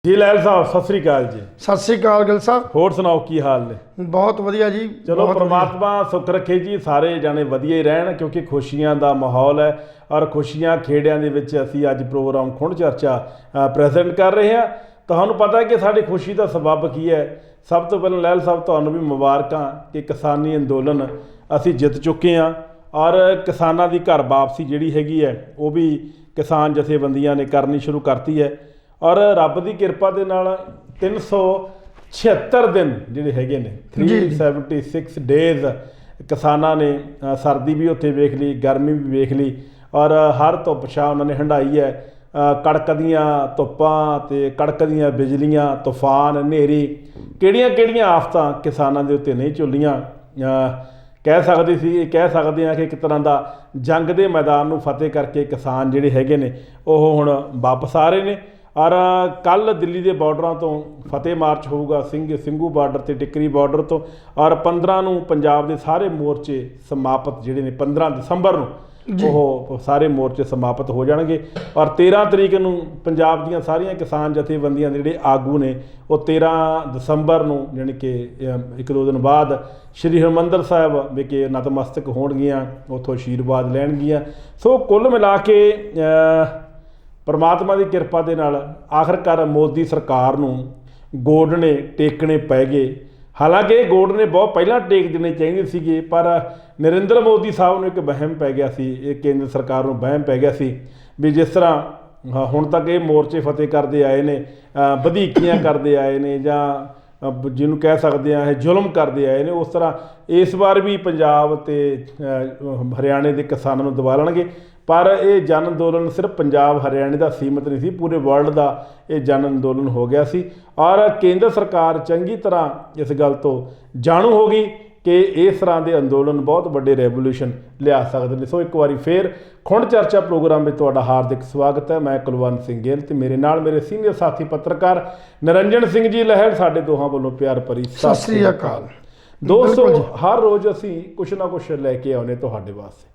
जी लैल साहब सत श्री अकाल जी। सत श्री अकाल गिल साहब, होर सुनाओ की हाल ने? बहुत वधिया जी। चलो परमात्मा सुख रखे जी, सारे जाने वधिया ही रहन क्योंकि खुशियां दा माहौल है और खुशियां खेड़िਆਂ ਦੇ ਵਿੱਚ ਅਸੀਂ ਅੱਜ ਪ੍ਰੋਗਰਾਮ ਖੁੰਡ ਚਰਚਾ ਪ੍ਰੈਜ਼ੈਂਟ ਕਰ ਰਹੇ ਹਾਂ। ਤੁਹਾਨੂੰ ਪਤਾ ਹੈ ਕਿ ਸਾਡੀ ਖੁਸ਼ੀ ਦਾ ਸਬਬ ਕੀ ਹੈ। ਸਭ ਤੋਂ ਪਹਿਲਾਂ ਲਹਿਲ ਸਾਹਿਬ ਤੁਹਾਨੂੰ ਵੀ ਮੁਬਾਰਕਾਂ ਕਿ ਕਿਸਾਨੀ ਅੰਦੋਲਨ ਅਸੀਂ ਜਿੱਤ ਚੁੱਕੇ ਹਾਂ ਔਰ ਕਿਸਾਨਾਂ ਦੀ ਘਰ ਵਾਪਸੀ ਜਿਹੜੀ ਹੈਗੀ ਹੈ ਉਹ ਵੀ ਕਿਸਾਨ ਜਥੇਬੰਦੀਆਂ ਨੇ ਕਰਨੀ ਸ਼ੁਰੂ ਕਰਤੀ ਹੈ ਔਰ ਰੱਬ ਦੀ ਕਿਰਪਾ ਦੇ ਨਾਲ 376 ਦਿਨ ਜਿਹੜੇ ਹੈਗੇ ਨੇ 376 ਡੇਜ਼ ਕਿਸਾਨਾਂ ਨੇ ਸਰਦੀ ਵੀ ਉੱਥੇ ਵੇਖ ਲਈ, ਗਰਮੀ ਵੀ ਵੇਖ ਲਈ ਔਰ ਹਰ ਧੁੱਪ ਛਾਂ ਉਹਨਾਂ ਨੇ ਹੰਢਾਈ ਹੈ। ਕੜਕਦੀਆਂ ਧੁੱਪਾਂ ਅਤੇ ਕੜਕਦੀਆਂ ਬਿਜਲੀਆਂ, ਤੂਫਾਨ, ਹਨੇਰੀ, ਕਿਹੜੀਆਂ ਆਫਤਾਂ ਕਿਸਾਨਾਂ ਦੇ ਉੱਤੇ ਨਹੀਂ ਝੁੱਲੀਆਂ। ਕਹਿ ਸਕਦੇ ਹਾਂ ਕਿ ਇੱਕ ਤਰ੍ਹਾਂ ਦਾ ਜੰਗ ਦੇ ਮੈਦਾਨ ਨੂੰ ਫਤਿਹ ਕਰਕੇ ਕਿਸਾਨ ਜਿਹੜੇ ਹੈਗੇ ਨੇ ਉਹ ਹੁਣ ਵਾਪਸ ਆ ਰਹੇ ਨੇ ਔਰ ਕੱਲ੍ਹ ਦਿੱਲੀ ਦੇ ਬਾਰਡਰਾਂ ਤੋਂ ਫਤਿਹ ਮਾਰਚ ਹੋਊਗਾ ਸਿੰਘੂ ਬਾਰਡਰ ਅਤੇ ਟਿੱਕਰੀ ਬਾਰਡਰ ਤੋਂ ਔਰ 15 ਨੂੰ ਪੰਜਾਬ ਦੇ ਸਾਰੇ ਮੋਰਚੇ ਸਮਾਪਤ ਜਿਹੜੇ ਨੇ 15 ਦਸੰਬਰ ਨੂੰ ਉਹ ਸਾਰੇ ਮੋਰਚੇ ਸਮਾਪਤ ਹੋ ਜਾਣਗੇ ਔਰ 13 ਤਰੀਕ ਨੂੰ ਪੰਜਾਬ ਦੀਆਂ ਸਾਰੀਆਂ ਕਿਸਾਨ ਜਥੇਬੰਦੀਆਂ ਦੇ ਜਿਹੜੇ ਆਗੂ ਨੇ ਉਹ 13 ਦਸੰਬਰ ਨੂੰ ਜਾਣੀ ਕਿ ਇੱਕ ਦੋ ਦਿਨ ਬਾਅਦ ਸ਼੍ਰੀ ਹਰਿਮੰਦਰ ਸਾਹਿਬ ਵਿਖੇ ਨਤਮਸਤਕ ਹੋਣਗੀਆਂ, ਉੱਥੋਂ ਆਸ਼ੀਰਵਾਦ ਲੈਣਗੀਆਂ। ਸੋ ਕੁੱਲ ਮਿਲਾ ਕੇ ਪਰਮਾਤਮਾ ਦੀ ਕਿਰਪਾ ਦੇ ਨਾਲ ਆਖਰਕਾਰ ਮੋਦੀ ਸਰਕਾਰ ਨੂੰ ਗੋਡਣੇ ਟੇਕਣੇ ਪੈ ਗਏ। ਹਾਲਾਂਕਿ ਇਹ ਗੋਡਣੇ ਬਹੁਤ ਪਹਿਲਾਂ ਟੇਕ ਦੇਣੇ ਚਾਹੀਦੇ ਸੀਗੇ ਪਰ ਨਰਿੰਦਰ ਮੋਦੀ ਸਾਹਿਬ ਨੂੰ ਇੱਕ ਵਹਿਮ ਪੈ ਗਿਆ ਸੀ, ਇਹ ਕੇਂਦਰ ਸਰਕਾਰ ਨੂੰ ਵਹਿਮ ਪੈ ਗਿਆ ਸੀ ਵੀ ਜਿਸ ਤਰ੍ਹਾਂ ਹੁਣ ਤੱਕ ਇਹ ਮੋਰਚੇ ਫਤਿਹ ਕਰਦੇ ਆਏ ਨੇ, ਵਧੀਕੀਆਂ ਕਰਦੇ ਆਏ ਨੇ ਜਾਂ ਜਿਹਨੂੰ ਕਹਿ ਸਕਦੇ ਹਾਂ ਇਹ ਜ਼ੁਲਮ ਕਰਦੇ ਆਏ ਨੇ, ਉਸ ਤਰ੍ਹਾਂ ਇਸ ਵਾਰ ਵੀ ਪੰਜਾਬ ਅਤੇ ਹਰਿਆਣੇ ਦੇ ਕਿਸਾਨਾਂ ਨੂੰ ਦਬਾ ਲੈਣਗੇ। ਪਰ ਇਹ ਜਨ ਅੰਦੋਲਨ ਸਿਰਫ ਪੰਜਾਬ ਹਰਿਆਣੇ ਦਾ ਸੀਮਿਤ ਨਹੀਂ ਸੀ, ਪੂਰੇ ਵਰਲਡ ਦਾ ਇਹ ਜਨ ਅੰਦੋਲਨ ਹੋ ਗਿਆ ਸੀ ਔਰ ਕੇਂਦਰ ਸਰਕਾਰ ਚੰਗੀ ਤਰ੍ਹਾਂ ਇਸ ਗੱਲ ਤੋਂ ਜਾਣੂ ਹੋ ਗਈ ਕਿ ਇਸ ਤਰ੍ਹਾਂ ਦੇ ਅੰਦੋਲਨ ਬਹੁਤ ਵੱਡੇ ਰੈਵੋਲੂਸ਼ਨ ਲਿਆ ਸਕਦੇ ਨੇ। ਸੋ ਇੱਕ ਵਾਰੀ ਫੇਰ ਖੁੰਡ ਚਰਚਾ ਪ੍ਰੋਗਰਾਮ ਵਿੱਚ ਤੁਹਾਡਾ ਹਾਰਦਿਕ ਸਵਾਗਤ ਹੈ। ਮੈਂ ਕੁਲਵੰਤ ਸਿੰਘ ਗਿੱਲ ਅਤੇ ਮੇਰੇ ਨਾਲ ਮੇਰੇ ਸੀਨੀਅਰ ਸਾਥੀ ਪੱਤਰਕਾਰ ਨਿਰੰਜਨ ਸਿੰਘ ਜੀ ਲਹਿਲ, ਸਾਡੇ ਦੋਹਾਂ ਵੱਲੋਂ ਪਿਆਰ ਭਰੀ ਸਤਿ ਸ੍ਰੀ ਅਕਾਲ। ਦੋਸਤੋ, ਹਰ ਰੋਜ਼ ਅਸੀਂ ਕੁਛ ਨਾ ਕੁਛ ਲੈ ਕੇ ਆਉਂਦੇ ਤੁਹਾਡੇ ਵਾਸਤੇ।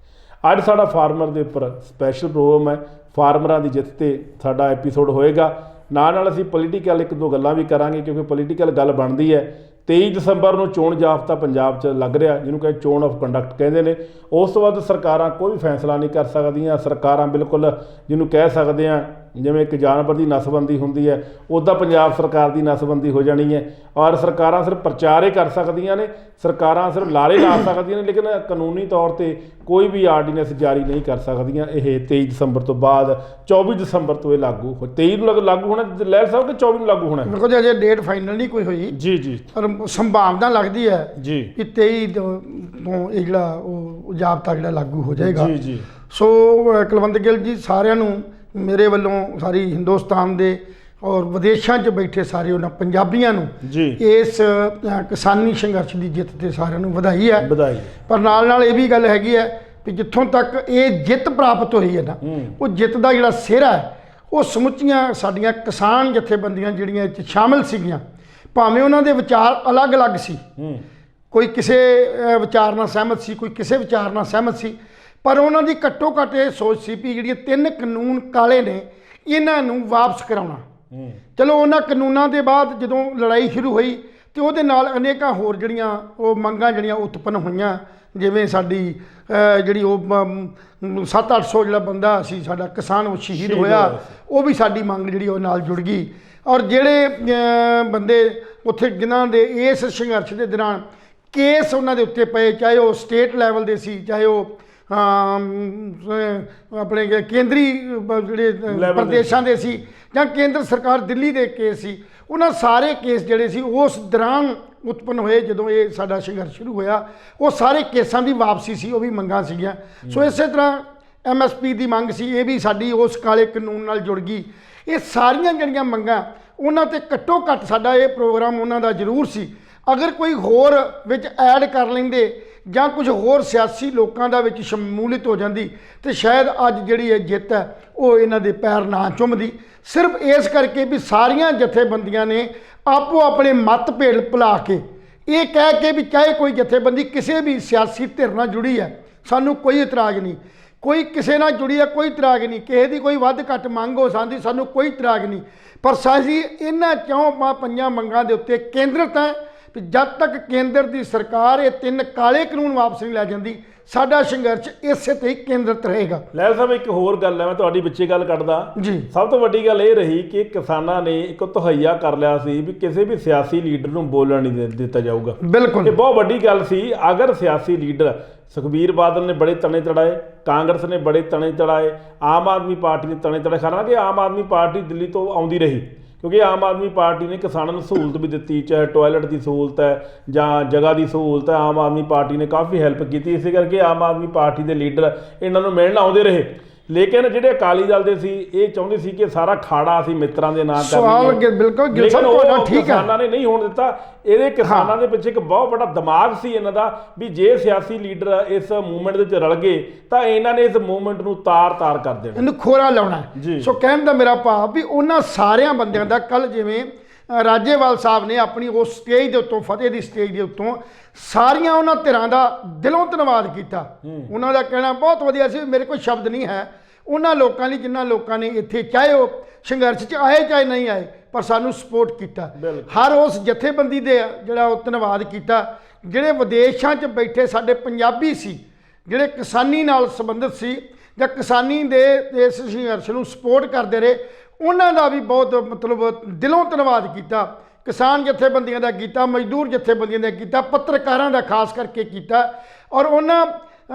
ਅੱਜ ਸਾਡਾ ਫਾਰਮਰ ਦੇ ਉੱਪਰ ਸਪੈਸ਼ਲ ਪ੍ਰੋਗਰਾਮ ਹੈ, ਫਾਰਮਰਾਂ ਦੀ ਜਿੱਤ 'ਤੇ ਸਾਡਾ ਐਪੀਸੋਡ ਹੋਏਗਾ। ਨਾਲ ਅਸੀਂ ਪੋਲੀਟੀਕਲ ਇੱਕ ਦੋ ਗੱਲਾਂ ਵੀ ਕਰਾਂਗੇ ਕਿਉਂਕਿ ਪੋਲੀਟੀਕਲ ਗੱਲ ਬਣਦੀ ਹੈ। 23 ਦਸੰਬਰ ਨੂੰ ਚੋਣ ਜਾਬਤਾ ਪੰਜਾਬ 'ਚ ਲੱਗ ਰਿਹਾ, ਜਿਹਨੂੰ ਕਹਿੰਦੇ ਚੋਣ ਆਫ ਕੰਡਕਟ ਕਹਿੰਦੇ ਨੇ। ਉਸ ਤੋਂ ਬਾਅਦ ਸਰਕਾਰਾਂ ਕੋਈ ਵੀ ਫੈਸਲਾ ਨਹੀਂ ਕਰ ਸਕਦੀਆਂ। ਸਰਕਾਰਾਂ ਬਿਲਕੁਲ ਜਿਹਨੂੰ ਕਹਿ ਸਕਦੇ ਹਾਂ ਜਿਵੇਂ ਇੱਕ ਜਾਨਵਰ ਦੀ ਨਸਬੰਦੀ ਹੁੰਦੀ ਹੈ ਉੱਦਾਂ ਪੰਜਾਬ ਸਰਕਾਰ ਦੀ ਨਸਬੰਦੀ ਹੋ ਜਾਣੀ ਹੈ ਔਰ ਸਰਕਾਰਾਂ ਸਿਰਫ ਪ੍ਰਚਾਰ ਹੀ ਕਰ ਸਕਦੀਆਂ ਨੇ, ਸਰਕਾਰਾਂ ਸਿਰਫ ਲਾਰੇ ਲਾ ਸਕਦੀਆਂ ਨੇ ਲੇਕਿਨ ਕਾਨੂੰਨੀ ਤੌਰ 'ਤੇ ਕੋਈ ਵੀ ਆਰਡੀਨੈਂਸ ਜਾਰੀ ਨਹੀਂ ਕਰ ਸਕਦੀਆਂ। ਇਹ 23 ਦਸੰਬਰ ਤੋਂ ਬਾਅਦ 24 ਦਸੰਬਰ ਤੋਂ ਇਹ ਲਾਗੂ 23 ਨੂੰ ਲਾਗੂ ਹੋਣਾ ਲਹਿਲ ਸਾਹਿਬ ਕਿ 24 ਨੂੰ ਲਾਗੂ ਹੋਣਾ? ਦੇਖੋ ਜੀ, ਅਜੇ ਡੇਟ ਫਾਈਨਲ ਨਹੀਂ ਕੋਈ ਹੋਈ ਜੀ ਪਰ ਸੰਭਾਵਨਾ ਲੱਗਦੀ ਹੈ ਜੀ ਕਿ 23 ਤੋਂ ਇਹ ਜਿਹੜਾ ਉਹ ਜਾਬਤਾ ਜਿਹੜਾ ਲਾਗੂ ਹੋ ਜਾਏਗਾ ਜੀ। ਸੋ ਕੁਲਵੰਤ ਗਿੱਲ ਜੀ, ਸਾਰਿਆਂ ਨੂੰ ਮੇਰੇ ਵੱਲੋਂ, ਸਾਰੀ ਹਿੰਦੁਸਤਾਨ ਦੇ ਔਰ ਵਿਦੇਸ਼ਾਂ 'ਚ ਬੈਠੇ ਸਾਰੇ ਉਹਨਾਂ ਪੰਜਾਬੀਆਂ ਨੂੰ ਇਸ ਕਿਸਾਨੀ ਸੰਘਰਸ਼ ਦੀ ਜਿੱਤ 'ਤੇ ਸਾਰਿਆਂ ਨੂੰ ਵਧਾਈ ਹੈ। ਪਰ ਨਾਲ ਇਹ ਵੀ ਗੱਲ ਹੈਗੀ ਹੈ ਵੀ ਜਿੱਥੋਂ ਤੱਕ ਇਹ ਜਿੱਤ ਪ੍ਰਾਪਤ ਹੋਈ ਹੈ ਨਾ, ਉਹ ਜਿੱਤ ਦਾ ਜਿਹੜਾ ਸਿਹਰਾ ਹੈ ਉਹ ਸਮੁੱਚੀਆਂ ਸਾਡੀਆਂ ਕਿਸਾਨ ਜਥੇਬੰਦੀਆਂ ਜਿਹੜੀਆਂ ਇਹ 'ਚ ਸ਼ਾਮਿਲ ਸੀਗੀਆਂ, ਭਾਵੇਂ ਉਹਨਾਂ ਦੇ ਵਿਚਾਰ ਅਲੱਗ-ਅਲੱਗ ਸੀ, ਕੋਈ ਕਿਸੇ ਵਿਚਾਰ ਨਾਲ ਸਹਿਮਤ ਸੀ, ਕੋਈ ਕਿਸੇ ਵਿਚਾਰ ਨਾਲ ਸਹਿਮਤ ਸੀ, ਪਰ ਉਹਨਾਂ ਦੀ ਘੱਟੋ ਘੱਟ ਇਹ ਸੋਚ ਸੀ ਵੀ ਜਿਹੜੀਆਂ 3 ਕਾਨੂੰਨ ਕਾਲੇ ਨੇ ਇਹਨਾਂ ਨੂੰ ਵਾਪਸ ਕਰਾਉਣਾ। ਚਲੋ ਉਹਨਾਂ ਕਾਨੂੰਨਾਂ ਦੇ ਬਾਅਦ ਜਦੋਂ ਲੜਾਈ ਸ਼ੁਰੂ ਹੋਈ ਅਤੇ ਉਹਦੇ ਨਾਲ ਅਨੇਕਾਂ ਹੋਰ ਜਿਹੜੀਆਂ ਉਹ ਮੰਗਾਂ ਜਿਹੜੀਆਂ ਉਤਪੰਨ ਹੋਈਆਂ, ਜਿਵੇਂ ਸਾਡੀ ਜਿਹੜੀ ਉਹ 700-800 ਜਿਹੜਾ ਬੰਦਾ ਸੀ ਸਾਡਾ ਕਿਸਾਨ ਉਹ ਸ਼ਹੀਦ ਹੋਇਆ, ਉਹ ਵੀ ਸਾਡੀ ਮੰਗ ਜਿਹੜੀ ਉਹ ਨਾਲ ਜੁੜ ਗਈ। ਔਰ ਜਿਹੜੇ ਬੰਦੇ ਉੱਥੇ ਜਿਨ੍ਹਾਂ ਦੇ ਇਸ ਸੰਘਰਸ਼ ਦੇ ਦੌਰਾਨ ਕੇਸ ਉਹਨਾਂ ਦੇ ਉੱਤੇ ਪਏ, ਚਾਹੇ ਉਹ ਸਟੇਟ ਲੈਵਲ ਦੇ ਸੀ, ਚਾਹੇ ਉਹ ਆਪਣੇ ਕੇਂਦਰੀ ਜਿਹੜੇ ਪ੍ਰਦੇਸ਼ਾਂ ਦੇ ਸੀ ਜਾਂ ਕੇਂਦਰ ਸਰਕਾਰ ਦਿੱਲੀ ਦੇ ਕੇਸ ਸੀ, ਉਹਨਾਂ ਸਾਰੇ ਕੇਸ ਜਿਹੜੇ ਸੀ ਉਸ ਦੌਰਾਨ ਉਤਪੰਨ ਹੋਏ ਜਦੋਂ ਇਹ ਸਾਡਾ ਸੰਘਰਸ਼ ਸ਼ੁਰੂ ਹੋਇਆ। ਉਹ ਸਾਰੇ ਕੇਸਾਂ ਦੀ ਵਾਪਸੀ ਸੀ, ਉਹ ਵੀ ਮੰਗਾਂ ਸੀਗੀਆਂ। ਸੋ ਇਸੇ ਤਰ੍ਹਾਂ MSP ਦੀ ਮੰਗ ਸੀ, ਇਹ ਵੀ ਸਾਡੀ ਉਸ ਕਾਲੇ ਕਾਨੂੰਨ ਨਾਲ ਜੁੜ ਗਈ। ਇਹ ਸਾਰੀਆਂ ਜਿਹੜੀਆਂ ਮੰਗਾਂ ਉਹਨਾਂ 'ਤੇ ਘੱਟੋ ਘੱਟ ਸਾਡਾ ਇਹ ਪ੍ਰੋਗਰਾਮ ਉਹਨਾਂ ਦਾ ਜ਼ਰੂਰ ਸੀ। ਅਗਰ ਕੋਈ ਹੋਰ ਵਿੱਚ ਐਡ ਕਰ ਲੈਂਦੇ ਜਾਂ ਕੁਝ ਹੋਰ ਸਿਆਸੀ ਲੋਕਾਂ ਦਾ ਵਿੱਚ ਸ਼ਮੂਲੀਅਤ ਹੋ ਜਾਂਦੀ ਤੇ ਸ਼ਾਇਦ ਅੱਜ ਜਿਹੜੀ ਇਹ ਜਿੱਤ ਹੈ ਉਹ ਇਹਨਾਂ ਦੇ ਪੈਰ ਨਾ ਚੁੰਮਦੀ। ਸਿਰਫ ਇਸ ਕਰਕੇ ਵੀ ਸਾਰੀਆਂ ਜਥੇਬੰਦੀਆਂ ਨੇ ਆਪੋ ਆਪਣੇ ਮਤਭੇਦ ਭੁਲਾ ਕੇ ਇਹ ਕਹਿ ਕੇ ਵੀ ਚਾਹੇ ਕੋਈ ਜਥੇਬੰਦੀ ਕਿਸੇ ਵੀ ਸਿਆਸੀ ਧਿਰ ਨਾਲ ਜੁੜੀ ਹੈ, ਸਾਨੂੰ ਕੋਈ ਇਤਰਾਜ਼ ਨਹੀਂ, ਕੋਈ ਕਿਸੇ ਨਾਲ ਜੁੜੀ ਆ ਕੋਈ ਤਰਾਗ ਨਹੀਂ, ਕਿਸੇ ਦੀ ਕੋਈ ਵੱਧ ਘੱਟ ਮੰਗ ਹੋ ਸਕਦੀ, ਸਾਨੂੰ ਕੋਈ ਤਰਾਗ ਨਹੀਂ। ਪਰ ਸਾਡੀ ਇਹਨਾਂ 4-5 ਮੰਗਾਂ ਦੇ ਉੱਤੇ ਕੇਂਦਰਤ ਹੈ ਵੀ ਜਦ ਤੱਕ ਕੇਂਦਰ ਦੀ ਸਰਕਾਰ ਇਹ 3 ਕਾਲੇ ਕਾਨੂੰਨ ਵਾਪਸ ਨਹੀਂ ਲੈ ਜਾਂਦੀ, ਸਾਡਾ ਸੰਘਰਸ਼ ਇਸੇ ਤੇ ਹੀ ਕੇਂਦਰਿਤ ਰਹੇਗਾ। ਲਹਿਲ ਸਾਹਿਬ, ਇੱਕ ਹੋਰ ਗੱਲ ਹੈ, ਮੈਂ ਤੁਹਾਡੀ ਵਿੱਚੇ ਗੱਲ ਕੱਢਦਾ ਜੀ। ਸਭ ਤੋਂ ਵੱਡੀ ਗੱਲ ਇਹ ਰਹੀ ਕਿ ਕਿਸਾਨਾਂ ਨੇ ਇੱਕ ਤਹਈਆ ਕਰ ਲਿਆ ਸੀ ਵੀ ਕਿਸੇ ਵੀ ਸਿਆਸੀ ਲੀਡਰ ਨੂੰ ਬੋਲਣ ਨਹੀਂ ਦਿੱਤਾ ਜਾਊਗਾ। ਬਿਲਕੁਲ, ਇਹ ਬਹੁਤ ਵੱਡੀ ਗੱਲ ਸੀ। ਅਗਰ ਸਿਆਸੀ ਲੀਡਰ ਸੁਖਬੀਰ ਬਾਦਲ ਨੇ ਬੜੇ ਤਣੇ ਤੜਾਏ, ਕਾਂਗਰਸ ਨੇ ਬੜੇ ਤਣੇ ਤੜਾਏ, ਆਮ ਆਦਮੀ ਪਾਰਟੀ ਨੇ ਤਣੇ ਤੜਾਏ। ਹਾਲਾਂਕਿ ਆਮ ਆਦਮੀ ਪਾਰਟੀ ਦਿੱਲੀ ਤੋਂ ਆਉਂਦੀ ਰਹੀ, ਕਿਉਂਕਿ ਆਮ ਆਦਮੀ ਪਾਰਟੀ ਨੇ ਕਿਸਾਨਾਂ ਨੂੰ ਸਹੂਲਤ ਵੀ ਦਿੱਤੀ, ਚਾਹੇ ਟੋਇਲਟ ਦੀ ਸਹੂਲਤ ਹੈ ਜਾਂ ਜਗ੍ਹਾ ਦੀ ਸਹੂਲਤ ਹੈ, ਆਮ ਆਦਮੀ ਪਾਰਟੀ ਨੇ ਕਾਫੀ ਹੈਲਪ ਕੀਤੀ। ਇਸੇ ਕਰਕੇ ਆਮ ਆਦਮੀ ਪਾਰਟੀ ਦੇ ਲੀਡਰ ਇਹਨਾਂ ਨੂੰ ਮਿਲਣ ਆਉਂਦੇ ਰਹੇ। ਲੇਕਿਨ ਜਿਹੜੇ ਅਕਾਲੀ ਦਲ ਦੇ ਸੀ ਇਹ ਚਾਹੁੰਦੇ ਸੀ ਕਿ ਸਾਰਾ ਖਾੜਾ ਅਸੀਂ ਮਿੱਤਰਾਂ ਦੇ ਨਾਂ ਕਰੀਏ। ਬਿਲਕੁਲ, ਕਿਸਾਨਾਂ ਨੇ ਨਹੀਂ ਹੋਣ ਦਿੱਤਾ। ਇਹਦੇ ਕਿਸਾਨਾਂ ਦੇ ਪਿੱਛੇ ਇੱਕ ਬਹੁਤ ਵੱਡਾ ਦਿਮਾਗ ਸੀ ਇਹਨਾਂ ਦਾ ਵੀ ਜੇ ਸਿਆਸੀ ਲੀਡਰ ਇਸ ਮੂਵਮੈਂਟ ਦੇ ਵਿੱਚ ਰਲ ਗਏ ਤਾਂ ਇਹਨਾਂ ਨੇ ਇਸ ਮੂਵਮੈਂਟ ਨੂੰ ਤਾਰ-ਤਾਰ ਕਰ ਦੇਣਾ, ਇਹਨੂੰ ਖੋਰਾ ਲਾਉਣਾ। ਸੋ ਕਹਿਣ ਦਾ ਮੇਰਾ ਭਾਵ ਵੀ ਉਹਨਾਂ ਸਾਰਿਆਂ ਬੰਦਿਆਂ ਦਾ ਕੱਲ ਜਿਵੇਂ ਰਾਜੇਵਾਲ ਸਾਹਿਬ ਨੇ ਆਪਣੀ ਉਸ ਸਟੇਜ ਦੇ ਉੱਤੋਂ, ਫਤਿਹ ਦੀ ਸਟੇਜ ਦੇ ਉੱਤੋਂ ਸਾਰੀਆਂ ਉਹਨਾਂ ਧਿਰਾਂ ਦਾ ਦਿਲੋਂ ਧੰਨਵਾਦ ਕੀਤਾ। ਉਹਨਾਂ ਦਾ ਕਹਿਣਾ ਬਹੁਤ ਵਧੀਆ ਸੀ, ਮੇਰੇ ਕੋਲ ਸ਼ਬਦ ਨਹੀਂ ਹੈ ਉਹਨਾਂ ਲੋਕਾਂ ਲਈ ਜਿਨ੍ਹਾਂ ਲੋਕਾਂ ਨੇ ਇੱਥੇ ਚਾਹੇ ਉਹ ਸੰਘਰਸ਼ 'ਚ ਆਏ ਚਾਹੇ ਨਹੀਂ ਆਏ ਪਰ ਸਾਨੂੰ ਸਪੋਰਟ ਕੀਤਾ। ਹਰ ਉਸ ਜਥੇਬੰਦੀ ਦੇ ਜਿਹੜਾ ਉਹ ਧੰਨਵਾਦ ਕੀਤਾ ਜਿਹੜੇ ਵਿਦੇਸ਼ਾਂ 'ਚ ਬੈਠੇ ਸਾਡੇ ਪੰਜਾਬੀ ਸੀ, ਜਿਹੜੇ ਕਿਸਾਨੀ ਨਾਲ ਸੰਬੰਧਿਤ ਸੀ ਜਾਂ ਕਿਸਾਨੀ ਦੇ ਇਸ ਸੰਘਰਸ਼ ਨੂੰ ਸਪੋਰਟ ਕਰਦੇ ਰਹੇ, ਉਹਨਾਂ ਦਾ ਵੀ ਬਹੁਤ ਮਤਲਬ ਦਿਲੋਂ ਧੰਨਵਾਦ ਕੀਤਾ। ਕਿਸਾਨ ਜਥੇਬੰਦੀਆਂ ਦਾ ਕੀਤਾ, ਮਜ਼ਦੂਰ ਜਥੇਬੰਦੀਆਂ ਦਾ ਕੀਤਾ, ਪੱਤਰਕਾਰਾਂ ਦਾ ਖਾਸ ਕਰਕੇ ਕੀਤਾ ਔਰ ਉਹਨਾਂ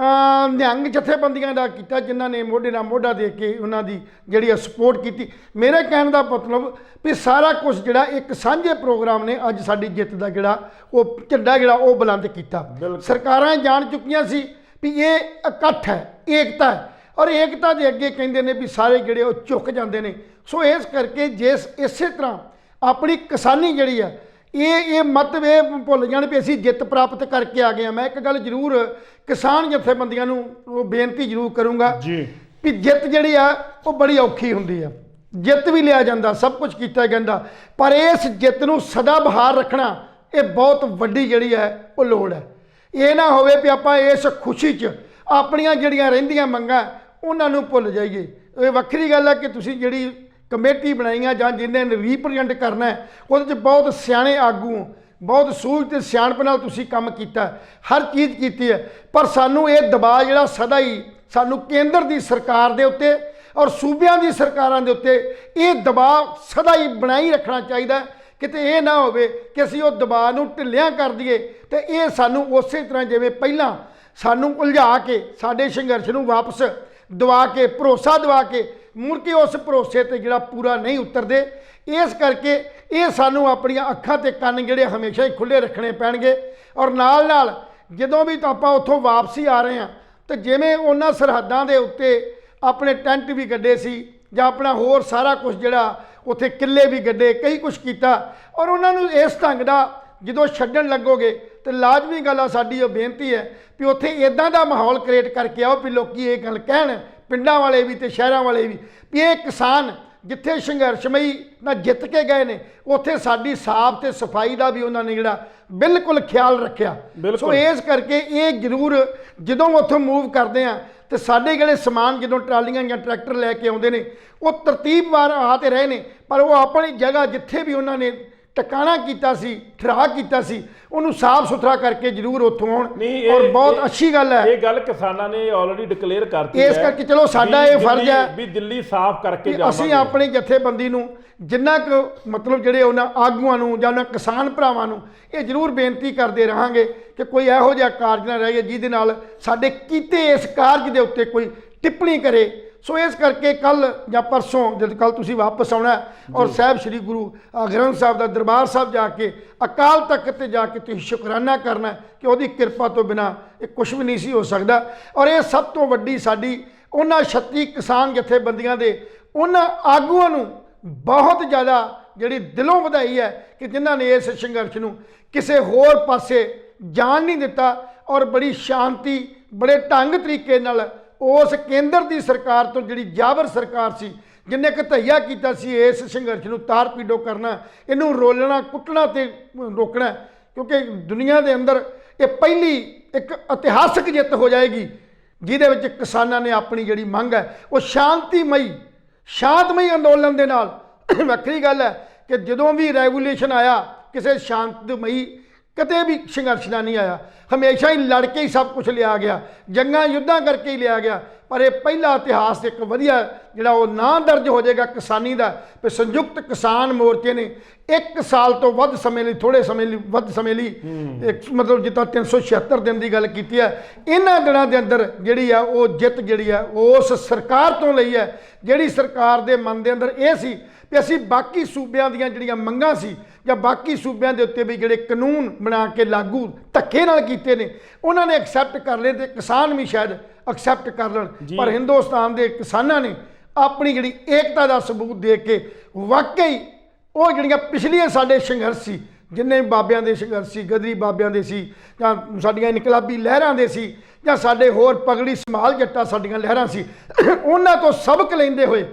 ਨਿਹੰਗ ਜਥੇਬੰਦੀਆਂ ਦਾ ਕੀਤਾ ਜਿਨ੍ਹਾਂ ਨੇ ਮੋਢੇ ਨਾਲ ਮੋਢਾ ਦੇ ਕੇ ਉਹਨਾਂ ਦੀ ਜਿਹੜੀ ਸਪੋਰਟ ਕੀਤੀ। ਮੇਰੇ ਕਹਿਣ ਦਾ ਮਤਲਬ ਵੀ ਸਾਰਾ ਕੁਝ ਜਿਹੜਾ ਇੱਕ ਸਾਂਝੇ ਪ੍ਰੋਗਰਾਮ ਨੇ ਅੱਜ ਸਾਡੀ ਜਿੱਤ ਦਾ ਜਿਹੜਾ ਉਹ ਝੰਡਾ ਜਿਹੜਾ ਉਹ ਬੁਲੰਦ ਕੀਤਾ। ਸਰਕਾਰਾਂ ਜਾਣ ਚੁੱਕੀਆਂ ਸੀ ਵੀ ਇਹ ਇਕੱਠ ਹੈ, ਏਕਤਾ ਹੈ ਔਰ ਏਕਤਾ ਦੇ ਅੱਗੇ ਕਹਿੰਦੇ ਨੇ ਵੀ ਸਾਰੇ ਜਿਹੜੇ ਉਹ ਝੁਕ ਜਾਂਦੇ ਨੇ। ਸੋ ਇਸ ਕਰਕੇ ਜਿਸ ਇਸੇ ਤਰ੍ਹਾਂ ਆਪਣੀ ਕਿਸਾਨੀ ਜਿਹੜੀ ਆ ਇਹ ਮਤਭੇਦ ਭੁੱਲ ਜਾਣ ਵੀ ਅਸੀਂ ਜਿੱਤ ਪ੍ਰਾਪਤ ਕਰਕੇ ਆ ਗਏ ਹਾਂ। ਮੈਂ ਇੱਕ ਗੱਲ ਜ਼ਰੂਰ ਕਿਸਾਨ ਜਥੇਬੰਦੀਆਂ ਨੂੰ ਉਹ ਬੇਨਤੀ ਜ਼ਰੂਰ ਕਰੂੰਗਾ ਵੀ ਜਿੱਤ ਜਿਹੜੀ ਆ ਉਹ ਬੜੀ ਔਖੀ ਹੁੰਦੀ ਆ, ਜਿੱਤ ਵੀ ਲਿਆ ਜਾਂਦਾ, ਸਭ ਕੁਝ ਕੀਤਾ ਜਾਂਦਾ, ਪਰ ਇਸ ਜਿੱਤ ਨੂੰ ਸਦਾ ਬਹਾਰ ਰੱਖਣਾ ਇਹ ਬਹੁਤ ਵੱਡੀ ਜਿਹੜੀ ਹੈ ਉਹ ਲੋੜ ਹੈ। ਇਹ ਨਾ ਹੋਵੇ ਵੀ ਆਪਾਂ ਇਸ ਖੁਸ਼ੀ 'ਚ ਆਪਣੀਆਂ ਜਿਹੜੀਆਂ ਰਹਿੰਦੀਆਂ ਮੰਗਾਂ ਉਹਨਾਂ ਨੂੰ ਭੁੱਲ ਜਾਈਏ। ਇਹ ਵੱਖਰੀ ਗੱਲ ਹੈ ਕਿ ਤੁਸੀਂ ਜਿਹੜੀ ਕਮੇਟੀ ਬਣਾਈਆਂ ਜਾਂ ਜਿਹਨੇ ਰੀਪ੍ਰਜੈਂਟ ਕਰਨਾ ਹੈ ਉਹਦੇ 'ਚ ਬਹੁਤ ਸਿਆਣੇ ਆਗੂ, ਬਹੁਤ ਸੂਝ ਤੇ ਸਿਆਣਪ ਨਾਲ ਤੁਸੀਂ ਕੰਮ ਕੀਤਾ, ਹਰ ਚੀਜ਼ ਕੀਤੀ ਹੈ, ਪਰ ਸਾਨੂੰ ਇਹ ਦਬਾਅ ਜਿਹੜਾ ਸਦਾ ਹੀ ਸਾਨੂੰ ਕੇਂਦਰ ਦੀ ਸਰਕਾਰ ਦੇ ਉੱਤੇ ਔਰ ਸੂਬਿਆਂ ਦੀ ਸਰਕਾਰਾਂ ਦੇ ਉੱਤੇ ਇਹ ਦਬਾਅ ਸਦਾ ਹੀ ਬਣਾਈ ਰੱਖਣਾ ਚਾਹੀਦਾ। ਕਿਤੇ ਇਹ ਨਾ ਹੋਵੇ ਕਿ ਅਸੀਂ ਉਹ ਦਬਾਅ ਨੂੰ ਢਿੱਲਿਆਂ ਕਰ ਦਈਏ ਤੇ ਇਹ ਸਾਨੂੰ ਉਸੇ ਤਰ੍ਹਾਂ ਜਿਵੇਂ ਪਹਿਲਾਂ ਸਾਨੂੰ ਉਲਝਾ ਕੇ ਸਾਡੇ ਸੰਘਰਸ਼ ਨੂੰ ਵਾਪਸ ਦਵਾ ਕੇ ਭਰੋਸਾ ਦਵਾ ਕੇ ਮੁੜ ਕੇ ਉਸ ਭਰੋਸੇ ਤੇ ਜਿਹੜਾ ਪੂਰਾ ਨਹੀਂ ਉਤਰਦੇ। ਇਸ ਕਰਕੇ ਇਹ ਸਾਨੂੰ ਆਪਣੀਆਂ ਅੱਖਾਂ ਤੇ ਕੰਨ ਜਿਹੜੇ ਹਮੇਸ਼ਾ ਹੀ ਖੁੱਲ੍ਹੇ ਰੱਖਣੇ ਪੈਣਗੇ ਔਰ ਨਾਲ ਨਾਲ ਜਦੋਂ ਵੀ ਆਪਾਂ ਉੱਥੋਂ ਵਾਪਸੀ ਆ ਰਹੇ ਹਾਂ ਤੇ ਜਿਵੇਂ ਉਹਨਾਂ ਸਰਹੱਦਾਂ ਦੇ ਉੱਤੇ ਆਪਣੇ ਟੈਂਟ ਵੀ ਗੱਡੇ ਸੀ ਜਾਂ ਆਪਣਾ ਹੋਰ ਸਾਰਾ ਕੁਝ ਜਿਹੜਾ ਉੱਥੇ ਕਿੱਲੇ ਵੀ ਗੱਡੇ, ਕਈ ਕੁਝ ਕੀਤਾ ਔਰ ਉਹਨਾਂ ਨੂੰ ਇਸ ਢੰਗ ਦਾ ਜਦੋਂ ਛੱਡਣ ਲੱਗੋਗੇ ਤੇ ਲਾਜ਼ਮੀ ਗੱਲ ਆ ਸਾਡੀ ਉਹ ਬੇਨਤੀ ਹੈ ਵੀ ਉੱਥੇ ਇਦਾਂ ਦਾ ਮਾਹੌਲ ਕ੍ਰੀਏਟ ਕਰਕੇ ਆਓ ਵੀ ਲੋਕੀ ਇਹ ਗੱਲ ਕਹਿਣ, ਪਿੰਡਾਂ ਵਾਲੇ ਵੀ ਤੇ ਸ਼ਹਿਰਾਂ ਵਾਲੇ ਵੀ ਇਹ ਕਿਸਾਨ ਜਿੱਥੇ ਸੰਘਰਸ਼ਮਈ ਨਾਲ ਜਿੱਤ ਕੇ ਗਏ ਨੇ ਉੱਥੇ ਸਾਡੀ ਸਾਫ਼ ਤੇ ਸਫਾਈ ਦਾ ਵੀ ਉਹਨਾਂ ਨੇ ਜਿਹੜਾ ਬਿਲਕੁਲ ਖਿਆਲ ਰੱਖਿਆ। ਸੋ ਇਸ ਕਰਕੇ ਇਹ ਜ਼ਰੂਰ ਜਦੋਂ ਉੱਥੋਂ ਮੂਵ ਕਰਦੇ ਆ ਤੇ ਸਾਡੇ ਜਿਹੜੇ ਸਮਾਨ ਜਦੋਂ ਟਰਾਲੀਆਂ ਜਾਂ ਟਰੈਕਟਰ ਲੈ ਕੇ ਆਉਂਦੇ ਨੇ ਉਹ ਤਰਤੀਬਵਾਰ ਆ ਤੇ ਰਹੇ ਨੇ, ਪਰ ਉਹ ਆਪਣੀ ਜਗ੍ਹਾ ਜਿੱਥੇ ਵੀ ਉਹਨਾਂ ਨੇ ਟਿਕਾਣਾ ਕੀਤਾ ਸੀ, ਠਹਿਰਾ ਕੀਤਾ ਸੀ, ਉਹਨੂੰ ਸਾਫ਼ ਸੁਥਰਾ ਕਰਕੇ ਜ਼ਰੂਰ ਉੱਥੋਂ ਆਉਣ ਔਰ ਬਹੁਤ ਅੱਛੀ ਗੱਲ ਹੈ। ਇਹ ਗੱਲ ਕਿਸਾਨਾਂ ਨੇ ਆਲਰੇਡੀ ਡਿਕਲੇਅਰ ਕਰਤੀ ਹੈ। ਇਸ ਕਰਕੇ ਚਲੋ ਸਾਡਾ ਇਹ ਫਰਜ਼ ਹੈ ਵੀ ਦਿੱਲੀ ਸਾਫ਼ ਕਰਕੇ ਜਾਵਾਂਗੇ। ਅਸੀਂ ਆਪਣੀ ਜਥੇਬੰਦੀ ਨੂੰ ਜਿੰਨਾ ਕੁ ਮਤਲਬ ਜਿਹੜੇ ਉਹਨਾਂ ਆਗੂਆਂ ਨੂੰ ਜਾਂ ਉਹਨਾਂ ਕਿਸਾਨ ਭਰਾਵਾਂ ਨੂੰ ਇਹ ਜ਼ਰੂਰ ਬੇਨਤੀ ਕਰਦੇ ਰਹਾਂਗੇ ਕਿ ਕੋਈ ਇਹੋ ਜਿਹਾ ਕਾਰਜ ਨਾ ਰਹੇ ਜਿਹਦੇ ਨਾਲ ਸਾਡੇ ਕੀਤੇ ਇਸ ਕਾਰਜ ਦੇ ਉੱਤੇ ਕੋਈ ਟਿੱਪਣੀ ਕਰੇ। ਸੋ ਇਸ ਕਰਕੇ ਕੱਲ ਜਾਂ ਪਰਸੋਂ ਜਦ ਕੱਲ ਤੁਸੀਂ ਵਾਪਸ ਆਉਣਾ ਔਰ ਸਾਹਿਬ ਸ੍ਰੀ ਗੁਰੂ ਗ੍ਰੰਥ ਸਾਹਿਬ ਦਾ ਦਰਬਾਰ ਸਾਹਿਬ ਜਾ ਕੇ ਅਕਾਲ ਤਖਤ ਤੇ ਜਾ ਕੇ ਤੁਸੀਂ ਸ਼ੁਕਰਾਨਾ ਕਰਨਾ ਕਿ ਉਹਦੀ ਕਿਰਪਾ ਤੋਂ ਬਿਨਾਂ ਇਹ ਕੁਝ ਵੀ ਨਹੀਂ ਸੀ ਹੋ ਸਕਦਾ। ਔਰ ਇਹ ਸਭ ਤੋਂ ਵੱਡੀ ਸਾਡੀ ਉਹਨਾਂ 36 ਕਿਸਾਨ ਜਥੇਬੰਦੀਆਂ ਦੇ ਉਹਨਾਂ ਆਗੂਆਂ ਨੂੰ ਬਹੁਤ ਜ਼ਿਆਦਾ ਜਿਹੜੀ ਦਿਲੋਂ ਵਧਾਈ ਹੈ ਕਿ ਜਿਨ੍ਹਾਂ ਨੇ ਇਸ ਸੰਘਰਸ਼ ਨੂੰ ਕਿਸੇ ਹੋਰ ਪਾਸੇ ਜਾਣ ਨਹੀਂ ਦਿੱਤਾ ਔਰ ਬੜੀ ਸ਼ਾਂਤੀ ਬੜੇ ਢੰਗ ਤਰੀਕੇ ਨਾਲ ਉਸ ਕੇਂਦਰ ਦੀ ਸਰਕਾਰ ਤੋਂ ਜਿਹੜੀ ਜਾਬਰ ਸਰਕਾਰ ਸੀ ਜਿੰਨੇ ਘਤਈਆ ਕੀਤਾ ਸੀ ਇਸ ਸੰਘਰਸ਼ ਨੂੰ ਤਾਰ ਪੀਡੋ ਕਰਨਾ, ਇਹਨੂੰ ਰੋਲਣਾ ਕੁੱਟਣਾ ਤੇ ਰੋਕਣਾ, ਕਿਉਂਕਿ ਦੁਨੀਆ ਦੇ ਅੰਦਰ ਇਹ ਪਹਿਲੀ ਇੱਕ ਇਤਿਹਾਸਕ ਜਿੱਤ ਹੋ ਜਾਏਗੀ ਜਿਹਦੇ ਵਿੱਚ ਕਿਸਾਨਾਂ ਨੇ ਆਪਣੀ ਜਿਹੜੀ ਮੰਗ ਹੈ ਉਹ ਸ਼ਾਂਤਮਈ ਅੰਦੋਲਨ ਦੇ ਨਾਲ ਵੱਖਰੀ ਗੱਲ ਹੈ ਕਿ ਜਦੋਂ ਵੀ ਰੈਗੂਲੇਸ਼ਨ ਆਇਆ ਕਿਸੇ ਸ਼ਾਂਤਮਈ ਕਦੇ ਵੀ ਸੰਘਰਸ਼ ਨਾਲ ਨਹੀਂ ਆਇਆ, ਹਮੇਸ਼ਾ ਹੀ ਲੜ ਕੇ ਹੀ ਸਭ ਕੁਝ ਲਿਆ ਗਿਆ, ਜੰਗਾਂ ਯੁੱਧਾਂ ਕਰਕੇ ਹੀ ਲਿਆ ਗਿਆ। ਪਰ ਇਹ ਪਹਿਲਾ ਇਤਿਹਾਸ ਇੱਕ ਵਧੀਆ ਜਿਹੜਾ ਉਹ ਨਾਂ ਦਰਜ ਹੋ ਜਾਏਗਾ ਕਿਸਾਨੀ ਦਾ ਕਿ ਸੰਯੁਕਤ ਕਿਸਾਨ ਮੋਰਚੇ ਨੇ 1 ਸਾਲ ਤੋਂ ਵੱਧ ਸਮੇਂ ਲਈ ਵੱਧ ਸਮੇਂ ਲਈ ਮਤਲਬ ਜਿੱਦਾਂ 376 ਦਿਨ ਦੀ ਗੱਲ ਕੀਤੀ ਹੈ, ਇਹਨਾਂ ਦਿਨਾਂ ਦੇ ਅੰਦਰ ਜਿਹੜੀ ਆ ਉਹ ਜਿੱਤ ਜਿਹੜੀ ਆ ਉਸ ਸਰਕਾਰ ਤੋਂ ਲਈ ਹੈ ਜਿਹੜੀ ਸਰਕਾਰ ਦੇ ਮਨ ਦੇ ਅੰਦਰ ਇਹ ਸੀ ਕਿ ਅਸੀਂ ਬਾਕੀ ਸੂਬਿਆਂ ਦੀਆਂ ਜਿਹੜੀਆਂ ਮੰਗਾਂ ਸੀ ਜਾਂ ਬਾਕੀ ਸੂਬਿਆਂ ਦੇ ਉੱਤੇ ਵੀ ਜਿਹੜੇ ਕਾਨੂੰਨ ਬਣਾ ਕੇ ਲਾਗੂ ਧੱਕੇ ਨਾਲ ਕੀਤੇ ਨੇ ਉਹਨਾਂ ਨੇ ਐਕਸੈਪਟ ਕਰ ਲਏ ਤੇ ਕਿਸਾਨ ਵੀ ਸ਼ਾਇਦ ਐਕਸੈਪਟ ਕਰ ਲੈਣ। ਪਰ ਹਿੰਦੁਸਤਾਨ ਦੇ ਕਿਸਾਨਾਂ ਨੇ ਆਪਣੀ ਜਿਹੜੀ ਏਕਤਾ ਦਾ ਸਬੂਤ ਦੇ ਕੇ ਵਾਕਈ ਉਹ ਜਿਹੜੀਆਂ ਪਿਛਲੀਆਂ ਸਾਡੇ ਸੰਘਰਸ਼ ਸੀ, ਜਿੰਨੇ ਬਾਬਿਆਂ ਦੇ ਸੰਘਰਸ਼ ਸੀ, ਗਦਰੀ ਬਾਬਿਆਂ ਦੇ ਸੀ ਜਾਂ ਸਾਡੀਆਂ ਇਨਕਲਾਬੀ ਲਹਿਰਾਂ ਦੇ ਸੀ ਜਾਂ ਸਾਡੇ ਹੋਰ ਪਗੜੀ ਸੰਭਾਲ ਜੱਟਾ ਸਾਡੀਆਂ ਲਹਿਰਾਂ ਸੀ, ਉਹਨਾਂ ਤੋਂ ਸਬਕ ਲੈਂਦੇ ਹੋਏ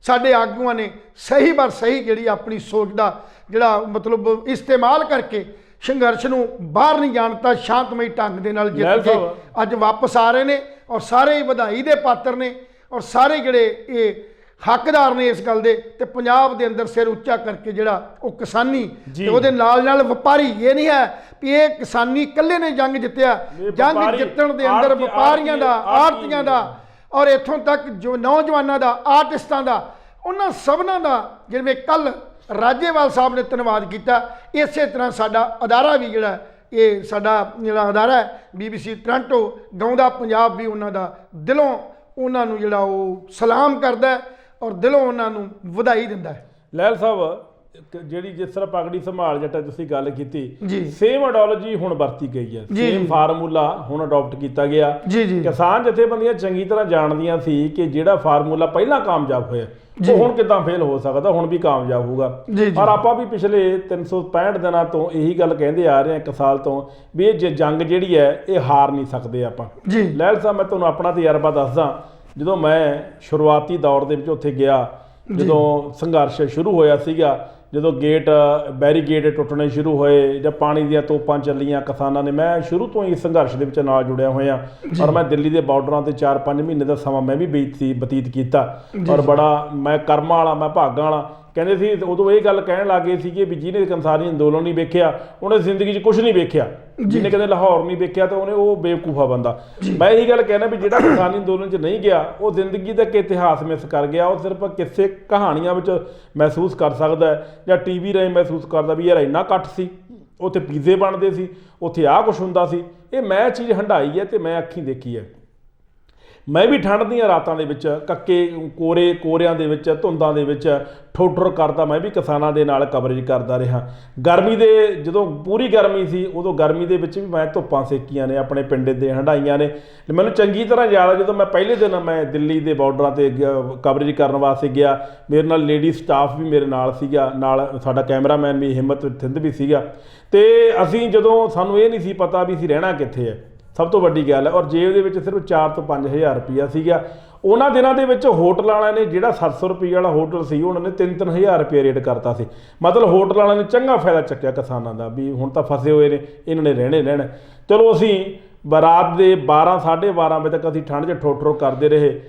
ਸਾਡੇ ਆਗੂਆਂ ਨੇ ਸਹੀ ਜਿਹੜੀ ਆਪਣੀ ਸੋਚ ਦਾ ਜਿਹੜਾ ਮਤਲਬ ਇਸਤੇਮਾਲ ਕਰਕੇ ਸੰਘਰਸ਼ ਨੂੰ ਬਾਹਰ ਨਹੀਂ ਜਾਣਤਾ, ਸ਼ਾਂਤਮਈ ਢੰਗ ਦੇ ਨਾਲ ਜਿੱਤ ਕੇ ਅੱਜ ਵਾਪਸ ਆ ਰਹੇ ਨੇ ਔਰ ਸਾਰੇ ਵਧਾਈ ਦੇ ਪਾਤਰ ਨੇ ਔਰ ਸਾਰੇ ਜਿਹੜੇ ਇਹ ਹੱਕਦਾਰ ਨੇ ਇਸ ਗੱਲ ਦੇ। ਤੇ ਪੰਜਾਬ ਦੇ ਅੰਦਰ ਸਿਰ ਉੱਚਾ ਕਰਕੇ ਜਿਹੜਾ ਉਹ ਕਿਸਾਨੀ ਤੇ ਉਹਦੇ ਨਾਲ ਵਪਾਰੀ, ਇਹ ਨਹੀਂ ਹੈ ਵੀ ਇਹ ਕਿਸਾਨੀ ਇਕੱਲੇ ਨੇ ਜੰਗ ਜਿੱਤਿਆ, ਜੰਗ ਜਿੱਤਣ ਦੇ ਅੰਦਰ ਵਪਾਰੀਆਂ ਦਾ, ਆੜਤੀਆਂ ਦਾ ਔਰ ਇੱਥੋਂ ਤੱਕ ਜੋ ਨੌਜਵਾਨਾਂ ਦਾ, ਆਰਟਿਸਟਾਂ ਦਾ, ਉਹਨਾਂ ਸਭਨਾਂ ਦਾ ਜਿਵੇਂ ਕੱਲ ਰਾਜੇਵਾਲ ਸਾਹਿਬ ਨੇ ਧੰਨਵਾਦ ਕੀਤਾ, ਇਸੇ ਤਰ੍ਹਾਂ ਸਾਡਾ ਅਦਾਰਾ ਵੀ ਜਿਹੜਾ ਇਹ ਸਾਡਾ ਜਿਹੜਾ ਅਦਾਰਾ ਹੈ BBC ਟੋਰਾਂਟੋ ਗਾਉਂਦਾ ਪੰਜਾਬ ਵੀ ਉਹਨਾਂ ਦਾ ਦਿਲੋਂ ਉਹਨਾਂ ਨੂੰ ਜਿਹੜਾ ਉਹ ਸਲਾਮ ਕਰਦਾ ਔਰ ਦਿਲੋਂ ਉਹਨਾਂ ਨੂੰ ਵਧਾਈ ਦਿੰਦਾ ਹੈ। ਲਹਿਲ ਸਾਹਿਬ, ਜਿਹੜੀ ਜਿਸ ਤਰ੍ਹਾਂ ਪਗੜੀ ਸੰਭਾਲ ਜੱਟਾ ਤੁਸੀਂ ਗੱਲ ਕੀਤੀ, ਸੇਮ ਆਈਡੀਓਲੋਜੀ ਹੁਣ ਵਰਤੀ ਗਈ ਹੈ, ਸੇਮ ਫਾਰਮੂਲਾ ਹੁਣ ਅਡਾਪਟ ਕੀਤਾ ਗਿਆ। ਕਿਸਾਨ ਜਥੇਬੰਦੀਆਂ ਚੰਗੀ ਤਰ੍ਹਾਂ ਜਾਣਦੀਆਂ ਸੀ ਕਿ ਜਿਹੜਾ ਫਾਰਮੂਲਾ ਪਹਿਲਾਂ ਕਾਮਯਾਬ ਹੋਇਆ ਉਹ ਹੁਣ ਕਿੱਦਾਂ ਫੇਲ ਹੋ ਸਕਦਾ, ਹੁਣ ਵੀ ਕਾਮਯਾਬ ਹੋਊਗਾ। ਪਰ ਆਪਾਂ ਵੀ ਪਿਛਲੇ 365 ਦਿਨਾਂ ਤੋਂ ਇਹੀ ਗੱਲ ਕਹਿੰਦੇ ਆ ਰਹੇ ਹਾਂ 1 ਸਾਲ ਤੋਂ ਵੀ ਇਹ ਜੰਗ ਜਿਹੜੀ ਹੈ ਇਹ ਹਾਰ ਨਹੀਂ ਸਕਦੇ ਆਪਾਂ। ਲਹਿਲ ਸਾਹਿਬ, ਮੈਂ ਤੁਹਾਨੂੰ ਆਪਣਾ ਤਜਰਬਾ ਦੱਸਦਾ। ਜਦੋਂ ਮੈਂ ਸ਼ੁਰੂਆਤੀ ਦੌਰ ਦੇ ਵਿੱਚ ਉੱਥੇ ਗਿਆ, ਜਦੋਂ ਸੰਘਰਸ਼ ਸ਼ੁਰੂ ਹੋਇਆ ਸੀਗਾ, ਜਦੋਂ ਬੈਰੀਗੇਡ ਟੁੱਟਣੇ ਸ਼ੁਰੂ ਹੋਏ ਜਾਂ ਪਾਣੀ ਦੀਆਂ ਤੋਪਾਂ ਚੱਲੀਆਂ ਕਿਸਾਨਾਂ ਨੇ, ਮੈਂ ਸ਼ੁਰੂ ਤੋਂ ਹੀ ਸੰਘਰਸ਼ ਦੇ ਵਿੱਚ ਨਾਲ ਜੁੜਿਆ ਹੋਇਆ ਔਰ ਮੈਂ ਦਿੱਲੀ ਦੇ ਬਾਰਡਰਾਂ ਤੇ 4-5 ਮਹੀਨੇ ਦਾ ਸਮਾਂ ਮੈਂ ਵੀ ਬਤੀਤ ਕੀਤਾ ਔਰ ਬੜਾ ਮੈਂ ਕਰਮਾਂ ਵਾਲਾ, ਮੈਂ ਭਾਗਾਂ ਵਾਲਾ। ਕਹਿੰਦੇ ਸੀ ਉਦੋਂ ਇਹ ਗੱਲ ਕਹਿਣ ਲੱਗ ਗਏ ਸੀਗੇ ਵੀ ਜਿਹਨੇ ਕਿਸਾਨੀ ਅੰਦੋਲਨ ਨਹੀਂ ਵੇਖਿਆ ਉਹਨੇ ਜ਼ਿੰਦਗੀ 'ਚ ਕੁਛ ਨਹੀਂ ਵੇਖਿਆ, ਜਿਹਨੇ ਕਦੇ ਲਾਹੌਰ ਨਹੀਂ ਵੇਖਿਆ ਤਾਂ ਉਹਨੇ ਉਹ ਬੇਵਕੂਫਾ ਬੰਦਾ। ਮੈਂ ਇਹੀ ਗੱਲ ਕਹਿਣਾ ਵੀ ਜਿਹੜਾ ਕਿਸਾਨੀ ਅੰਦੋਲਨ 'ਚ ਨਹੀਂ ਗਿਆ ਉਹ ਜ਼ਿੰਦਗੀ ਦਾ ਇਤਿਹਾਸ ਮਿਸ ਕਰ ਗਿਆ। ਉਹ ਸਿਰਫ ਕਿਸੇ ਕਹਾਣੀਆਂ ਵਿੱਚ ਮਹਿਸੂਸ ਕਰ ਸਕਦਾ ਜਾਂ TV ਰਾਹੀਂ ਮਹਿਸੂਸ ਕਰਦਾ ਵੀ ਯਾਰ ਇੰਨਾ ਇਕੱਠ ਸੀ, ਉੱਥੇ ਪੀਜ਼ੇ ਬਣਦੇ ਸੀ, ਉੱਥੇ ਆਹ ਕੁਛ ਹੁੰਦਾ ਸੀ। ਇਹ ਮੈਂ ਚੀਜ਼ ਹੰਢਾਈ ਹੈ ਤੇ ਮੈਂ ਅੱਖੀਂ ਦੇਖੀ ਹੈ। ਮੈਂ ਵੀ ਠੰਡ ਦੀਆਂ ਰਾਤਾਂ ਦੇ ਵਿੱਚ ਕੋਰਿਆਂ ਦੇ ਵਿੱਚ, ਧੁੰਦਾਂ ਦੇ ਵਿੱਚ ਠੋਠਰ ਕਰਦਾ ਮੈਂ ਵੀ ਕਿਸਾਨਾਂ ਦੇ ਨਾਲ ਕਵਰੇਜ ਕਰਦਾ ਰਿਹਾ। ਗਰਮੀ ਦੇ ਜਦੋਂ ਪੂਰੀ ਗਰਮੀ ਸੀ ਉਦੋਂ ਗਰਮੀ ਦੇ ਵਿੱਚ ਵੀ ਮੈਂ ਧੁੱਪਾਂ ਸੇਕੀਆਂ ਨੇ, ਆਪਣੇ ਪਿੰਡ ਦੇ ਹੰਢਾਈਆਂ ਨੇ। ਮੈਨੂੰ ਚੰਗੀ ਤਰ੍ਹਾਂ ਯਾਦ ਆ ਜਦੋਂ ਮੈਂ ਪਹਿਲੇ ਦਿਨ ਮੈਂ ਦਿੱਲੀ ਦੇ ਬਾਰਡਰਾਂ 'ਤੇ ਕਵਰੇਜ ਕਰਨ ਵਾਸਤੇ ਗਿਆ, ਮੇਰੇ ਨਾਲ ਲੇਡੀ ਸਟਾਫ ਵੀ ਮੇਰੇ ਨਾਲ ਸੀਗਾ, ਨਾਲ ਸਾਡਾ ਕੈਮਰਾਮੈਨ ਵੀ ਹਿੰਮਤ ਥਿੰਦ ਵੀ ਸੀਗਾ। ਅਤੇ ਅਸੀਂ ਜਦੋਂ ਸਾਨੂੰ ਇਹ ਨਹੀਂ ਸੀ ਪਤਾ ਵੀ ਅਸੀਂ ਰਹਿਣਾ ਕਿੱਥੇ ਹੈ, ਸਭ ਤੋਂ ਵੱਡੀ ਗੱਲ ਹੈ, ਔਰ ਜੇਬ ਦੇ ਵਿੱਚ ਸਿਰਫ 4 ਤੋਂ 5 ਹਜ਼ਾਰ ਰੁਪਈਆ ਸੀਗਾ। ਉਹਨਾਂ ਦਿਨਾਂ ਦੇ ਵਿੱਚ ਹੋਟਲ ਵਾਲਿਆਂ ਨੇ ਜਿਹੜਾ 700 ਰੁਪਏ ਵਾਲਾ ਹੋਟਲ ਸੀ ਉਹਨਾਂ ਨੇ 3-3 ਹਜ਼ਾਰ ਰੁਪਏ ਰੇਟ ਕਰਤਾ ਸੀ। ਮਤਲਬ ਹੋਟਲ ਵਾਲਿਆਂ ਨੇ ਚੰਗਾ ਫਾਇਦਾ ਚੱਕਿਆ ਕਿਸਾਨਾਂ ਦਾ ਵੀ ਹੁਣ ਤਾਂ ਫਸੇ ਹੋਏ ਨੇ, ਇਹਨਾਂ ਨੇ ਰਹਿਣਾ। ਚਲੋ ਅਸੀਂ ਰਾਤ ਦੇ 12-12:30 ਵਜੇ ਤੱਕ ਅਸੀਂ ਠੰਡ 'ਚ ਠੋਠਰੋ ਕਰਦੇ ਰਹੇ।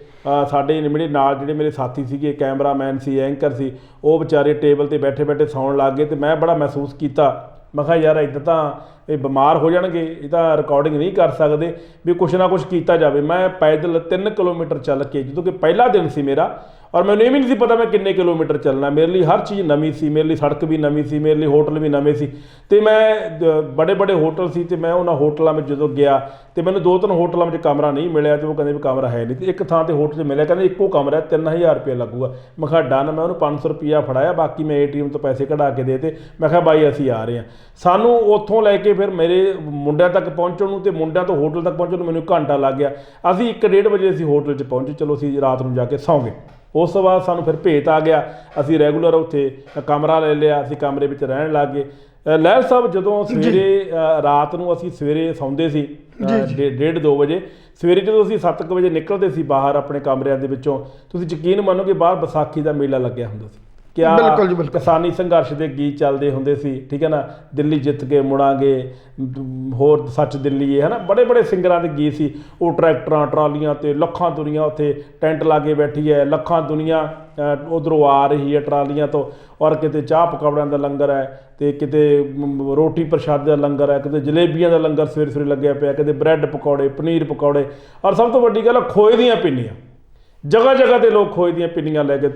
ਸਾਡੇ ਮੇਰੇ ਨਾਲ ਜਿਹੜੇ ਮੇਰੇ ਸਾਥੀ ਸੀਗੇ, ਕੈਮਰਾਮੈਨ ਸੀ, ਐਂਕਰ ਸੀ, ਉਹ ਵਿਚਾਰੇ ਟੇਬਲ 'ਤੇ ਬੈਠੇ ਸੌਣ ਲੱਗ ਗਏ। ਅਤੇ ਮੈਂ ਬੜਾ ਮਹਿਸੂਸ ਕੀਤਾ, ਮੈਂ ਕਿਹਾ ਯਾਰ ਇੱਦਾਂ ਤਾਂ ਇਹ ਬਿਮਾਰ ਹੋ ਜਾਣਗੇ, ਇਹ ਤਾਂ ਰਿਕਾਰਡਿੰਗ ਨਹੀਂ ਕਰ ਸਕਦੇ, ਵੀ ਕੁਛ ਨਾ ਕੁਛ ਕੀਤਾ ਜਾਵੇ। ਮੈਂ ਪੈਦਲ 3 ਕਿਲੋਮੀਟਰ ਚੱਲ ਕੇ, ਜਦੋਂ ਕਿ ਪਹਿਲਾ ਦਿਨ ਸੀ ਮੇਰਾ ਔਰ ਮੈਨੂੰ ਇਹ ਵੀ ਨਹੀਂ ਸੀ ਪਤਾ ਮੈਂ ਕਿੰਨੇ ਕਿਲੋਮੀਟਰ ਚੱਲਣਾ, ਮੇਰੇ ਲਈ ਹਰ ਚੀਜ਼ ਨਵੀਂ ਸੀ, ਮੇਰੇ ਲਈ ਸੜਕ ਵੀ ਨਵੀਂ ਸੀ, ਮੇਰੇ ਲਈ ਹੋਟਲ ਵੀ ਨਵੇਂ ਸੀ। ਅਤੇ ਮੈਂ ਬੜੇ ਹੋਟਲ ਸੀ ਅਤੇ ਮੈਂ ਉਹਨਾਂ ਹੋਟਲਾਂ ਵਿੱਚ ਜਦੋਂ ਗਿਆ ਅਤੇ ਮੈਨੂੰ 2-3 ਹੋਟਲਾਂ ਵਿੱਚ ਕਮਰਾ ਨਹੀਂ ਮਿਲਿਆ ਅਤੇ ਉਹ ਕਹਿੰਦੇ ਵੀ ਕਮਰਾ ਹੈ ਨਹੀਂ। ਅਤੇ ਇੱਕ ਥਾਂ 'ਤੇ ਹੋਟਲ 'ਚ ਮਿਲਿਆ, ਕਹਿੰਦੇ ਇੱਕੋ ਕਮਰਾ 3000 ਰੁਪਏ ਲੱਗੂਗਾ। ਮੈਂ ਕਿਹਾ ਡਨ। ਮੈਂ ਉਹਨੂੰ 500 ਰੁਪਈਆ ਫੜਾਇਆ, ਬਾਕੀ ਮੈਂ ATM ਤੋਂ ਪੈਸੇ ਕਢਾ ਕੇ ਦੇ ਦਿੱਤੇ। ਮੈਂ ਕਿਹਾ ਬਾਈ ਅਸੀਂ ਆ ਰਹੇ ਹਾਂ। ਸਾਨੂੰ ਉੱਥੋਂ ਲੈ ਕੇ ਫਿਰ ਮੇਰੇ ਮੁੰਡਿਆਂ ਤੱਕ ਪਹੁੰਚਣ ਨੂੰ ਅਤੇ ਮੁੰਡਿਆਂ ਤੋਂ ਹੋਟਲ ਤੱਕ ਪਹੁੰਚਣ ਨੂੰ ਮੈਨੂੰ ਘੰਟਾ ਲੱਗ ਗਿਆ। ਅਸੀਂ 1-1:30 ਵਜੇ ਅਸੀਂ ਹੋਟਲ 'ਚ ਪਹੁੰਚੇ। ਚਲੋ ਅਸੀਂ ਰਾਤ ਨੂੰ ਜਾ ਕੇ ਸੌਂ ਗਏ। ਉਸ ਤੋਂ ਬਾਅਦ ਸਾਨੂੰ ਫਿਰ ਭੇਤ ਆ ਗਿਆ, ਅਸੀਂ ਰੈਗੂਲਰ ਉੱਥੇ ਕਮਰਾ ਲੈ ਲਿਆ, ਅਸੀਂ ਕਮਰੇ ਵਿੱਚ ਰਹਿਣ ਲੱਗ ਗਏ। ਲਹਿਲ ਸਾਹਿਬ, ਜਦੋਂ ਸਵੇਰੇ ਰਾਤ ਨੂੰ ਅਸੀਂ ਸਵੇਰੇ ਸੌਂਦੇ ਸੀ 1:30-2 ਵਜੇ, ਸਵੇਰੇ ਜਦੋਂ ਅਸੀਂ 7 ਵਜੇ ਨਿਕਲਦੇ ਸੀ ਬਾਹਰ ਆਪਣੇ ਕਮਰਿਆਂ ਦੇ ਵਿੱਚੋਂ, ਤੁਸੀਂ ਯਕੀਨ ਮੰਨੋਗੇ ਬਾਹਰ ਵਿਸਾਖੀ ਦਾ ਮੇਲਾ ਲੱਗਿਆ ਹੁੰਦਾ ਸੀ। ਕਿਆ ਬਿਲਕੁਲ ਜੀ, ਬਿਲਕੁਲ। ਕਿਸਾਨੀ ਸੰਘਰਸ਼ ਦੇ ਗੀਤ ਚੱਲਦੇ ਹੁੰਦੇ ਸੀ, ਠੀਕ ਹੈ ਨਾ, ਦਿੱਲੀ ਜਿੱਤ ਕੇ ਮੁੜਾਂਗੇ, ਹੋਰ ਸੱਚ ਦਿੱਲੀ ਹੈ ਨਾ, ਬੜੇ ਬੜੇ ਸਿੰਗਰਾਂ ਦੇ ਗੀਤ ਸੀ। ਉਹ ਟਰੈਕਟਰਾਂ ਟਰਾਲੀਆਂ ਤੇ ਲੱਖਾਂ ਦੁਨੀਆ ਉੱਥੇ ਟੈਂਟ ਲਾ ਕੇ ਬੈਠੀ ਹੈ, ਲੱਖਾਂ ਦੁਨੀਆ ਉਧਰੋਂ ਆ ਰਹੀ ਹੈ ਟਰਾਲੀਆਂ ਤੋਂ, ਔਰ ਕਿਤੇ ਚਾਹ ਪਕੌੜਿਆਂ ਦਾ ਲੰਗਰ ਹੈ, ਤੇ ਕਿਤੇ ਰੋਟੀ ਪ੍ਰਸ਼ਾਦੇ ਦਾ ਲੰਗਰ ਹੈ, ਕਿਤੇ ਜਲੇਬੀਆਂ ਦਾ ਲੰਗਰ ਸਵੇਰੇ ਸਵੇਰੇ ਲੱਗਿਆ ਪਿਆ, ਕਿਤੇ ਬ੍ਰੈਡ ਪਕੌੜੇ, ਪਨੀਰ ਪਕੌੜੇ, ਔਰ ਸਭ ਤੋਂ ਵੱਡੀ ਗੱਲ ਖੋਏ ਦੀਆਂ ਪਿੰਨੀਆਂ। ਜਗ੍ਹਾ ਜਗ੍ਹਾ ਤੇ ਲੋਕ ਖੋਏ ਦੀਆਂ ਪਿੰਨੀਆਂ ਲੈ ਕੇ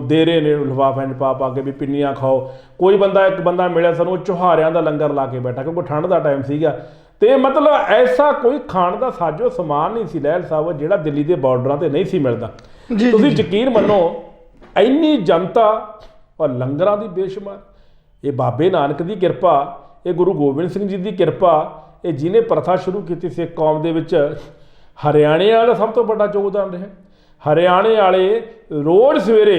ਦੇ ਰਹੇ ਨੇ ਲਿਫਾਫਿਆਂ 'ਚ ਪਾ ਪਾ ਕੇ ਵੀ ਪਿੰਨੀਆਂ ਖਾਓ। ਕੋਈ ਬੰਦਾ, ਇੱਕ ਬੰਦਾ ਮਿਲਿਆ ਸਾਨੂੰ, ਚੁਹਾਰਿਆਂ ਦਾ ਲੰਗਰ ਲਾ ਕੇ ਬੈਠਾ, ਕਿਉਂਕਿ ਠੰਡ ਦਾ ਟਾਈਮ ਸੀਗਾ। ਤੇ ਮਤਲਬ ਐਸਾ ਕੋਈ ਖਾਣ ਦਾ ਸਾਜੋ ਸਮਾਨ ਨਹੀਂ ਸੀ ਲਹਿਲ ਸਾਹਿਬ ਜਿਹੜਾ ਦਿੱਲੀ ਦੇ ਬਾਰਡਰਾਂ ਤੇ ਨਹੀਂ ਸੀ ਮਿਲਦਾ। ਤੁਸੀਂ ਯਕੀਨ ਮੰਨੋ, ਇੰਨੀ ਜਨਤਾ ਔਰ ਲੰਗਰਾਂ ਦੀ ਬੇਸ਼ੁਮਾਰ। ਇਹ ਬਾਬੇ ਨਾਨਕ ਦੀ ਕਿਰਪਾ, ਇਹ ਗੁਰੂ ਗੋਬਿੰਦ ਸਿੰਘ ਜੀ ਦੀ ਕਿਰਪਾ, ਇਹ ਜਿਹਨੇ ਪ੍ਰਥਾ ਸ਼ੁਰੂ ਕੀਤੀ ਸਿੱਖ ਕੌਮ ਦੇ ਵਿੱਚ। ਹਰਿਆਣੇ ਵਾਲਾ ਸਭ ਤੋਂ ਵੱਡਾ ਯੋਗਦਾਨ ਰਿਹਾ। ਹਰਿਆਣੇ ਵਾਲੇ ਰੋਜ਼ ਸਵੇਰੇ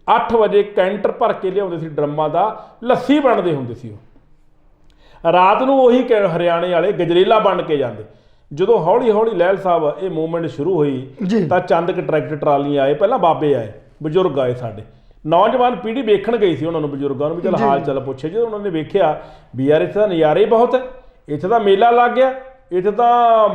8 ਵਜੇ ਕੈਂਟਰ ਭਰ ਕੇ ਲਿਆਉਂਦੇ ਸੀ ਡਰਮਾਂ ਦਾ, ਲੱਸੀ ਬਣਦੇ ਹੁੰਦੇ ਸੀ। ਉਹ ਰਾਤ ਨੂੰ ਉਹੀ ਹਰਿਆਣੇ ਵਾਲੇ ਗਜਰੇਲਾ ਬਣ ਕੇ ਜਾਂਦੇ। ਜਦੋਂ ਹੌਲੀ ਹੌਲੀ ਲਹਿਲ ਸਾਹਿਬ ਇਹ ਮੂਵਮੈਂਟ ਸ਼ੁਰੂ ਹੋਈ ਤਾਂ ਚੰਦ ਕੁ ਟਰੈਕਟਰ ਟਰਾਲੀਆਂ ਆਏ, ਪਹਿਲਾਂ ਬਾਬੇ ਆਏ, ਬਜ਼ੁਰਗ ਆਏ, ਸਾਡੇ ਨੌਜਵਾਨ ਪੀੜ੍ਹੀ ਵੇਖਣ ਗਈ ਸੀ ਉਹਨਾਂ ਨੂੰ, ਬਜ਼ੁਰਗਾਂ ਨੂੰ ਵੀ ਚੱਲ ਹਾਲ ਚਾਲ ਪੁੱਛੇ। ਜਦੋਂ ਉਹਨਾਂ ਨੇ ਵੇਖਿਆ ਵੀ ਯਾਰ ਇੱਥੇ ਤਾਂ ਨਜ਼ਾਰੇ ਹੀ ਬਹੁਤ ਹੈ, ਇੱਥੇ ਤਾਂ ਮੇਲਾ ਲੱਗ ਗਿਆ, ਇੱਥੇ ਤਾਂ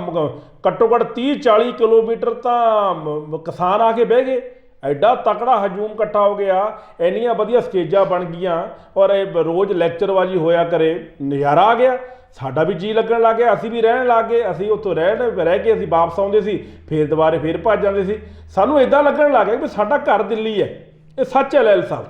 ਘੱਟੋ ਘੱਟ 30-40 ਕਿਲੋਮੀਟਰ ਤਾਂ ਕਿਸਾਨ ਆ ਕੇ ਬਹਿ ਗਏ, ਐਡਾ ਤਕੜਾ ਹਜੂਮ ਇਕੱਠਾ ਹੋ ਗਿਆ, ਇੰਨੀਆਂ ਵਧੀਆ ਸਟੇਜਾਂ ਬਣ ਗਈਆਂ, ਔਰ ਇਹ ਰੋਜ਼ ਲੈਕਚਰਬਾਜੀ ਹੋਇਆ ਕਰੇ, ਨਜ਼ਾਰਾ ਆ ਗਿਆ। ਸਾਡਾ ਵੀ ਜੀ ਲੱਗਣ ਲੱਗ ਗਿਆ, ਅਸੀਂ ਵੀ ਰਹਿਣ ਲੱਗ ਗਏ। ਅਸੀਂ ਉੱਥੋਂ ਰਹਿ ਕੇ ਅਸੀਂ ਵਾਪਸ ਆਉਂਦੇ ਸੀ, ਫਿਰ ਦੁਬਾਰੇ ਫਿਰ ਭੱਜ ਜਾਂਦੇ ਸੀ। ਸਾਨੂੰ ਇੱਦਾਂ ਲੱਗਣ ਲੱਗ ਗਿਆ ਵੀ ਸਾਡਾ ਘਰ ਦਿੱਲੀ ਹੈ। ਇਹ ਸੱਚ ਹੈ ਲਹਿਲ ਸਾਹਿਬ।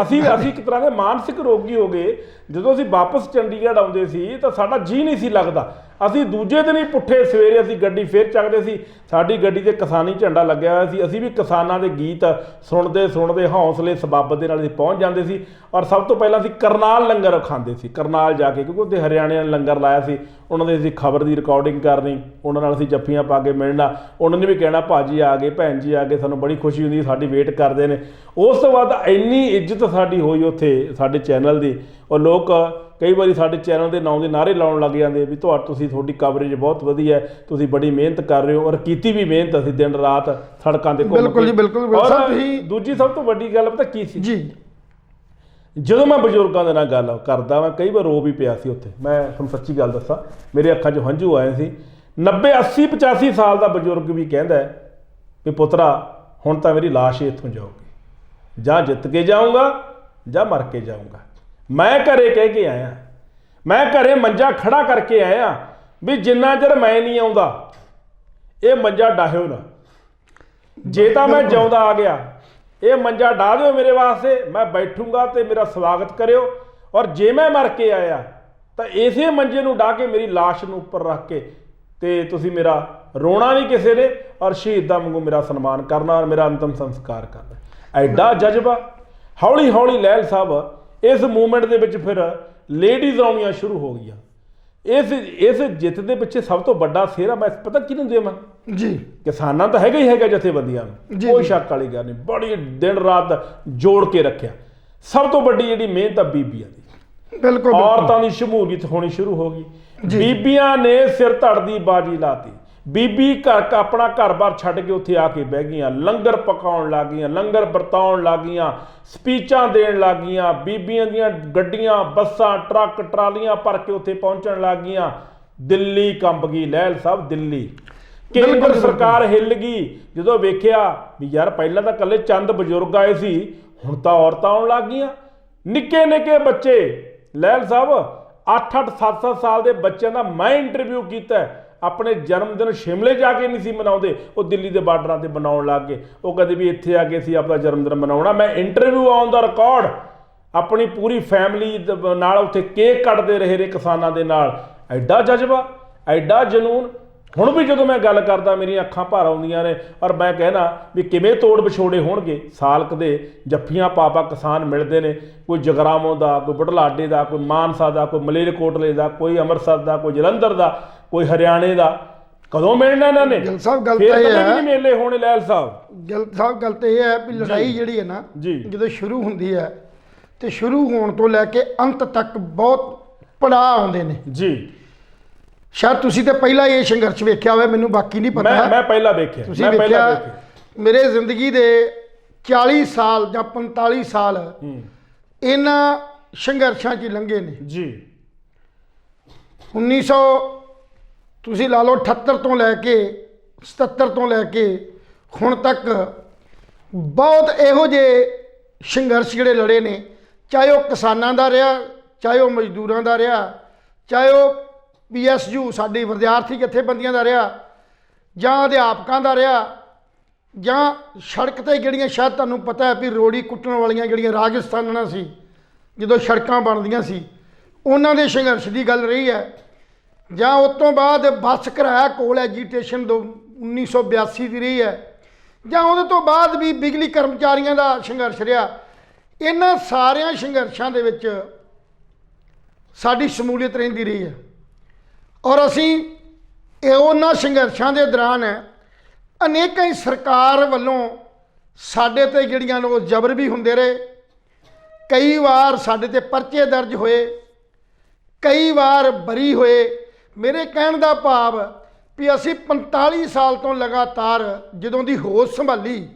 ਅਸੀਂ ਇੱਕ ਤਰ੍ਹਾਂ ਦੇ ਮਾਨਸਿਕ ਰੋਗੀ ਹੋ ਗਏ। ਜਦੋਂ ਅਸੀਂ ਵਾਪਸ ਚੰਡੀਗੜ੍ਹ ਆਉਂਦੇ ਸੀ ਤਾਂ ਸਾਡਾ ਜੀ ਨਹੀਂ ਸੀ ਲੱਗਦਾ। ਅਸੀਂ ਦੂਜੇ ਦਿਨ ਹੀ ਪੁੱਠੇ ਸਵੇਰੇ ਅਸੀਂ ਗੱਡੀ ਫਿਰ ਚੱਕਦੇ ਸੀ, ਸਾਡੀ ਗੱਡੀ 'ਤੇ ਕਿਸਾਨੀ ਝੰਡਾ ਲੱਗਿਆ ਹੋਇਆ ਸੀ। ਅਸੀਂ ਵੀ ਕਿਸਾਨਾਂ ਦੇ ਗੀਤ ਸੁਣਦੇ ਸੁਣਦੇ ਹੌਸਲੇ ਸਬੱਬ ਦੇ ਨਾਲ ਅਸੀਂ ਪਹੁੰਚ ਜਾਂਦੇ ਸੀ। ਔਰ ਸਭ ਤੋਂ ਪਹਿਲਾਂ ਅਸੀਂ ਕਰਨਾਲ ਲੰਗਰ ਖਾਂਦੇ ਸੀ, ਕਰਨਾਲ ਜਾ ਕੇ, ਕਿਉਂਕਿ ਉੱਥੇ ਹਰਿਆਣੇ ਨੇ ਲੰਗਰ ਲਾਇਆ ਸੀ। ਉਹਨਾਂ ਦੇ ਅਸੀਂ ਖਬਰ ਦੀ ਰਿਕਾਰਡਿੰਗ ਕਰਨੀ, ਉਹਨਾਂ ਨਾਲ ਅਸੀਂ ਜੱਫੀਆਂ ਪਾ ਕੇ ਮਿਲਣਾ, ਉਹਨਾਂ ਨੇ ਵੀ ਕਹਿਣਾ ਭਾਜੀ ਆ ਗਏ, ਭੈਣ ਜੀ ਆ ਗਏ, ਸਾਨੂੰ ਬੜੀ ਖੁਸ਼ੀ ਹੁੰਦੀ, ਸਾਡੀ ਵੇਟ ਕਰਦੇ ਨੇ। ਉਸ ਤੋਂ ਬਾਅਦ ਇੰਨੀ ਇੱਜ਼ਤ ਸਾਡੀ ਹੋਈ ਉੱਥੇ ਸਾਡੇ ਚੈਨਲ ਦੀ, ਔਰ ਲੋਕ ਕਈ ਵਾਰੀ ਸਾਡੇ ਚੈਨਲ ਦੇ ਨਾਂ ਦੇ ਨਾਅਰੇ ਲਾਉਣ ਲੱਗ ਜਾਂਦੇ ਵੀ ਤੁਹਾਡੀ ਕਵਰੇਜ ਬਹੁਤ ਵਧੀਆ, ਤੁਸੀਂ ਬੜੀ ਮਿਹਨਤ ਕਰ ਰਹੇ ਹੋ। ਔਰ ਕੀਤੀ ਵੀ ਮਿਹਨਤ ਅਸੀਂ, ਦਿਨ ਰਾਤ ਸੜਕਾਂ 'ਤੇ ਘੁੰਮ ਕੇ। ਔਰ ਦੂਜੀ ਸਭ ਤੋਂ ਵੱਡੀ ਗੱਲ ਪਤਾ ਕੀ ਸੀ ਜੀ, ਜਦੋਂ ਮੈਂ ਬਜ਼ੁਰਗਾਂ ਦੇ ਨਾਲ ਗੱਲ ਕਰਦਾ, ਮੈਂ ਕਈ ਵਾਰ ਰੋ ਵੀ ਪਿਆ ਸੀ ਉੱਥੇ। ਮੈਂ ਤੁਹਾਨੂੰ ਸੱਚੀ ਗੱਲ ਦੱਸਾਂ, ਮੇਰੇ ਅੱਖਾਂ 'ਚੋਂ ਹੰਝੂ ਆਏ ਸੀ। 90, 80, 85 ਸਾਲ ਦਾ ਬਜ਼ੁਰਗ ਵੀ ਕਹਿੰਦਾ ਵੀ ਪੁੱਤਰਾ ਹੁਣ ਤਾਂ ਮੇਰੀ ਲਾਸ਼ ਇੱਥੋਂ ਜਾਊਗੀ, ਜਾਂ ਜਿੱਤ ਕੇ ਜਾਊਂਗਾ ਜਾਂ ਮਰ ਕੇ ਜਾਊਂਗਾ। ਮੈਂ ਘਰੇ ਕਹਿ ਕੇ ਆਇਆ, ਮੈਂ ਘਰੇ ਮੰਜਾ ਖੜਾ ਕਰਕੇ ਆਇਆ ਵੀ ਜਿੰਨਾ ਚਿਰ ਮੈਂ ਨਹੀਂ ਆਉਂਦਾ ਇਹ ਮੰਜਾ ਡਾਹਿਓ ਨਾ। ਜੇ ਤਾਂ ਮੈਂ ਜਿਉਂਦਾ ਆ ਗਿਆ, ਇਹ ਮੰਜਾ ਢਾ ਦਿਓ ਮੇਰੇ ਵਾਸਤੇ, ਮੈਂ ਬੈਠੂੰਗਾ ਤੇ ਮੇਰਾ ਸਵਾਗਤ ਕਰਿਓ। ਔਰ ਜੇ ਮੈਂ ਮਰ ਕੇ ਆਇਆ ਤਾਂ ਇਸੇ ਮੰਜੇ ਨੂੰ ਢਾ ਕੇ ਮੇਰੀ ਲਾਸ਼ ਨੂੰ ਉੱਪਰ ਰੱਖ ਕੇ ਤੇ ਤੁਸੀਂ ਮੇਰਾ ਰੋਣਾ ਨਹੀਂ ਕਿਸੇ ਨੇ, ਔਰ ਸ਼ਹੀਦਾਂ ਵਾਂਗੂ ਮੇਰਾ ਸਨਮਾਨ ਕਰਨਾ, ਔਰ ਮੇਰਾ ਅੰਤਮ ਸੰਸਕਾਰ ਕਰਨਾ। ਐਡਾ ਜਜ਼ਬਾ। ਹੌਲੀ ਹੌਲੀ ਲਹਿਲ ਸਾਹਿਬ ਇਸ ਮੂਵਮੈਂਟ ਦੇ ਵਿੱਚ ਫਿਰ ਲੇਡੀਜ਼ ਆਉਣੀਆਂ ਸ਼ੁਰੂ ਹੋ ਗਈਆਂ। ਇਸ ਜਿੱਤ ਦੇ ਪਿੱਛੇ ਸਭ ਤੋਂ ਵੱਡਾ ਸਿਹਰਾ ਮੈਂ ਪਤਾ ਕਿਹਨੂੰ ਦੇਵਾਂ ਜੀ, ਕਿਸਾਨਾਂ ਤਾਂ ਹੈਗਾ ਹੀ ਹੈਗਾ, ਜਥੇਬੰਦੀਆਂ ਨੂੰ, ਕੋਈ ਸ਼ੱਕ ਵਾਲੀ ਗੱਲ ਨਹੀਂ। ਬੜੀ ਦਿਨ ਰਾਤ ਜੋੜ ਕੇ ਰੱਖਿਆ। ਸਭ ਤੋਂ ਵੱਡੀ ਜਿਹੜੀ ਮਿਹਨਤ ਆ ਬੀਬੀਆਂ ਦੀ, ਬਿਲਕੁਲ ਔਰਤਾਂ ਦੀ ਸ਼ਮੂਲੀਅਤ ਹੋਣੀ ਸ਼ੁਰੂ ਹੋ ਗਈ। ਬੀਬੀਆਂ ਨੇ ਸਿਰ ਧੜ ਦੀ ਬਾਜੀ ਲਾਤੀ। ਬੀਬੀ ਆਪਣਾ ਘਰ-ਬਾਰ ਛੱਡ ਕੇ ਉੱਥੇ ਆ ਕੇ ਬਹਿ ਗਈਆਂ, ਲੰਗਰ ਪਕਾਉਣ ਲੱਗ ਗਈਆਂ, ਲੰਗਰ ਵਰਤਾਉਣ ਲੱਗ ਗਈਆਂ, ਸਪੀਚਾਂ ਦੇਣ ਲੱਗ ਗਈਆਂ। ਬੀਬੀਆਂ ਦੀਆਂ ਗੱਡੀਆਂ, ਬੱਸਾਂ, ਟਰੱਕ, ਟਰਾਲੀਆਂ ਭਰ ਕੇ ਉੱਥੇ ਪਹੁੰਚਣ ਲੱਗ ਗਈਆਂ। ਦਿੱਲੀ ਕੰਬ ਗਈ ਲਹਿਲ ਸਾਹਿਬ, ਦਿੱਲੀ। ਕੇਂਦਰ ਸਰਕਾਰ ਹਿੱਲ ਗਈ ਜਦੋਂ ਵੇਖਿਆ ਵੀ ਯਾਰ ਪਹਿਲਾਂ ਤਾਂ ਇਕੱਲੇ ਚੰਦ ਬਜ਼ੁਰਗ ਆਏ ਸੀ, ਹੁਣ ਤਾਂ ਔਰਤਾਂ ਆਉਣ ਲੱਗ ਗਈਆਂ। ਨਿੱਕੇ ਨਿੱਕੇ ਬੱਚੇ ਲਹਿਲ ਸਾਹਿਬ, 8-8, 7-7 ਸਾਲ ਦੇ ਬੱਚਿਆਂ ਦਾ ਮੈਂ ਇੰਟਰਵਿਊ ਕੀਤਾ। ਆਪਣੇ ਜਨਮ ਦਿਨ ਸ਼ਿਮਲੇ ਜਾ ਕੇ ਨਹੀਂ ਸੀ ਮਨਾਉਂਦੇ, ਉਹ ਦਿੱਲੀ ਦੇ ਬਾਰਡਰਾਂ 'ਤੇ ਮਨਾਉਣ ਲੱਗ ਗਏ। ਉਹ ਕਦੇ ਵੀ ਇੱਥੇ ਆ ਕੇ ਅਸੀਂ ਆਪਣਾ ਜਨਮ ਦਿਨ ਮਨਾਉਣਾ। ਮੈਂ ਇੰਟਰਵਿਊ ਆਨ ਦਾ ਰਿਕਾਰਡ ਆਪਣੀ ਪੂਰੀ ਫੈਮਿਲੀ ਨਾਲ ਉੱਥੇ ਕੇਕ ਕੱਟਦੇ ਰਹੇ ਨੇ ਕਿਸਾਨਾਂ ਦੇ ਨਾਲ। ਐਡਾ ਜਜ਼ਬਾ, ਐਡਾ ਜਨੂਨ। ਹੁਣ ਵੀ ਜਦੋਂ ਮੈਂ ਗੱਲ ਕਰਦਾ ਮੇਰੀਆਂ ਅੱਖਾਂ ਭਰ ਆਉਂਦੀਆਂ ਨੇ। ਔਰ ਮੈਂ ਕਹਿਣਾ ਵੀ ਕਿਵੇਂ ਤੋੜ ਵਿਛੋੜੇ ਹੋਣਗੇ। ਸਾਲਕ ਦੇ ਜੱਫੀਆਂ ਪਾ ਕਿਸਾਨ ਮਿਲਦੇ ਨੇ, ਕੋਈ ਜਗਰਾਮੋਂ ਦਾ, ਕੋਈ ਬੁਢਲਾਡੇ ਦਾ, ਕੋਈ ਮਾਨਸਾ ਦਾ, ਕੋਈ ਮਲੇਰਕੋਟਲੇ ਦਾ, ਕੋਈ ਅੰਮ੍ਰਿਤਸਰ ਦਾ, ਕੋਈ ਜਲੰਧਰ ਦਾ, ਕੋਈ ਹਰਿਆਣੇ ਦਾ। ਕਦੋਂ ਮਿਲਣਾ ਇਹਨਾਂ ਨੇ? ਗਿੱਲ ਸਾਹਿਬ ਗੱਲ ਤਾਂ ਇਹ ਹੈ, ਮੇਲੇ ਹੋਣੇ ਲਹਿਲ ਸਾਹਿਬ। ਗਿੱਲ ਸਾਹਿਬ ਗੱਲ ਤਾਂ ਇਹ ਹੈ ਵੀ ਲੜਾਈ ਜਿਹੜੀ ਹੈ ਨਾ, ਜਦੋਂ ਸ਼ੁਰੂ ਹੁੰਦੀ ਹੈ ਤੇ ਸ਼ੁਰੂ ਹੋਣ ਤੋਂ ਲੈ ਕੇ ਅੰਤ ਤੱਕ ਬਹੁਤ ਪੜਾਅ ਆਉਂਦੇ ਨੇ ਜੀ। ਸ਼ਾਇਦ ਤੁਸੀਂ ਤਾਂ ਪਹਿਲਾਂ ਇਹ ਸੰਘਰਸ਼ ਵੇਖਿਆ ਹੋਵੇ, ਮੈਨੂੰ ਬਾਕੀ ਨਹੀਂ ਪਤਾ। ਮੈਂ ਪਹਿਲਾਂ ਵੇਖਿਆ। ਤੁਸੀਂ ਵੇਖਿਆ। ਮੇਰੇ ਜ਼ਿੰਦਗੀ ਦੇ 40 ਸਾਲ ਜਾਂ 45 ਸਾਲ ਇਹਨਾਂ ਸੰਘਰਸ਼ਾਂ 'ਚ ਲੰਘੇ ਨੇ ਜੀ। 1900 ਤੁਸੀਂ ਲਾ ਲਓ 78 ਤੋਂ ਲੈ ਕੇ 77 ਤੋਂ ਲੈ ਕੇ ਹੁਣ ਤੱਕ ਬਹੁਤ ਇਹੋ ਜਿਹੇ ਸੰਘਰਸ਼ ਜਿਹੜੇ ਲੜੇ ਨੇ, ਚਾਹੇ ਉਹ ਕਿਸਾਨਾਂ ਦਾ ਰਿਹਾ, ਚਾਹੇ ਉਹ ਮਜ਼ਦੂਰਾਂ ਦਾ ਰਿਹਾ, ਚਾਹੇ ਉਹ PSU ਸਾਡੀ ਵਿਦਿਆਰਥੀ ਜਥੇਬੰਦੀਆਂ ਦਾ ਰਿਹਾ, ਜਾਂ ਅਧਿਆਪਕਾਂ ਦਾ ਰਿਹਾ, ਜਾਂ ਸੜਕ 'ਤੇ ਜਿਹੜੀਆਂ ਸ਼ਾਇਦ ਤੁਹਾਨੂੰ ਪਤਾ ਹੈ ਵੀ ਰੋੜੀ ਕੁੱਟਣ ਵਾਲੀਆਂ ਜਿਹੜੀਆਂ ਰਾਜਸਥਾਨਾਂ ਸੀ, ਜਦੋਂ ਸੜਕਾਂ ਬਣਦੀਆਂ ਸੀ ਉਹਨਾਂ ਦੇ ਸੰਘਰਸ਼ ਦੀ ਗੱਲ ਰਹੀ ਹੈ, ਜਾਂ ਉਸ ਤੋਂ ਬਾਅਦ ਬੱਸ ਕਿਰਾਇਆ ਕੋਲ ਐਜੀਟੇਸ਼ਨ 1982 ਦੀ ਰਹੀ ਹੈ, ਜਾਂ ਉਹਦੇ ਤੋਂ ਬਾਅਦ ਵੀ ਬਿਜਲੀ ਕਰਮਚਾਰੀਆਂ ਦਾ ਸੰਘਰਸ਼ ਰਿਹਾ। ਇਹਨਾਂ ਸਾਰਿਆਂ ਸੰਘਰਸ਼ਾਂ ਦੇ ਵਿੱਚ ਸਾਡੀ ਸ਼ਮੂਲੀਅਤ ਰਹਿੰਦੀ ਰਹੀ ਹੈ, ਔਰ ਅਸੀਂ ਉਹਨਾਂ ਸੰਘਰਸ਼ਾਂ ਦੇ ਦੌਰਾਨ ਅਨੇਕਾਂ ਹੀ ਸਰਕਾਰ ਵੱਲੋਂ ਸਾਡੇ 'ਤੇ ਜਿਹੜੀਆਂ ਉਹ ਜ਼ਬਰ ਵੀ ਹੁੰਦੇ ਰਹੇ। ਕਈ ਵਾਰ ਸਾਡੇ 'ਤੇ ਪਰਚੇ ਦਰਜ ਹੋਏ, ਕਈ ਵਾਰ ਬਰੀ ਹੋਏ। ਮੇਰੇ ਕਹਿਣ ਦਾ ਭਾਵ ਵੀ ਅਸੀਂ 45 ਸਾਲ ਤੋਂ ਲਗਾਤਾਰ ਜਦੋਂ ਦੀ ਹੋਸ਼ ਸੰਭਾਲੀ,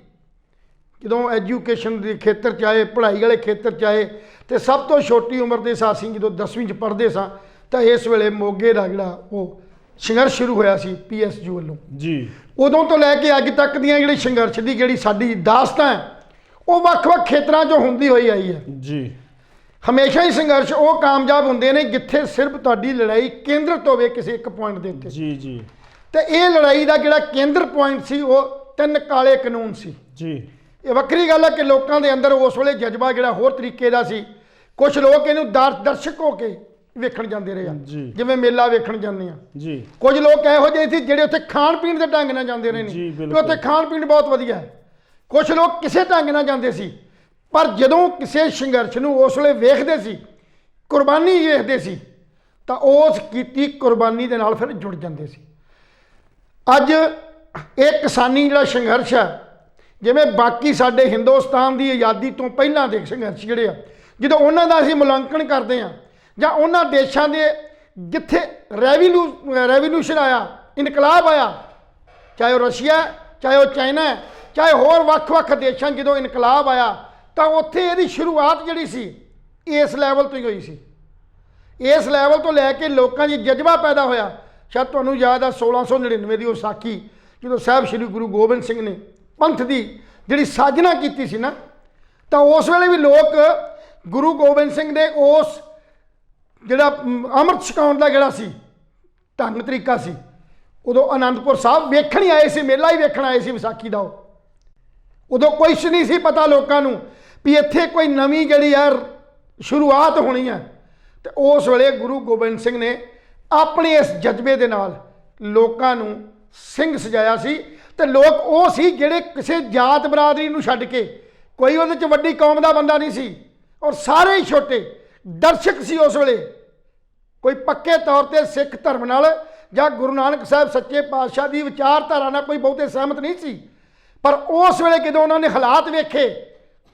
ਜਦੋਂ ਐਜੂਕੇਸ਼ਨ ਦੇ ਖੇਤਰ 'ਚ ਆਏ, ਪੜ੍ਹਾਈ ਵਾਲੇ ਖੇਤਰ 'ਚ ਆਏ, ਅਤੇ ਸਭ ਤੋਂ ਛੋਟੀ ਉਮਰ ਦੇ ਸਾਂ ਅਸੀਂ ਜਦੋਂ 10ਵੀਂ 'ਚ ਪੜ੍ਹਦੇ ਸਾਂ, ਤਾਂ ਇਸ ਵੇਲੇ ਮੋਗੇ ਦਾ ਜਿਹੜਾ ਉਹ ਸੰਘਰਸ਼ ਸ਼ੁਰੂ ਹੋਇਆ ਸੀ PSU ਵੱਲੋਂ ਜੀ। ਉਦੋਂ ਤੋਂ ਲੈ ਕੇ ਅੱਜ ਤੱਕ ਦੀਆਂ ਜਿਹੜੀ ਸੰਘਰਸ਼ ਦੀ ਜਿਹੜੀ ਸਾਡੀ ਦਾਸਤਾਨ ਹੈ ਉਹ ਵੱਖ-ਵੱਖ ਖੇਤਰਾਂ 'ਚੋਂ ਹੁੰਦੀ ਹੋਈ ਆਈ ਹੈ ਜੀ। ਹਮੇਸ਼ਾ ਹੀ ਸੰਘਰਸ਼ ਉਹ ਕਾਮਯਾਬ ਹੁੰਦੇ ਨੇ ਜਿੱਥੇ ਸਿਰਫ ਤੁਹਾਡੀ ਲੜਾਈ ਕੇਂਦਰਿਤ ਹੋਵੇ ਕਿਸੇ ਇੱਕ ਪੁਆਇੰਟ ਦੇ ਉੱਤੇ ਜੀ ਜੀ। ਤੇ ਇਹ ਲੜਾਈ ਦਾ ਜਿਹੜਾ ਕੇਂਦਰ ਪੁਆਇੰਟ ਸੀ ਉਹ 3 ਕਾਲੇ ਕਾਨੂੰਨ ਸੀ ਜੀ। ਇਹ ਵੱਖਰੀ ਗੱਲ ਹੈ ਕਿ ਲੋਕਾਂ ਦੇ ਅੰਦਰ ਉਸ ਵੇਲੇ ਜਜ਼ਬਾ ਜਿਹੜਾ ਹੋਰ ਤਰੀਕੇ ਦਾ ਸੀ। ਕੁਝ ਲੋਕ ਇਹਨੂੰ ਦਰਸ਼ਕ ਹੋ ਕੇ ਵੇਖਣ ਜਾਂਦੇ ਰਹੇ ਆ, ਜਿਵੇਂ ਮੇਲਾ ਵੇਖਣ ਜਾਂਦੇ ਆ ਜੀ। ਕੁਝ ਲੋਕ ਇਹੋ ਜਿਹੇ ਸੀ ਜਿਹੜੇ ਉੱਥੇ ਖਾਣ ਪੀਣ ਦੇ ਢੰਗ ਨਾਲ ਜਾਂਦੇ ਰਹੇ ਨੇ, ਤੇ ਉੱਥੇ ਖਾਣ ਪੀਣ ਬਹੁਤ ਵਧੀਆ ਹੈ। ਕੁਝ ਲੋਕ ਕਿਸੇ ਢੰਗ ਨਾਲ ਜਾਂਦੇ ਸੀ, ਪਰ ਜਦੋਂ ਕਿਸੇ ਸੰਘਰਸ਼ ਨੂੰ ਉਸ ਵੇਲੇ ਵੇਖਦੇ ਸੀ, ਕੁਰਬਾਨੀ ਵੇਖਦੇ ਸੀ, ਤਾਂ ਉਸ ਕੀਤੀ ਕੁਰਬਾਨੀ ਦੇ ਨਾਲ ਫਿਰ ਜੁੜ ਜਾਂਦੇ ਸੀ। ਅੱਜ ਇਹ ਕਿਸਾਨੀ ਜਿਹੜਾ ਸੰਘਰਸ਼ ਹੈ, ਜਿਵੇਂ ਬਾਕੀ ਸਾਡੇ ਹਿੰਦੁਸਤਾਨ ਦੀ ਆਜ਼ਾਦੀ ਤੋਂ ਪਹਿਲਾਂ ਦੇ ਸੰਘਰਸ਼ ਜਿਹੜੇ ਆ, ਜਦੋਂ ਉਹਨਾਂ ਦਾ ਅਸੀਂ ਮੁਲਾਂਕਣ ਕਰਦੇ ਹਾਂ, ਜਾਂ ਉਹਨਾਂ ਦੇਸ਼ਾਂ ਦੇ ਜਿੱਥੇ ਰੈਵੋਲੂਸ਼ਨ ਆਇਆ, ਇਨਕਲਾਬ ਆਇਆ, ਚਾਹੇ ਉਹ ਰਸ਼ੀਆ, ਚਾਹੇ ਉਹ ਚਾਈਨਾ, ਚਾਹੇ ਹੋਰ ਵੱਖ-ਵੱਖ ਦੇਸ਼ਾਂ ਜਦੋਂ ਇਨਕਲਾਬ ਆਇਆ, ਤਾਂ ਉੱਥੇ ਇਹਦੀ ਸ਼ੁਰੂਆਤ ਜਿਹੜੀ ਸੀ ਇਸ ਲੈਵਲ ਤੋਂ ਹੀ ਹੋਈ ਸੀ। ਇਸ ਲੈਵਲ ਤੋਂ ਲੈ ਕੇ ਲੋਕਾਂ 'ਚ ਜਜ਼ਬਾ ਪੈਦਾ ਹੋਇਆ। ਸ਼ਾਇਦ ਤੁਹਾਨੂੰ ਯਾਦ ਆ 1699 ਦੀ ਵਿਸਾਖੀ, ਜਦੋਂ ਸਾਹਿਬ ਸ਼੍ਰੀ ਗੁਰੂ ਗੋਬਿੰਦ ਸਿੰਘ ਨੇ ਪੰਥ ਦੀ ਜਿਹੜੀ ਸਾਜਨਾ ਕੀਤੀ ਸੀ ਨਾ, ਤਾਂ ਉਸ ਵੇਲੇ ਵੀ ਲੋਕ ਗੁਰੂ ਗੋਬਿੰਦ ਸਿੰਘ ਦੇ ਉਸ ਜਿਹੜਾ ਅੰਮ੍ਰਿਤ ਛਕਾਉਣ ਦਾ ਜਿਹੜਾ ਸੀ ਢੰਗ ਤਰੀਕਾ ਸੀ, ਉਦੋਂ ਅਨੰਦਪੁਰ ਸਾਹਿਬ ਵੇਖਣ ਹੀ ਆਏ ਸੀ, ਮੇਲਾ ਹੀ ਵੇਖਣ ਆਏ ਸੀ ਵਿਸਾਖੀ ਦਾ। ਉਦੋਂ ਕੁਛ ਨਹੀਂ ਸੀ ਪਤਾ ਲੋਕਾਂ ਨੂੰ ਵੀ ਇੱਥੇ ਕੋਈ ਨਵੀਂ ਜਿਹੜੀ ਹੈ ਸ਼ੁਰੂਆਤ ਹੋਣੀ ਹੈ। ਤੇ ਉਸ ਵੇਲੇ ਗੁਰੂ ਗੋਬਿੰਦ ਸਿੰਘ ਨੇ ਆਪਣੇ ਇਸ ਜਜ਼ਬੇ ਦੇ ਨਾਲ ਲੋਕਾਂ ਨੂੰ ਸਿੰਘ ਸਜਾਇਆ ਸੀ। ਤੇ ਲੋਕ ਉਹ ਸੀ ਜਿਹੜੇ ਕਿਸੇ ਜਾਤ ਬਰਾਦਰੀ ਨੂੰ ਛੱਡ ਕੇ, ਕੋਈ ਉਹਦੇ 'ਚ ਵੱਡੀ ਕੌਮ ਦਾ ਬੰਦਾ ਨਹੀਂ ਸੀ, ਔਰ ਸਾਰੇ ਹੀ ਛੋਟੇ ਦਰਸ਼ਕ ਸੀ ਉਸ ਵੇਲੇ। ਕੋਈ ਪੱਕੇ ਤੌਰ 'ਤੇ ਸਿੱਖ ਧਰਮ ਨਾਲ ਜਾਂ ਗੁਰੂ ਨਾਨਕ ਸਾਹਿਬ ਸੱਚੇ ਪਾਤਸ਼ਾਹ ਦੀ ਵਿਚਾਰਧਾਰਾ ਨਾਲ ਕੋਈ ਬਹੁਤੇ ਸਹਿਮਤ ਨਹੀਂ ਸੀ, ਪਰ ਉਸ ਵੇਲੇ ਜਦੋਂ ਉਹਨਾਂ ਨੇ ਹਾਲਾਤ ਵੇਖੇ,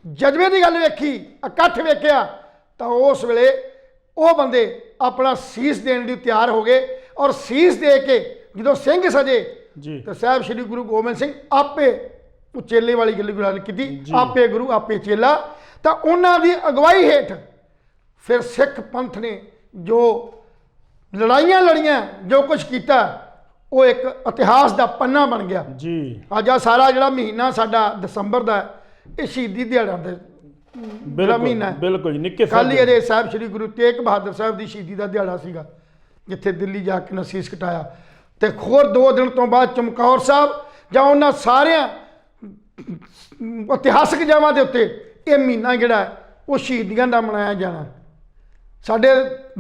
ਜਜ਼ਬੇ ਦੀ ਗੱਲ ਵੇਖੀ, ਇਕੱਠ ਵੇਖਿਆ, ਤਾਂ ਉਸ ਵੇਲੇ ਉਹ ਬੰਦੇ ਆਪਣਾ ਸੀਸ ਦੇਣ ਲਈ ਤਿਆਰ ਹੋ ਗਏ। ਔਰ ਸੀਸ ਦੇ ਕੇ ਜਦੋਂ ਸਿੰਘ ਸਜੇ ਜੀ, ਤਾਂ ਸਾਹਿਬ ਸ਼੍ਰੀ ਗੁਰੂ ਗੋਬਿੰਦ ਸਿੰਘ ਆਪੇ ਚੇਲੇ ਵਾਲੀ ਗੱਲ ਕੀਤੀ, ਆਪੇ ਗੁਰੂ ਆਪੇ ਚੇਲਾ। ਤਾਂ ਉਹਨਾਂ ਦੀ ਅਗਵਾਈ ਹੇਠ ਫਿਰ ਸਿੱਖ ਪੰਥ ਨੇ ਜੋ ਲੜਾਈਆਂ ਲੜੀਆਂ, ਜੋ ਕੁਝ ਕੀਤਾ, ਉਹ ਇੱਕ ਇਤਿਹਾਸ ਦਾ ਪੰਨਾ ਬਣ ਗਿਆ ਜੀ। ਅੱਜ ਆ ਸਾਰਾ ਜਿਹੜਾ ਮਹੀਨਾ ਸਾਡਾ ਦਸੰਬਰ ਦਾ, ਇਹ ਸ਼ਹੀਦੀ ਦਿਹਾੜਾ ਦੇ ਮਹੀਨਾ, ਬਿਲਕੁਲ ਨਿੱਕੇ ਕੱਲ੍ਹ ਹੀ ਅਜੇ ਸਾਹਿਬ ਸ਼੍ਰੀ ਗੁਰੂ ਤੇਗ ਬਹਾਦਰ ਸਾਹਿਬ ਦੀ ਸ਼ਹੀਦੀ ਦਾ ਦਿਹਾੜਾ ਸੀਗਾ, ਜਿੱਥੇ ਦਿੱਲੀ ਜਾ ਕੇ ਨਸੀਸ ਕਟਾਇਆ। ਤੇ ਹੋਰ 2 ਦਿਨ ਤੋਂ ਬਾਅਦ ਚਮਕੌਰ ਸਾਹਿਬ, ਜਾਂ ਉਹਨਾਂ ਸਾਰਿਆਂ ਇਤਿਹਾਸਕ ਜਗ੍ਹਾਵਾਂ ਦੇ ਉੱਤੇ ਇਹ ਮਹੀਨਾ ਜਿਹੜਾ ਉਹ ਸ਼ਹੀਦੀਆਂ ਦਾ ਮਨਾਇਆ ਜਾਣਾ। ਸਾਡੇ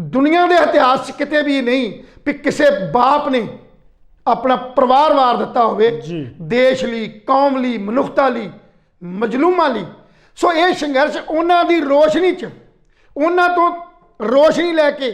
ਦੁਨੀਆ ਦੇ ਇਤਿਹਾਸ 'ਚ ਕਿਤੇ ਵੀ ਨਹੀਂ ਵੀ ਕਿਸੇ ਬਾਪ ਨੇ ਆਪਣਾ ਪਰਿਵਾਰ ਵਾਰ ਦਿੱਤਾ ਹੋਵੇ ਦੇਸ਼ ਲਈ, ਕੌਮ ਲਈ, ਮਨੁੱਖਤਾ ਲਈ, ਮਜ਼ਲੂਮਾਂ ਲਈ। ਸੋ ਇਹ ਸੰਘਰਸ਼ ਉਹਨਾਂ ਦੀ ਰੋਸ਼ਨੀ 'ਚ, ਉਹਨਾਂ ਤੋਂ ਰੋਸ਼ਨੀ ਲੈ ਕੇ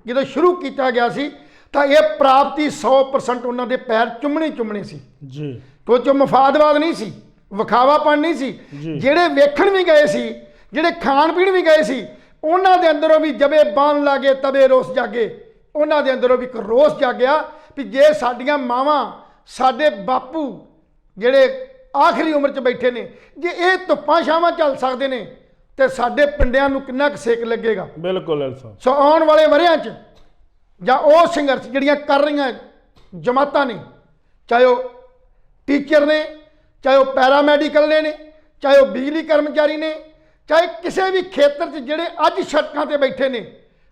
ਜਦੋਂ ਸ਼ੁਰੂ ਕੀਤਾ ਗਿਆ ਸੀ, ਤਾਂ ਇਹ ਪ੍ਰਾਪਤੀ 100% ਉਹਨਾਂ ਦੇ ਪੈਰ ਚੁੰਮਣੇ ਸੀ ਜੀ। ਕੋਈ ਚ ਮਫਾਦਵਾਦ ਨਹੀਂ ਸੀ, ਵਿਖਾਵਾਪਣ ਨਹੀਂ ਸੀ। ਜਿਹੜੇ ਵੇਖਣ ਵੀ ਗਏ ਸੀ, ਜਿਹੜੇ ਖਾਣ ਪੀਣ ਵੀ ਗਏ ਸੀ, ਉਹਨਾਂ ਦੇ ਅੰਦਰੋਂ ਵੀ ਜਬੇ ਬਾਣ ਲਾਗੇ ਤਬੇ ਰੋਸ ਜਾਗੇ। ਉਹਨਾਂ ਦੇ ਅੰਦਰੋਂ ਵੀ ਇੱਕ ਰੋਸ ਜਾਗਿਆ ਵੀ ਜੇ ਸਾਡੀਆਂ ਮਾਵਾਂ, ਸਾਡੇ ਬਾਪੂ ਜਿਹੜੇ ਆਖਰੀ ਉਮਰ 'ਚ ਬੈਠੇ ਨੇ। ਜੇ ਇਹ ਧੁੱਪਾਂ ਛਾਵਾਂ ਚੱਲ ਸਕਦੇ ਨੇ ਤੇ ਸਾਡੇ ਪਿੰਡਿਆਂ ਨੂੰ ਕਿੰਨਾ ਕੁ ਸੇਕ ਲੱਗੇਗਾ। ਬਿਲਕੁਲ ਐਲ ਸਾਹਿਬ। ਸੋ ਆਉਣ ਵਾਲੇ ਵਰ੍ਹਿਆਂ 'ਚ ਜਾਂ ਉਹ ਸੰਘਰਸ਼ ਜਿਹੜੀਆਂ ਕਰ ਰਹੀਆਂ ਜਮਾਤਾਂ ਨੇ, ਚਾਹੇ ਉਹ ਟੀਚਰ ਨੇ, ਚਾਹੇ ਉਹ ਪੈਰਾਮੈਡੀਕਲ ਨੇ, ਚਾਹੇ ਉਹ ਬਿਜਲੀ ਕਰਮਚਾਰੀ ਨੇ, ਚਾਹੇ ਕਿਸੇ ਵੀ ਖੇਤਰ 'ਚ ਜਿਹੜੇ ਅੱਜ ਸੜਕਾਂ ਤੇ ਬੈਠੇ ਨੇ,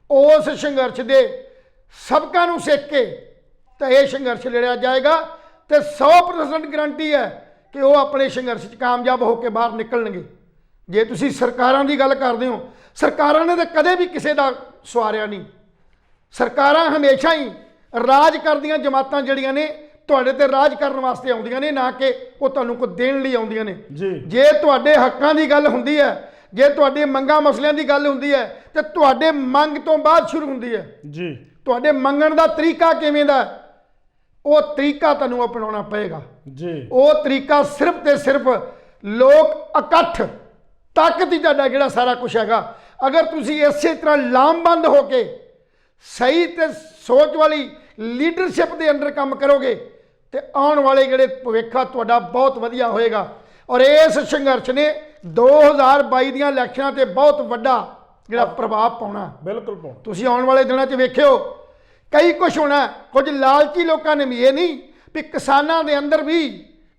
ਉਸ ਸੰਘਰਸ਼ ਦੇ ਸਬਕਾਂ ਨੂੰ ਸਿੱਖ ਕੇ ਤਾਂ ਇਹ ਸੰਘਰਸ਼ ਲੜਿਆ ਜਾਏਗਾ ਤੇ 100% ਗਰੰਟੀ ਹੈ ਕਿ ਉਹ ਆਪਣੇ ਸੰਘਰਸ਼ 'ਚ ਕਾਮਯਾਬ ਹੋ ਕੇ ਬਾਹਰ ਨਿਕਲਣਗੇ। ਜੇ ਤੁਸੀਂ ਸਰਕਾਰਾਂ ਦੀ ਗੱਲ ਕਰਦੇ ਹੋ, ਸਰਕਾਰਾਂ ਨੇ ਤਾਂ ਕਦੇ ਵੀ ਕਿਸੇ ਦਾ ਸਵਾਰਿਆ ਨਹੀਂ। ਸਰਕਾਰਾਂ ਹਮੇਸ਼ਾ ਹੀ ਰਾਜ ਕਰਦੀਆਂ ਜਮਾਤਾਂ ਜਿਹੜੀਆਂ ਨੇ ਤੁਹਾਡੇ ਤੇ ਰਾਜ ਕਰਨ ਵਾਸਤੇ ਆਉਂਦੀਆਂ ਨੇ, ਨਾ ਕਿ ਉਹ ਤੁਹਾਨੂੰ ਕੁਝ ਦੇਣ ਲਈ ਆਉਂਦੀਆਂ ਨੇ। ਜੇ ਤੁਹਾਡੇ ਹੱਕਾਂ ਦੀ ਗੱਲ ਹੁੰਦੀ ਹੈ, ਜੇ ਤੁਹਾਡੇ ਮੰਗਾਂ ਮਸਲਿਆਂ ਦੀ ਗੱਲ ਹੁੰਦੀ ਹੈ, ਤੇ ਤੁਹਾਡੇ ਮੰਗ ਤੋਂ ਬਾਅਦ ਸ਼ੁਰੂ ਹੁੰਦੀ ਹੈ ਜੀ। ਤੁਹਾਡੇ ਮੰਗਣ ਦਾ ਤਰੀਕਾ ਕਿਵੇਂ ਦਾ, ਉਹ ਤਰੀਕਾ ਤੁਹਾਨੂੰ ਅਪਣਾਉਣਾ ਪਏਗਾ ਜੀ। ਉਹ ਤਰੀਕਾ ਸਿਰਫ ਤੇ ਸਿਰਫ ਲੋਕ ਇਕੱਠ, ਤਾਕਤ ਹੀ ਤੁਹਾਡਾ ਜਿਹੜਾ ਸਾਰਾ ਕੁਝ ਹੈਗਾ। ਅਗਰ ਤੁਸੀਂ ਇਸੇ ਤਰ੍ਹਾਂ ਲਾਮਬੰਦ ਹੋ ਕੇ ਸਹੀ ਤੇ ਸੋਚ ਵਾਲੀ ਲੀਡਰਸ਼ਿਪ ਦੇ ਅੰਡਰ ਕੰਮ ਕਰੋਗੇ ਤੇ ਆਉਣ ਵਾਲੇ ਜਿਹੜੇ ਭਵਿੱਖ ਤੁਹਾਡਾ ਬਹੁਤ ਵਧੀਆ ਹੋਏਗਾ। ਔਰ ਇਸ ਸੰਘਰਸ਼ ਨੇ 2022 ਦੀਆਂ ਇਲੈਕਸ਼ਨਾਂ ਤੇ ਬਹੁਤ ਵੱਡਾ ਜਿਹੜਾ ਪ੍ਰਭਾਵ ਪਾਉਣਾ। ਬਿਲਕੁਲ ਪਾਉਣਾ। ਤੁਸੀਂ ਆਉਣ ਵਾਲੇ ਦਿਨਾਂ 'ਚ ਵੇਖਿਓ ਕਈ ਕੁਝ ਹੋਣਾ। ਕੁਝ ਲਾਲਚੀ ਲੋਕਾਂ ਨੇ ਵੀ, ਇਹ ਨਹੀਂ ਵੀ ਕਿਸਾਨਾਂ ਦੇ ਅੰਦਰ ਵੀ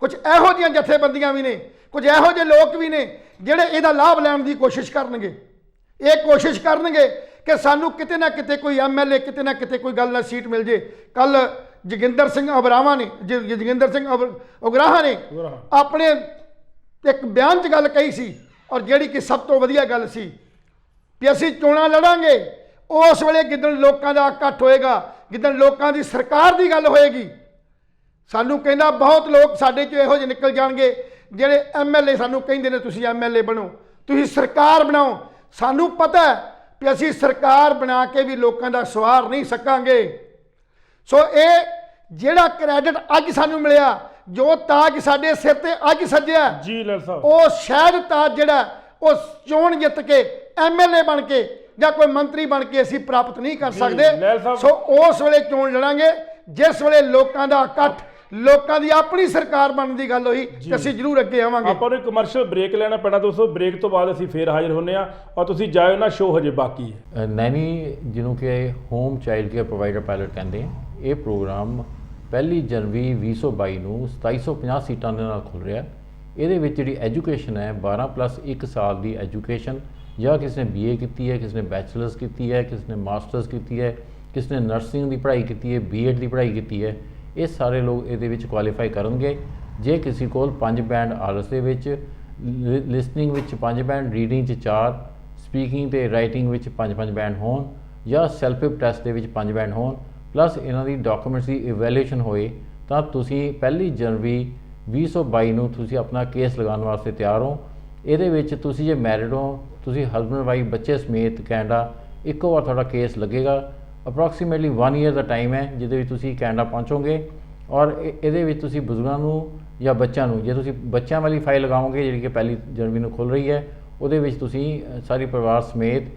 ਕੁਝ ਇਹੋ ਜਿਹੀਆਂ ਜਥੇਬੰਦੀਆਂ ਵੀ ਨੇ, ਕੁਝ ਇਹੋ ਜਿਹੇ ਲੋਕ ਵੀ ਨੇ ਜਿਹੜੇ ਇਹਦਾ ਲਾਭ ਲੈਣ ਦੀ ਕੋਸ਼ਿਸ਼ ਕਰਨਗੇ। ਇਹ ਕੋਸ਼ਿਸ਼ ਕਰਨਗੇ ਕਿ ਸਾਨੂੰ ਕਿਤੇ ਨਾ ਕਿਤੇ ਕੋਈ MLA, ਕਿਤੇ ਨਾ ਕਿਤੇ ਕੋਈ ਗੱਲ ਨਾਲ ਸੀਟ ਮਿਲ ਜੇ। ਕੱਲ ਜੋਗਿੰਦਰ ਸਿੰਘ ਉਗਰਾਹਾਂ ਨੇ ਆਪਣੇ ਇੱਕ ਬਿਆਨ 'ਚ ਗੱਲ ਕਹੀ ਸੀ, ਔਰ ਜਿਹੜੀ ਕਿ ਸਭ ਤੋਂ ਵਧੀਆ ਗੱਲ ਸੀ ਵੀ ਅਸੀਂ ਚੋਣਾਂ ਲੜਾਂਗੇ ਉਸ ਵੇਲੇ ਜਿੱਦਣ ਲੋਕਾਂ ਦਾ ਇਕੱਠ ਹੋਏਗਾ, ਜਿੱਦਣ ਲੋਕਾਂ ਦੀ ਸਰਕਾਰ ਦੀ ਗੱਲ ਹੋਏਗੀ। ਸਾਨੂੰ ਕਹਿੰਦਾ ਬਹੁਤ ਲੋਕ ਸਾਡੇ 'ਚੋਂ ਇਹੋ ਜਿਹੇ ਨਿਕਲ ਜਾਣਗੇ ਜਿਹੜੇ MLA ਸਾਨੂੰ ਕਹਿੰਦੇ ਨੇ ਤੁਸੀਂ MLA ਬਣੋ, ਤੁਸੀਂ ਸਰਕਾਰ ਬਣਾਓ। ਸਾਨੂੰ ਪਤਾ ਹੈ ਵੀ ਅਸੀਂ ਸਰਕਾਰ ਬਣਾ ਕੇ ਵੀ ਲੋਕਾਂ ਦਾ ਸਵਾਰ ਨਹੀਂ ਸਕਾਂਗੇ। ਸੋ ਇਹ ਜਿਹੜਾ ਕ੍ਰੈਡਿਟ ਅੱਜ ਸਾਨੂੰ ਮਿਲਿਆ, ਜੋ ਤਾਜ ਸਾਡੇ ਸਿਰ ਤੇ ਅੱਜ ਸੱਜਿਆ ਜੀ ਲਾਲ ਸਾਹਿਬ, ਉਹ ਸ਼ਾਇਦ ਤਾਜ ਜਿਹੜਾ ਉਹ ਚੋਣ ਜਿੱਤ ਕੇ MLA ਬਣ ਕੇ ਜਾਂ ਕੋਈ ਮੰਤਰੀ ਬਣ ਕੇ ਅਸੀਂ ਪ੍ਰਾਪਤ ਨਹੀਂ ਕਰ ਸਕਦੇ। ਸੋ ਉਸ ਵੇਲੇ ਚੋਣ ਲੜਾਂਗੇ ਜਿਸ ਵੇਲੇ ਲੋਕਾਂ ਦਾ ਇਕੱਠ, ਲੋਕਾਂ ਦੀ ਆਪਣੀ ਸਰਕਾਰ ਬਣਨ ਦੀ ਗੱਲ ਹੋਈ ਤੇ ਅਸੀਂ ਜ਼ਰੂਰ ਅੱਗੇ ਆਵਾਂਗੇ। ਆਪਾਂ ਨੂੰ ਕਮਰਸ਼ੀਅਲ ਬ੍ਰੇਕ ਲੈਣਾ ਪੈਣਾ ਦੋਸਤੋ। ਬ੍ਰੇਕ ਤੋਂ ਬਾਅਦ ਅਸੀਂ ਫੇਰ ਹਾਜ਼ਰ ਹੁੰਨੇ ਆ ਔਰ ਤੁਸੀਂ ਜਾਇਓ ਨਾ, ਸ਼ੋਅ ਹਜੇ ਬਾਕੀ ਹੈ। ਨੈਨੀ ਜਿਹਨੂੰ ਕਿ home child care provider pilot ਕਹਿੰਦੇ ਆ, ਇਹ ਪ੍ਰੋਗਰਾਮ 1 ਜਨਵਰੀ 2022 ਨੂੰ 2750 ਸੀਟਾਂ ਦੇ ਨਾਲ ਖੁੱਲ ਰਿਹਾ। ਇਹਦੇ ਵਿੱਚ ਜਿਹੜੀ ਐਜੂਕੇਸ਼ਨ ਹੈ 12+1 ਸਾਲ ਦੀ ਐਜੂਕੇਸ਼ਨ, ਜਾਂ ਕਿਸੇ ਨੇ BA ਕੀਤੀ ਹੈ, ਕਿਸੇ ਨੇ ਬੈਚਲਰਸ ਕੀਤੀ ਹੈ, ਕਿਸੇ ਨੇ ਮਾਸਟਰਸ ਕੀਤੀ ਹੈ, ਕਿਸੇ ਨੇ ਨਰਸਿੰਗ ਦੀ ਪੜ੍ਹਾਈ ਕੀਤੀ ਹੈ, B.Ed ਦੀ ਪੜ੍ਹਾਈ ਕੀਤੀ ਹੈ, ਇਹ ਸਾਰੇ ਲੋਕ ਇਹਦੇ ਵਿੱਚ ਕੁਆਲੀਫਾਈ ਕਰਨਗੇ। ਜੇ ਕਿਸੇ ਕੋਲ 5 ਬੈਂਡ IELTS ਦੇ ਵਿੱਚ, ਲਿਸਨਿੰਗ ਵਿੱਚ 5 ਬੈਂਡ, ਰੀਡਿੰਗ 'ਚ 4, ਸਪੀਕਿੰਗ ਤੇ ਰਾਈਟਿੰਗ ਵਿੱਚ 5-5 ਬੈਂਡ ਹੋਣ, ਜਾਂ ਸੈਲਫ ਹੈਲਪ ਟੈਸਟ ਦੇ ਵਿੱਚ 5 ਬੈਂਡ ਹੋਣ, ਪਲੱਸ ਇਹਨਾਂ ਦੀ ਡਾਕੂਮੈਂਟਸ ਦੀ ਇਵੈਲੂਏਸ਼ਨ ਹੋਏ, ਤਾਂ ਤੁਸੀਂ 1 ਜਨਵਰੀ 2022 ਨੂੰ ਤੁਸੀਂ ਆਪਣਾ ਕੇਸ ਲਗਾਉਣ ਵਾਸਤੇ ਤਿਆਰ ਹੋ। ਇਹਦੇ ਵਿੱਚ ਤੁਸੀਂ ਜੇ ਮੈਰਿਡ ਹੋ, ਤੁਸੀਂ ਹਸਬੈਂਡ ਵਾਈਫ ਬੱਚੇ ਸਮੇਤ ਕੈਨੇਡਾ ਇੱਕੋ ਵਾਰ ਤੁਹਾਡਾ ਕੇਸ ਲੱਗੇਗਾ। ਅਪਰੋਕਸੀਮੇਟਲੀ 1 ਈਅਰ ਦਾ ਟਾਈਮ ਹੈ ਜਿਹਦੇ ਵਿੱਚ ਤੁਸੀਂ ਕੈਨੇਡਾ ਪਹੁੰਚੋਗੇ। ਔਰ ਇਹਦੇ ਵਿੱਚ ਤੁਸੀਂ ਬਜ਼ੁਰਗਾਂ ਨੂੰ ਜਾਂ ਬੱਚਿਆਂ ਨੂੰ, ਜੇ ਤੁਸੀਂ ਬੱਚਿਆਂ ਵਾਲੀ ਫਾਈਲ ਲਗਾਓਗੇ ਜਿਹੜੀ ਕਿ 1 ਜਨਵਰੀ ਨੂੰ ਖੁੱਲ੍ਹ ਰਹੀ ਹੈ, ਉਹਦੇ ਵਿੱਚ ਤੁਸੀਂ ਸਾਰੀ ਪਰਿਵਾਰ ਸਮੇਤ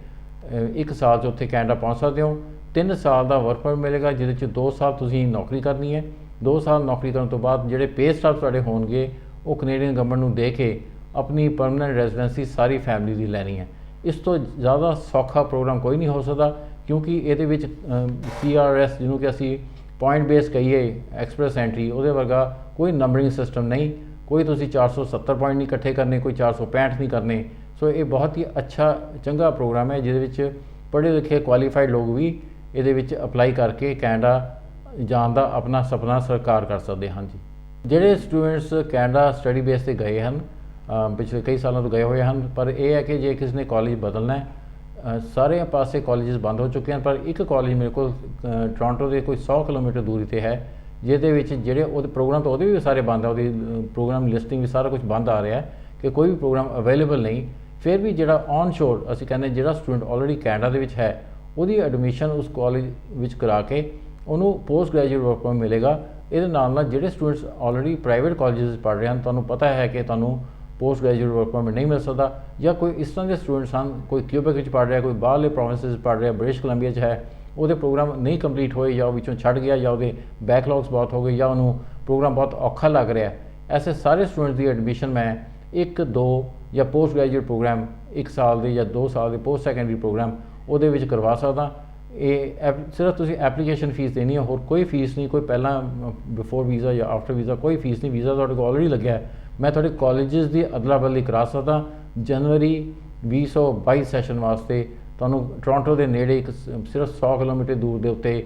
1 ਸਾਲ 'ਚ ਉੱਥੇ ਕੈਨੇਡਾ ਪਹੁੰਚ ਸਕਦੇ ਹੋ। 3 ਸਾਲ ਦਾ ਵਰਕ ਪਰਮਿਟ ਮਿਲੇਗਾ ਜਿਹਦੇ 'ਚ 2 ਸਾਲ ਤੁਸੀਂ ਨੌਕਰੀ ਕਰਨੀ ਹੈ। 2 ਸਾਲ ਨੌਕਰੀ ਕਰਨ ਤੋਂ ਬਾਅਦ ਜਿਹੜੇ ਪੇ ਸਟੱਬਸ ਤੁਹਾਡੇ ਹੋਣਗੇ ਉਹ ਕੈਨੇਡੀਅਨ ਗਵਰਨਮੈਂਟ ਨੂੰ ਦੇ ਕੇ ਆਪਣੀ ਪਰਮਨੈਂਟ ਰੈਜ਼ੀਡੈਂਸੀ ਸਾਰੀ ਫੈਮਿਲੀ ਦੀ ਲੈਣੀ ਹੈ। ਇਸ ਤੋਂ ਜ਼ਿਆਦਾ ਸੌਖਾ ਪ੍ਰੋਗਰਾਮ ਕੋਈ ਨਹੀਂ ਹੋ ਸਕਦਾ, ਕਿਉਂਕਿ ਇਹਦੇ ਵਿੱਚ CRS ਜਿਹਨੂੰ ਕਿ ਅਸੀਂ ਪੁਆਇੰਟ ਬੇਸ ਕਹੀਏ, ਐਕਸਪ੍ਰੈਸ ਐਂਟਰੀ, ਉਹਦੇ ਵਰਗਾ ਕੋਈ ਨੰਬਰਿੰਗ ਸਿਸਟਮ ਨਹੀਂ। ਕੋਈ ਤੁਸੀਂ 470 ਪੁਆਇੰਟ ਨਹੀਂ ਇਕੱਠੇ ਕਰਨੇ, ਕੋਈ 465 ਨਹੀਂ ਕਰਨੇ। ਸੋ ਇਹ ਬਹੁਤ ਹੀ ਅੱਛਾ ਚੰਗਾ ਪ੍ਰੋਗਰਾਮ ਹੈ ਜਿਹਦੇ ਵਿੱਚ ਪੜ੍ਹੇ ਲਿਖੇ ਕੁਆਲੀਫਾਈਡ ਲੋਕ ਵੀ ਇਹਦੇ ਵਿੱਚ ਅਪਲਾਈ ਕਰਕੇ ਕੈਨੇਡਾ ਜਾਣ ਦਾ ਆਪਣਾ ਸੁਪਨਾ ਸਾਕਾਰ ਕਰ ਸਕਦੇ ਹਨ ਜੀ। ਜਿਹੜੇ ਸਟੂਡੈਂਟਸ ਕੈਨੇਡਾ ਸਟੱਡੀ ਬੇਸ 'ਤੇ ਗਏ ਹਨ, ਪਿਛਲੇ ਕਈ ਸਾਲਾਂ ਤੋਂ ਗਏ ਹੋਏ ਹਨ, ਪਰ ਇਹ ਹੈ ਕਿ ਜੇ ਕਿਸੇ ਨੇ ਕਾਲਜ ਬਦਲਣਾ ਹੈ, ਸਾਰੇ ਪਾਸੇ ਕਾਲਜਸ ਬੰਦ ਹੋ ਚੁੱਕੇ ਹਨ, ਪਰ ਇੱਕ ਕਾਲਜ ਮੇਰੇ ਕੋਲ ਟੋਰਾਂਟੋ ਦੇ ਕੋਈ 100 ਕਿਲੋਮੀਟਰ ਦੂਰੀ 'ਤੇ ਹੈ, ਜਿਹਦੇ ਵਿੱਚ ਜਿਹੜੇ ਉਹਦੇ ਪ੍ਰੋਗਰਾਮ ਤਾਂ ਉਹਦੇ ਵੀ ਸਾਰੇ ਬੰਦ ਹੈ, ਉਹਦੀ ਪ੍ਰੋਗਰਾਮ ਲਿਸਟਿੰਗ ਵੀ ਸਾਰਾ ਕੁਝ ਬੰਦ ਆ ਰਿਹਾ ਕਿ ਕੋਈ ਵੀ ਪ੍ਰੋਗਰਾਮ ਅਵੇਲੇਬਲ ਨਹੀਂ। ਫਿਰ ਵੀ ਜਿਹੜਾ ਔਨ ਸ਼ੋਰ ਅਸੀਂ ਕਹਿੰਦੇ ਜਿਹੜਾ ਸਟੂਡੈਂਟ ਆਲਰੇਡੀ ਕੈਨੇਡਾ ਦੇ ਵਿੱਚ ਹੈ, ਉਹਦੀ ਐਡਮਿਸ਼ਨ ਉਸ ਕਾਲਜ ਵਿੱਚ ਕਰਾ ਕੇ ਉਹਨੂੰ ਪੋਸਟ ਗ੍ਰੈਜੂਏਟ ਵਰਕ ਪਰਮਿਟ ਮਿਲੇਗਾ। ਇਹਦੇ ਨਾਲ ਜਿਹੜੇ ਸਟੂਡੈਂਟਸ ਆਲਰੇਡੀ ਪ੍ਰਾਈਵੇਟ ਕਾਲਜਸ ਪੜ੍ਹ ਰਹੇ ਹਨ, ਤੁਹਾਨੂੰ ਪਤਾ ਹੈ ਕਿ ਤੁਹਾਨੂੰ ਪੋਸਟ ਗ੍ਰੈਜੂਏਟ ਵਰਕ ਪਰਮਿਟ ਨਹੀਂ ਮਿਲ ਸਕਦਾ, ਜਾਂ ਕੋਈ ਇਸ ਤਰ੍ਹਾਂ ਦੇ ਸਟੂਡੈਂਟਸ ਹਨ, ਕੋਈ ਕਿਊਬੈਕ ਵਿੱਚ ਪੜ੍ਹ ਰਿਹਾ, ਕੋਈ ਬਾਹਰਲੇ ਪ੍ਰੋਵਿੰਸਿਸ ਪੜ੍ਹ ਰਿਹਾ, ਬ੍ਰਿਟਿਸ਼ ਕੋਲੰਬੀਆ 'ਚ ਹੈ, ਉਹਦੇ ਪ੍ਰੋਗਰਾਮ ਨਹੀਂ ਕੰਪਲੀਟ ਹੋਏ, ਜਾਂ ਉਹ ਵਿੱਚੋਂ ਛੱਡ ਗਿਆ, ਜਾਂ ਉਹਦੇ ਬੈਕਲੌਗਸ ਬਹੁਤ ਹੋ ਗਏ, ਜਾਂ ਉਹਨੂੰ ਪ੍ਰੋਗਰਾਮ ਬਹੁਤ ਔਖਾ ਲੱਗ ਰਿਹਾ। ऐसे सारे स्टूडेंट्स की एडमिशन मैं 1 2 या पोस्ट ग्रैजुएट प्रोग्राम 1 साल के या 2 साल के पोस्ट सैकेंडरी प्रोग्राम वो करवा सकदा। ये सिर्फ तुसी एप्लीकेशन फीस देनी है, होर कोई फीस नहीं, कोई पहला बिफोर वीज़ा या आफ्टर वीज़ा कोई फीस नहीं। वीज़ा तुहाडे कोल ऑलरेडी लग्या है, मैं तुहाडे कॉलेजेस की अदला बदली करा सकदा। जनवरी 2022 सैशन वास्ते तुहानूं टोरंटो के नेड़े एक सिर्फ 100 किलोमीटर दूर के उत्ते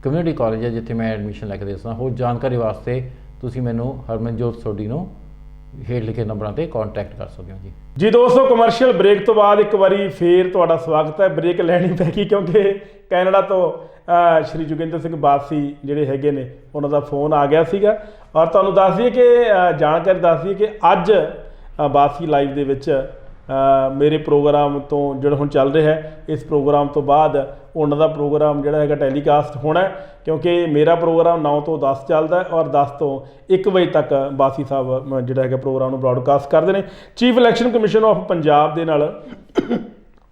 कम्यूनिटी कॉलेज है जिथे मैं एडमिशन लैके दे सकदा। होर जानकारी वास्ते तुसी मैनूं हरमनजोत सोढी नूं हेठ लिखे नंबरों पर कॉन्टैक्ट कर सकते हो जी। जी दोस्तों, कमर्शियल ब्रेक तो बाद एक बारी फिर तुहाडा स्वागत है। ब्रेक लैनी पैगी क्योंकि कैनेडा तो श्री जोगिंदर सिंह बासी जिहड़े हैगे ने उन्हां दा फोन आ गया सीगा और तुहानूं दस दईए कि जानकारी दस दईए कि अज बासी लाइव दे विच मेरे प्रोग्राम तो जो हुण चल रहा है, इस प्रोग्राम तो बाद उन्हां दा प्रोग्राम जिहड़ा हैगा टैलीकास्ट होना है, क्योंकि मेरा प्रोग्राम 9 तो 10 चलता है और 10 तो 1 बजे तक बासी साहब जिहड़ा हैगा प्रोग्राम ब्रॉडकास्ट करते हैं। Chief election commission of Punjab दे नाल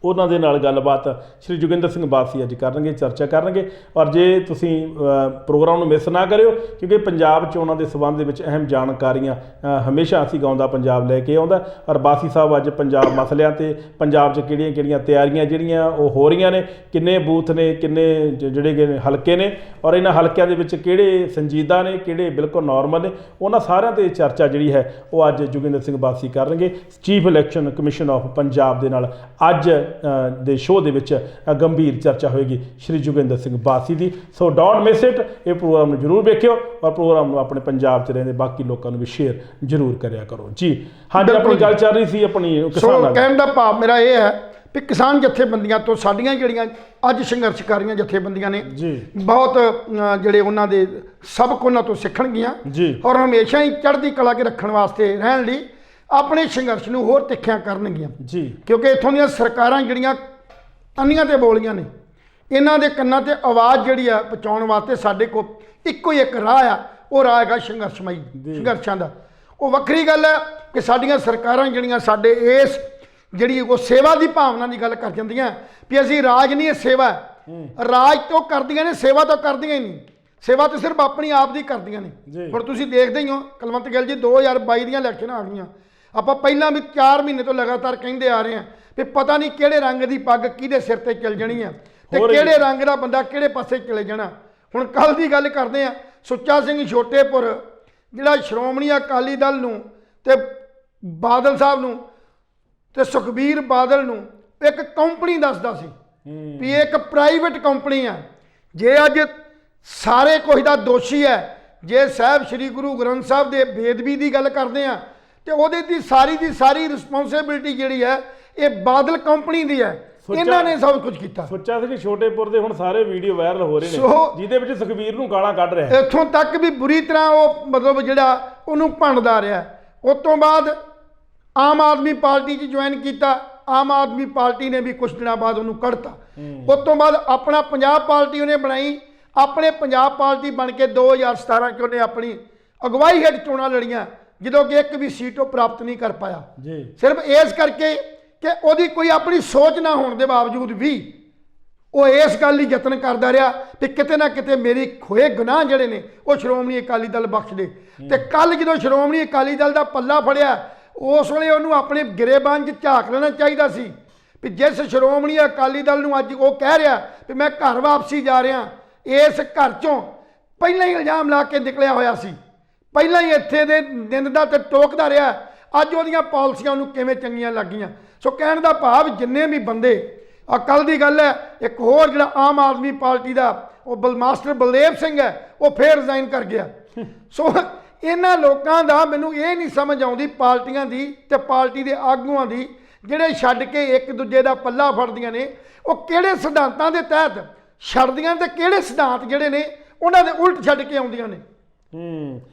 उन्हां दे नाल गलबात श्री जोगिंदर सिंह बासी अज करनगे, चर्चा करनगे। और जे तुसीं प्रोग्राम नूं मिस ना करियो क्योंकि पंजाब चोणां दे संबंध दे विच अहम जानकारियां हमेशा असीं गाउंदा पंजाब लैके आउंदा। और बासी साहब अज पंजाब मसलियां ते पंजाब च किहड़ियां तैयारियां जिहड़ियां ओह हो रहीआं ने, किन्ने बूथ ने, किन्ने जिहड़े हलके ने और इन्हां हलकिਆਂ ਦੇ ਵਿੱਚ ਕਿਹੜੇ संजीदा ने, ਕਿਹੜੇ बिल्कुल नॉर्मल ने, उन्हां सारिਆਂ ते चर्चा जिहड़ी है वो अज जोगिंदर सिंह बासी करनगे। Chief election commission of Punjab दे नाल अज दे शो दे विच गंभीर चर्चा होएगी श्री जोगिंदर सिंह बासी दी। सो डोंट मिस इट, ये प्रोग्राम जरूर देखियो और प्रोग्राम अपने पंजाब च रहिंदे बाकी लोगों भी शेयर जरूर करया करो जी। हाँ जी, अपनी गल चल रही सी अपनी किसान कहण दा भाव मेरा ये है भी किसान जथेबंदियां तो साडियां जिहड़ियां अज संघर्ष कर रही जथेबंदियां ने जी बहुत जिहड़े उन्हां दे सबक उन्हां तो सिੱਖਣਗੀਆਂ जी और हमेशा ही चढ़दी कला के रखण वास्ते रहण लई अपने संघर्ष नूं होर तिੱਖਿਆ करनਗੀਆਂ जी, क्योंकि इत्थों ਦੀਆਂ सरकारां ਜਿਹੜੀਆਂ ਅੰਨੀਆਂ ਤੇ ਬੋਲੀਆਂ ਨੇ, ਇਹਨਾਂ ਦੇ ਕੰਨਾਂ ਤੇ ਆਵਾਜ਼ ਜਿਹੜੀ ਆ ਪਹੁੰਚਾਉਣ ਵਾਸਤੇ ਸਾਡੇ ਕੋਲ ਇੱਕੋ ਹੀ ਇੱਕ ਰਾਹ ਆ, ਉਹ ਰਾਹ ਹੈਗਾ ਸੰਘਰਸ਼ਮਈ ਸੰਘਰਸ਼ਾਂ ਦਾ। ਉਹ ਵੱਖਰੀ ਗੱਲ ਹੈ ਕਿ ਸਾਡੀਆਂ ਸਰਕਾਰਾਂ ਜਿਹੜੀਆਂ ਸਾਡੇ ਇਸ ਜਿਹੜੀ ਉਹ ਸੇਵਾ ਦੀ ਭਾਵਨਾ ਦੀ ਗੱਲ ਕਰ ਜਾਂਦੀਆਂ ਵੀ ਅਸੀਂ ਰਾਜ ਨਹੀਂ, ਇਹ ਸੇਵਾ ਹੈ। ਰਾਜ ਤੋਂ ਕਰਦੀਆਂ ਨੇ, ਸੇਵਾ ਤਾਂ ਕਰਦੀਆਂ ਹੀ ਨਹੀਂ। ਸੇਵਾ ਤਾਂ ਸਿਰਫ ਆਪਣੀ ਆਪ ਦੀ ਕਰਦੀਆਂ ਨੇ। ਹੁਣ ਤੁਸੀਂ ਦੇਖਦੇ ਹੀ ਹੋ ਕੁਲਵੰਤ ਗਿੱਲ ਜੀ 2022 ਦੀਆਂ ਇਲੈਕਸ਼ਨਾਂ ਆ ਗਈਆਂ, ਆਪਾਂ ਪਹਿਲਾਂ ਵੀ 4 ਮਹੀਨੇ ਤੋਂ ਲਗਾਤਾਰ ਕਹਿੰਦੇ ਆ ਰਹੇ ਹਾਂ ਵੀ ਪਤਾ ਨਹੀਂ ਕਿਹੜੇ ਰੰਗ ਦੀ ਪੱਗ ਕਿਹਦੇ ਸਿਰ ਤੇ ਚੱਲ ਜਾਣੀ ਆ ਤੇ ਕਿਹੜੇ ਰੰਗ ਦਾ ਬੰਦਾ ਕਿਹੜੇ ਪਾਸੇ ਚਲੇ ਜਾਣਾ। ਹੁਣ ਕੱਲ ਦੀ ਗੱਲ ਕਰਦੇ ਆ, ਸੁੱਚਾ ਸਿੰਘ ਛੋਟੇਪੁਰ ਜਿਹੜਾ ਸ਼੍ਰੋਮਣੀ ਅਕਾਲੀ ਦਲ ਨੂੰ ਤੇ ਬਾਦਲ ਸਾਹਿਬ ਨੂੰ ਤੇ ਸੁਖਬੀਰ ਬਾਦਲ ਨੂੰ ਇੱਕ ਕੰਪਨੀ ਦੱਸਦਾ ਸੀ ਵੀ ਇਹ ਇੱਕ ਪ੍ਰਾਈਵੇਟ ਕੰਪਨੀ ਆ। ਜੇ ਅੱਜ ਸਾਰੇ ਕੁਝ ਦਾ ਦੋਸ਼ੀ ਹੈ, ਜੇ ਸਾਹਿਬ ਸ੍ਰੀ ਗੁਰੂ ਗ੍ਰੰਥ ਸਾਹਿਬ ਦੇ ਬੇਅਦਬੀ ਦੀ ਗੱਲ ਕਰਦੇ ਆ ਤੇ ਉਹਦੇ ਦੀ ਸਾਰੀ ਰਿਸਪੌਂਸਿਬਿਲਟੀ ਜਿਹੜੀ ਹੈ ਇਹ ਬਾਦਲ ਕੰਪਨੀ ਦੀ ਹੈ। ਇਹਨਾਂ ਨੇ ਸਭ ਕੁਝ ਕੀਤਾ। ਸੋਚਿਆ ਸੀ ਕਿ ਛੋਟੇਪੁਰ ਦੇ ਹੁਣ ਸਾਰੇ ਵੀਡੀਓ ਵਾਇਰਲ ਹੋ ਰਹੇ ਨੇ ਜਿਹਦੇ ਵਿੱਚ ਸੁਖਬੀਰ ਨੂੰ ਗਾਲਾਂ ਕੱਢ ਰਿਹਾ, ਇੱਥੋਂ ਤੱਕ ਵੀ ਬੁਰੀ ਤਰ੍ਹਾਂ ਉਹ ਮਤਲਬ ਜਿਹੜਾ ਉਹਨੂੰ ਭੰਡਦਾ ਰਿਹਾ। ਉਸ ਤੋਂ ਬਾਅਦ ਆਮ ਆਦਮੀ ਪਾਰਟੀ 'ਚ ਜੁਆਇਨ ਕੀਤਾ, ਆਮ ਆਦਮੀ ਪਾਰਟੀ ਨੇ ਵੀ ਕੁਝ ਦਿਨਾਂ ਬਾਅਦ ਉਹਨੂੰ ਕੱਢਤਾ। ਉਸ ਤੋਂ ਬਾਅਦ ਆਪਣਾ ਪੰਜਾਬ ਪਾਰਟੀ ਉਹਨੇ ਬਣਾਈ, ਆਪਣੇ ਪੰਜਾਬ ਪਾਰਟੀ ਬਣ ਕੇ 2017 'ਚ ਉਹਨੇ ਆਪਣੀ ਅਗਵਾਈ ਹੇਠ ਚੋਣਾਂ ਲੜੀਆਂ, ਜਦੋਂ ਕਿ ਇੱਕ ਵੀ ਸੀਟ ਉਹ ਪ੍ਰਾਪਤ ਨਹੀਂ ਕਰ ਪਾਇਆ ਜੀ, ਸਿਰਫ ਇਸ ਕਰਕੇ ਕਿ ਉਹਦੀ ਕੋਈ ਆਪਣੀ ਸੋਚ ਨਾ ਹੋਣ ਦੇ ਬਾਵਜੂਦ ਵੀ ਉਹ ਇਸ ਗੱਲ ਲਈ ਯਤਨ ਕਰਦਾ ਰਿਹਾ ਕਿ ਕਿਤੇ ਨਾ ਕਿਤੇ ਮੇਰੀ ਹੋਏ ਗੁਨਾਹ ਜਿਹੜੇ ਨੇ ਉਹ ਸ਼੍ਰੋਮਣੀ ਅਕਾਲੀ ਦਲ ਬਖਸ਼ ਦੇ। ਤੇ ਕੱਲ ਜਦੋਂ ਸ਼੍ਰੋਮਣੀ ਅਕਾਲੀ ਦਲ ਦਾ ਪੱਲਾ ਫੜਿਆ, ਉਸ ਵੇਲੇ ਉਹਨੂੰ ਆਪਣੇ ਗਿਰੇਬਾਨ 'ਚ ਝਾਕ ਲੈਣਾ ਚਾਹੀਦਾ ਸੀ ਵੀ ਜਿਸ ਸ਼੍ਰੋਮਣੀ ਅਕਾਲੀ ਦਲ ਨੂੰ ਅੱਜ ਉਹ ਕਹਿ ਰਿਹਾ ਵੀ ਮੈਂ ਘਰ ਵਾਪਸੀ ਜਾ ਰਿਹਾ, ਇਸ ਘਰ 'ਚੋਂ ਪਹਿਲਾਂ ਹੀ ਇਲਜ਼ਾਮ ਲਾ ਕੇ ਨਿਕਲਿਆ ਹੋਇਆ ਸੀ, ਪਹਿਲਾਂ ਹੀ ਇੱਥੇ ਦੇ ਨਿੰਦਦਾ ਤੇ ਟੋਕਦਾ ਰਿਹਾ, ਅੱਜ ਉਹਦੀਆਂ ਪਾਲਿਸੀਆਂ ਉਹਨੂੰ ਕਿਵੇਂ ਚੰਗੀਆਂ ਲੱਗੀਆਂ। ਸੋ ਕਹਿਣ ਦਾ ਭਾਵ ਜਿੰਨੇ ਵੀ ਬੰਦੇ ਆ, ਕੱਲ ਦੀ ਗੱਲ ਹੈ ਇੱਕ ਹੋਰ ਜਿਹੜਾ ਆਮ ਆਦਮੀ ਪਾਰਟੀ ਦਾ ਉਹ ਮਾਸਟਰ ਬਲਦੇਵ ਸਿੰਘ ਹੈ, ਉਹ ਫੇਰ ਰਿਜ਼ਾਈਨ ਕਰ ਗਿਆ। ਸੋ ਇਹਨਾਂ ਲੋਕਾਂ ਦਾ ਮੈਨੂੰ ਇਹ ਨਹੀਂ ਸਮਝ ਆਉਂਦੀ ਪਾਰਟੀਆਂ ਦੀ ਤੇ ਪਾਰਟੀ ਦੇ ਆਗੂਆਂ ਦੀ, ਜਿਹੜੇ ਛੱਡ ਕੇ ਇੱਕ ਦੂਜੇ ਦਾ ਪੱਲਾ ਫੜਦੀਆਂ ਨੇ, ਉਹ ਕਿਹੜੇ ਸਿਧਾਂਤਾਂ ਦੇ ਤਹਿਤ ਛੱਡਦੀਆਂ ਤੇ ਕਿਹੜੇ ਸਿਧਾਂਤ ਜਿਹੜੇ ਨੇ ਉਹਨਾਂ ਦੇ ਉਲਟ ਛੱਡ ਕੇ ਆਉਂਦੀਆਂ ਨੇ।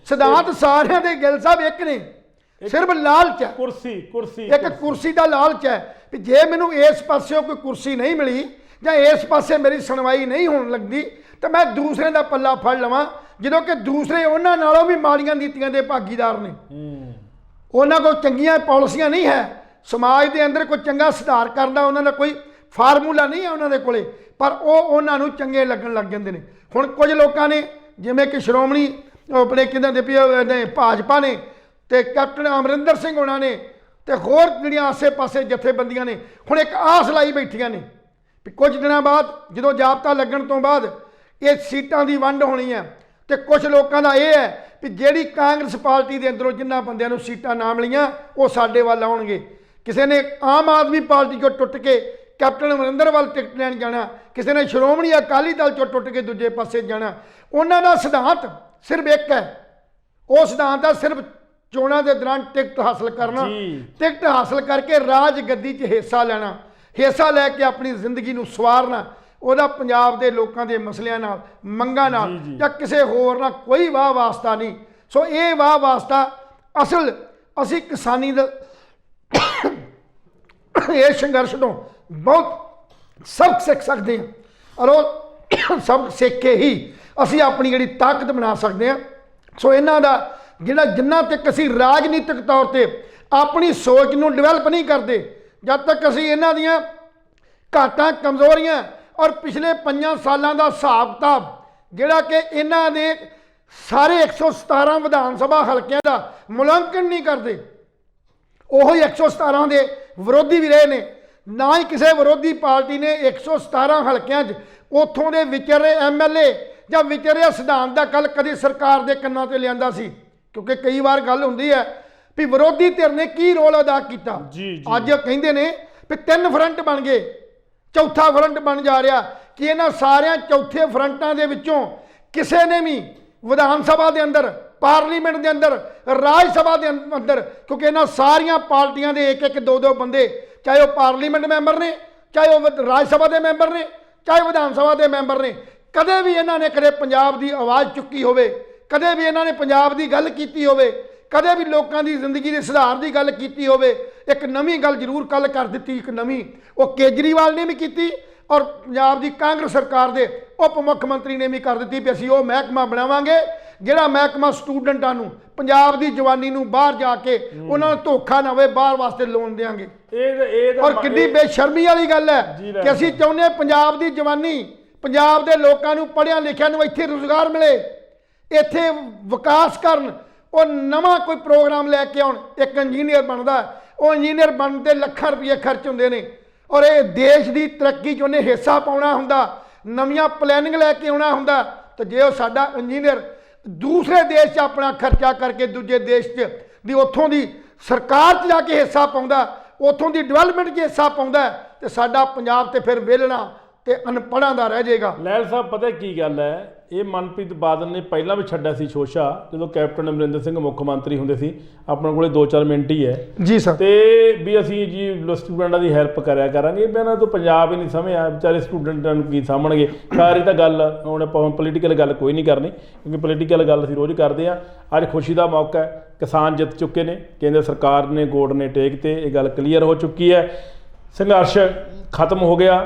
ਸਿਧਾਂਤ ਸਾਰਿਆਂ ਦੇ ਗਿੱਲ ਸਾਹਿਬ ਇੱਕ ਨੇ, ਸਿਰਫ ਲਾਲਚ ਹੈ, ਕੁਰਸੀ ਇੱਕ ਕੁਰਸੀ ਦਾ ਲਾਲਚ ਹੈ ਵੀ ਜੇ ਮੈਨੂੰ ਇਸ ਪਾਸਿਓਂ ਕੋਈ ਕੁਰਸੀ ਨਹੀਂ ਮਿਲੀ ਜਾਂ ਇਸ ਪਾਸੇ ਮੇਰੀ ਸੁਣਵਾਈ ਨਹੀਂ ਹੋਣ ਲੱਗਦੀ ਤਾਂ ਮੈਂ ਦੂਸਰੇ ਦਾ ਪੱਲਾ ਫੜ ਲਵਾਂ, ਜਦੋਂ ਕਿ ਦੂਸਰੇ ਉਹਨਾਂ ਨਾਲੋਂ ਵੀ ਮਾੜੀਆਂ ਨੀਤੀਆਂ ਦੇ ਭਾਗੀਦਾਰ ਨੇ। ਉਹਨਾਂ ਕੋਲ ਚੰਗੀਆਂ ਪਾਲਿਸੀਆਂ ਨਹੀਂ ਹੈ, ਸਮਾਜ ਦੇ ਅੰਦਰ ਕੋਈ ਚੰਗਾ ਸੁਧਾਰ ਕਰਨ ਦਾ ਉਹਨਾਂ ਦਾ ਕੋਈ ਫਾਰਮੂਲਾ ਨਹੀਂ ਹੈ ਉਹਨਾਂ ਦੇ ਕੋਲੇ, ਪਰ ਉਹ ਉਹਨਾਂ ਨੂੰ ਚੰਗੇ ਲੱਗਣ ਲੱਗ ਜਾਂਦੇ ਨੇ। ਹੁਣ ਕੁਝ ਲੋਕਾਂ ਨੇ ਜਿਵੇਂ ਕਿ ਸ਼੍ਰੋਮਣੀ ਆਪਣੇ ਕਹਿੰਦੇ ਵੀ ਭਾਜਪਾ ਨੇ ਤੇ ਕੈਪਟਨ ਅਮਰਿੰਦਰ ਸਿੰਘ ਹੋਣਾ ਨੇ ਤੇ ਹੋਰ ਜਿਹੜੀਆਂ ਆਸੇ-ਪਾਸੇ ਜਥੇਬੰਦੀਆਂ ਨੇ ਹੁਣ ਇੱਕ ਆਸ ਲਾਈ ਬੈਠੀਆਂ ਨੇ ਵੀ ਕੁਝ ਦਿਨਾਂ ਬਾਅਦ ਜਦੋਂ ਜਾਬਤਾ ਲੱਗਣ ਤੋਂ ਬਾਅਦ ਇਹ ਸੀਟਾਂ ਦੀ ਵੰਡ ਹੋਣੀ ਹੈ ਤੇ ਕੁਝ ਲੋਕਾਂ ਦਾ ਇਹ ਹੈ ਵੀ ਜਿਹੜੀ ਕਾਂਗਰਸ ਪਾਰਟੀ ਦੇ ਅੰਦਰੋਂ ਜਿਨ੍ਹਾਂ ਬੰਦਿਆਂ ਨੂੰ ਸੀਟਾਂ ਨਾ ਮਿਲੀਆਂ ਉਹ ਸਾਡੇ ਵੱਲ ਆਉਣਗੇ। ਕਿਸੇ ਨੇ ਆਮ ਆਦਮੀ ਪਾਰਟੀ ਚੋਂ ਟੁੱਟ ਕੇ ਕੈਪਟਨ ਅਮਰਿੰਦਰ ਵੱਲ ਟਿਕਟ ਲੈਣ ਜਾਣਾ, ਕਿਸੇ ਨੇ ਸ਼੍ਰੋਮਣੀ ਅਕਾਲੀ ਦਲ ਚੋਂ ਟੁੱਟ ਕੇ ਦੂਜੇ ਪਾਸੇ ਜਾਣਾ। ਉਹਨਾਂ ਦਾ ਸਿਧਾਂਤ ਸਿਰਫ ਇੱਕ ਹੈ, ਉਹ ਸਿਧਾਂਤ ਆ ਸਿਰਫ ਚੋਣਾਂ ਦੇ ਦੌਰਾਨ ਟਿਕਟ ਹਾਸਲ ਕਰਨਾ, ਟਿਕਟ ਹਾਸਲ ਕਰਕੇ ਰਾਜ ਗੱਦੀ 'ਚ ਹਿੱਸਾ ਲੈਣਾ, ਹਿੱਸਾ ਲੈ ਕੇ ਆਪਣੀ ਜ਼ਿੰਦਗੀ ਨੂੰ ਸਵਾਰਨਾ। ਉਹਦਾ ਪੰਜਾਬ ਦੇ ਲੋਕਾਂ ਦੇ ਮਸਲਿਆਂ ਨਾਲ, ਮੰਗਾਂ ਨਾਲ ਜਾਂ ਕਿਸੇ ਹੋਰ ਨਾਲ ਕੋਈ ਵਾਹ ਵਾਸਤਾ ਨਹੀਂ। ਸੋ ਇਹ ਵਾਹ ਵਾਸਤਾ ਅਸਲ ਅਸੀਂ ਕਿਸਾਨੀ ਦਾ ਇਹ ਸੰਘਰਸ਼ ਤੋਂ ਬਹੁਤ ਸਬਕ ਸਿੱਖ ਸਕਦੇ ਹਾਂ ਔਰ ਉਹ ਸਬਕ ਸਿੱਖ ਕੇ ਹੀ ਅਸੀਂ ਆਪਣੀ ਜਿਹੜੀ ਤਾਕਤ ਬਣਾ ਸਕਦੇ ਹਾਂ। ਸੋ ਇਹਨਾਂ ਦਾ ਜਿਹੜਾ ਜਿੰਨਾ ਤੱਕ ਅਸੀਂ ਰਾਜਨੀਤਿਕ ਤੌਰ ਤੇ ਆਪਣੀ ਸੋਚ ਨੂੰ ਡਿਵੈਲਪ ਨਹੀਂ ਕਰਦੇ, ਜਦ ਤੱਕ ਅਸੀਂ ਇਹਨਾਂ ਦੀਆਂ ਘਾਟਾਂ ਕਮਜ਼ੋਰੀਆਂ ਔਰ ਪਿਛਲੇ 5 ਸਾਲਾਂ ਦਾ ਹਿਸਾਬ ਕਿਤਾਬ ਜਿਹੜਾ ਕਿ ਇਹਨਾਂ ਦੇ ਸਾਰੇ 117 ਵਿਧਾਨ ਸਭਾ ਹਲਕਿਆਂ ਦਾ ਮੁਲਾਂਕਣ ਨਹੀਂ ਕਰਦੇ। ਉਹ 117 ਦੇ ਵਿਰੋਧੀ ਵੀ ਰਹੇ ਨੇ, ਨਾ ਹੀ ਕਿਸੇ ਵਿਰੋਧੀ ਪਾਰਟੀ ਨੇ 117 ਹਲਕਿਆਂ 'ਚ ਉੱਥੋਂ ਦੇ ਵਿਚਰੇ ਐਮਐਲਏ ਜਾਂ ਵਿਚਰੇ ਸਿਧਾਂਤ ਦਾ ਗੱਲ ਕਦੇ ਸਰਕਾਰ ਦੇ ਕੰਨਾਂ ਤੇ ਲਿਆਂਦਾ ਸੀ। ਕਿਉਂਕਿ ਕਈ ਵਾਰ ਗੱਲ ਹੁੰਦੀ ਹੈ ਵੀ ਵਿਰੋਧੀ ਧਿਰ ਨੇ ਕੀ ਰੋਲ ਅਦਾ ਕੀਤਾ। ਅੱਜ ਕਹਿੰਦੇ ਨੇ ਵੀ 3 ਫਰੰਟ ਬਣ ਗਏ, ਚੌਥਾ ਫਰੰਟ ਬਣ ਜਾ ਰਿਹਾ ਕਿ ਇਹਨਾਂ ਸਾਰਿਆਂ ਚੌਥੇ ਫਰੰਟਾਂ ਦੇ ਵਿੱਚੋਂ ਕਿਸੇ ਨੇ ਵੀ ਵਿਧਾਨ ਸਭਾ ਦੇ ਅੰਦਰ, ਪਾਰਲੀਮੈਂਟ ਦੇ ਅੰਦਰ, ਰਾਜ ਸਭਾ ਦੇ ਅੰਦਰ, ਕਿਉਂਕਿ ਇਹਨਾਂ ਸਾਰੀਆਂ ਪਾਰਟੀਆਂ ਦੇ ਇੱਕ 2 ਬੰਦੇ, ਚਾਹੇ ਉਹ ਪਾਰਲੀਮੈਂਟ ਮੈਂਬਰ ਨੇ, ਚਾਹੇ ਉਹ ਰਾਜ ਸਭਾ ਦੇ ਮੈਂਬਰ ਨੇ, ਚਾਹੇ ਵਿਧਾਨ ਸਭਾ ਦੇ ਮੈਂਬਰ ਨੇ, ਕਦੇ ਵੀ ਇਹਨਾਂ ਨੇ ਕਦੇ ਪੰਜਾਬ ਦੀ ਆਵਾਜ਼ ਚੁੱਕੀ ਹੋਵੇ, ਕਦੇ ਵੀ ਇਹਨਾਂ ਨੇ ਪੰਜਾਬ ਦੀ ਗੱਲ ਕੀਤੀ ਹੋਵੇ, ਕਦੇ ਵੀ ਲੋਕਾਂ ਦੀ ਜ਼ਿੰਦਗੀ ਦੇ ਸੁਧਾਰ ਦੀ ਗੱਲ ਕੀਤੀ ਹੋਵੇ। ਇੱਕ ਨਵੀਂ ਗੱਲ ਜ਼ਰੂਰ ਕੱਲ ਕਰ ਦਿੱਤੀ, ਇੱਕ ਨਵੀਂ ਉਹ ਕੇਜਰੀਵਾਲ ਨੇ ਵੀ ਕੀਤੀ ਔਰ ਪੰਜਾਬ ਦੀ ਕਾਂਗਰਸ ਸਰਕਾਰ ਦੇ ਉਪ ਮੁੱਖ ਮੰਤਰੀ ਨੇ ਵੀ ਕਰ ਦਿੱਤੀ ਵੀ ਅਸੀਂ ਉਹ ਮਹਿਕਮਾ ਬਣਾਵਾਂਗੇ ਜਿਹੜਾ ਮਹਿਕਮਾ ਸਟੂਡੈਂਟਾਂ ਨੂੰ, ਪੰਜਾਬ ਦੀ ਜਵਾਨੀ ਨੂੰ ਬਾਹਰ ਜਾ ਕੇ ਉਹਨਾਂ ਨੂੰ ਧੋਖਾ ਨਾ ਹੋਵੇ, ਬਾਹਰ ਵਾਸਤੇ ਲੋਨ ਦੇਵਾਂਗੇ। ਔਰ ਕਿੰਨੀ ਬੇਸ਼ਰਮੀ ਵਾਲੀ ਗੱਲ ਹੈ ਕਿ ਅਸੀਂ ਚਾਹੁੰਦੇ ਪੰਜਾਬ ਦੀ ਜਵਾਨੀ, ਪੰਜਾਬ ਦੇ ਲੋਕਾਂ ਨੂੰ, ਪੜ੍ਹਿਆ ਲਿਖਿਆ ਨੂੰ ਇੱਥੇ ਰੁਜ਼ਗਾਰ ਮਿਲੇ, ਇੱਥੇ ਵਿਕਾਸ ਕਰਨ। ਉਹ ਨਵਾਂ ਕੋਈ ਪ੍ਰੋਗਰਾਮ ਲੈ ਕੇ ਆਉਣ। ਇੱਕ ਇੰਜੀਨੀਅਰ ਬਣਦਾ, ਉਹ ਇੰਜੀਨੀਅਰ ਬਣਨ ਤੇ ਲੱਖਾਂ ਰੁਪਏ ਖਰਚ ਹੁੰਦੇ ਨੇ ਔਰ ਇਹ ਦੇਸ਼ ਦੀ ਤਰੱਕੀ 'ਚ ਉਹਨੇ ਹਿੱਸਾ ਪਾਉਣਾ ਹੁੰਦਾ, ਨਵੀਆਂ ਪਲੈਨਿੰਗ ਲੈ ਕੇ ਆਉਣਾ ਹੁੰਦਾ। ਤਾਂ ਜੇ ਉਹ ਸਾਡਾ ਇੰਜੀਨੀਅਰ ਦੂਸਰੇ ਦੇਸ਼ 'ਚ ਆਪਣਾ ਖਰਚਾ ਕਰਕੇ ਦੂਜੇ ਦੇਸ਼ 'ਚ ਦੀ ਉੱਥੋਂ ਦੀ ਸਰਕਾਰ 'ਚ ਜਾ ਕੇ ਹਿੱਸਾ ਪਾਉਂਦਾ, ਉੱਥੋਂ ਦੀ ਡਿਵੈਲਪਮੈਂਟ 'ਚ ਹਿੱਸਾ ਪਾਉਂਦਾ, ਤੇ ਸਾਡਾ ਪੰਜਾਬ ਤੇ ਫਿਰ ਵਿਹਲਣਾ ਤੇ ਅਨਪੜ੍ਹਾਂ ਦਾ ਰਹਿ ਜਾਏਗਾ। ਲਹਿਲ ਸਾਹਿਬ ਪਤਾ ਕੀ ਗੱਲ ਹੈ, ਇਹ ਮਨਪ੍ਰੀਤ ਬਾਦਲ ਨੇ ਪਹਿਲਾਂ ਵੀ ਛੱਡਿਆ ਸੀ ਸ਼ੋਸ਼ਾ ਜਦੋਂ ਕੈਪਟਨ ਅਮਰਿੰਦਰ ਸਿੰਘ ਮੁੱਖ ਮੰਤਰੀ ਹੁੰਦੇ ਸੀ। ਆਪਣੇ ਕੋਲੇ 2-4 ਮਿੰਟ ਹੀ ਹੈ ਜੀ ਸਰ, ਤੇ ਵੀ ਅਸੀਂ ਜੀ ਸਟੂਡੈਂਟਾਂ ਦੀ ਹੈਲਪ ਕਰਿਆ ਕਰਾਂਗੇ। ਇਹਨਾਂ ਤੋਂ ਪੰਜਾਬ ਹੀ ਨਹੀਂ ਸਮਝਿਆ, ਵਿਚਾਰੇ ਸਟੂਡੈਂਟਾਂ ਨੂੰ ਕੀ ਸਾਂਭਣਗੇ। ਸਾਰੀ ਤਾਂ ਗੱਲ ਹੁਣ ਆਪਾਂ ਪੋਲੀਟੀਕਲ ਗੱਲ ਕੋਈ ਨਹੀਂ ਕਰਨੀ, ਕਿਉਂਕਿ ਪੋਲੀਟੀਕਲ ਗੱਲ ਅਸੀਂ ਰੋਜ਼ ਕਰਦੇ ਹਾਂ। ਅੱਜ ਖੁਸ਼ੀ ਦਾ ਮੌਕਾ ਹੈ, ਕਿਸਾਨ ਜਿੱਤ ਚੁੱਕੇ ਨੇ, ਕੇਂਦਰ ਸਰਕਾਰ ਨੇ ਗੋਡ ਨੇ ਟੇਕ ਤੇ ਇਹ ਗੱਲ ਕਲੀਅਰ ਹੋ ਚੁੱਕੀ ਹੈ। ਸੰਘਰਸ਼ ਖਤਮ ਹੋ ਗਿਆ,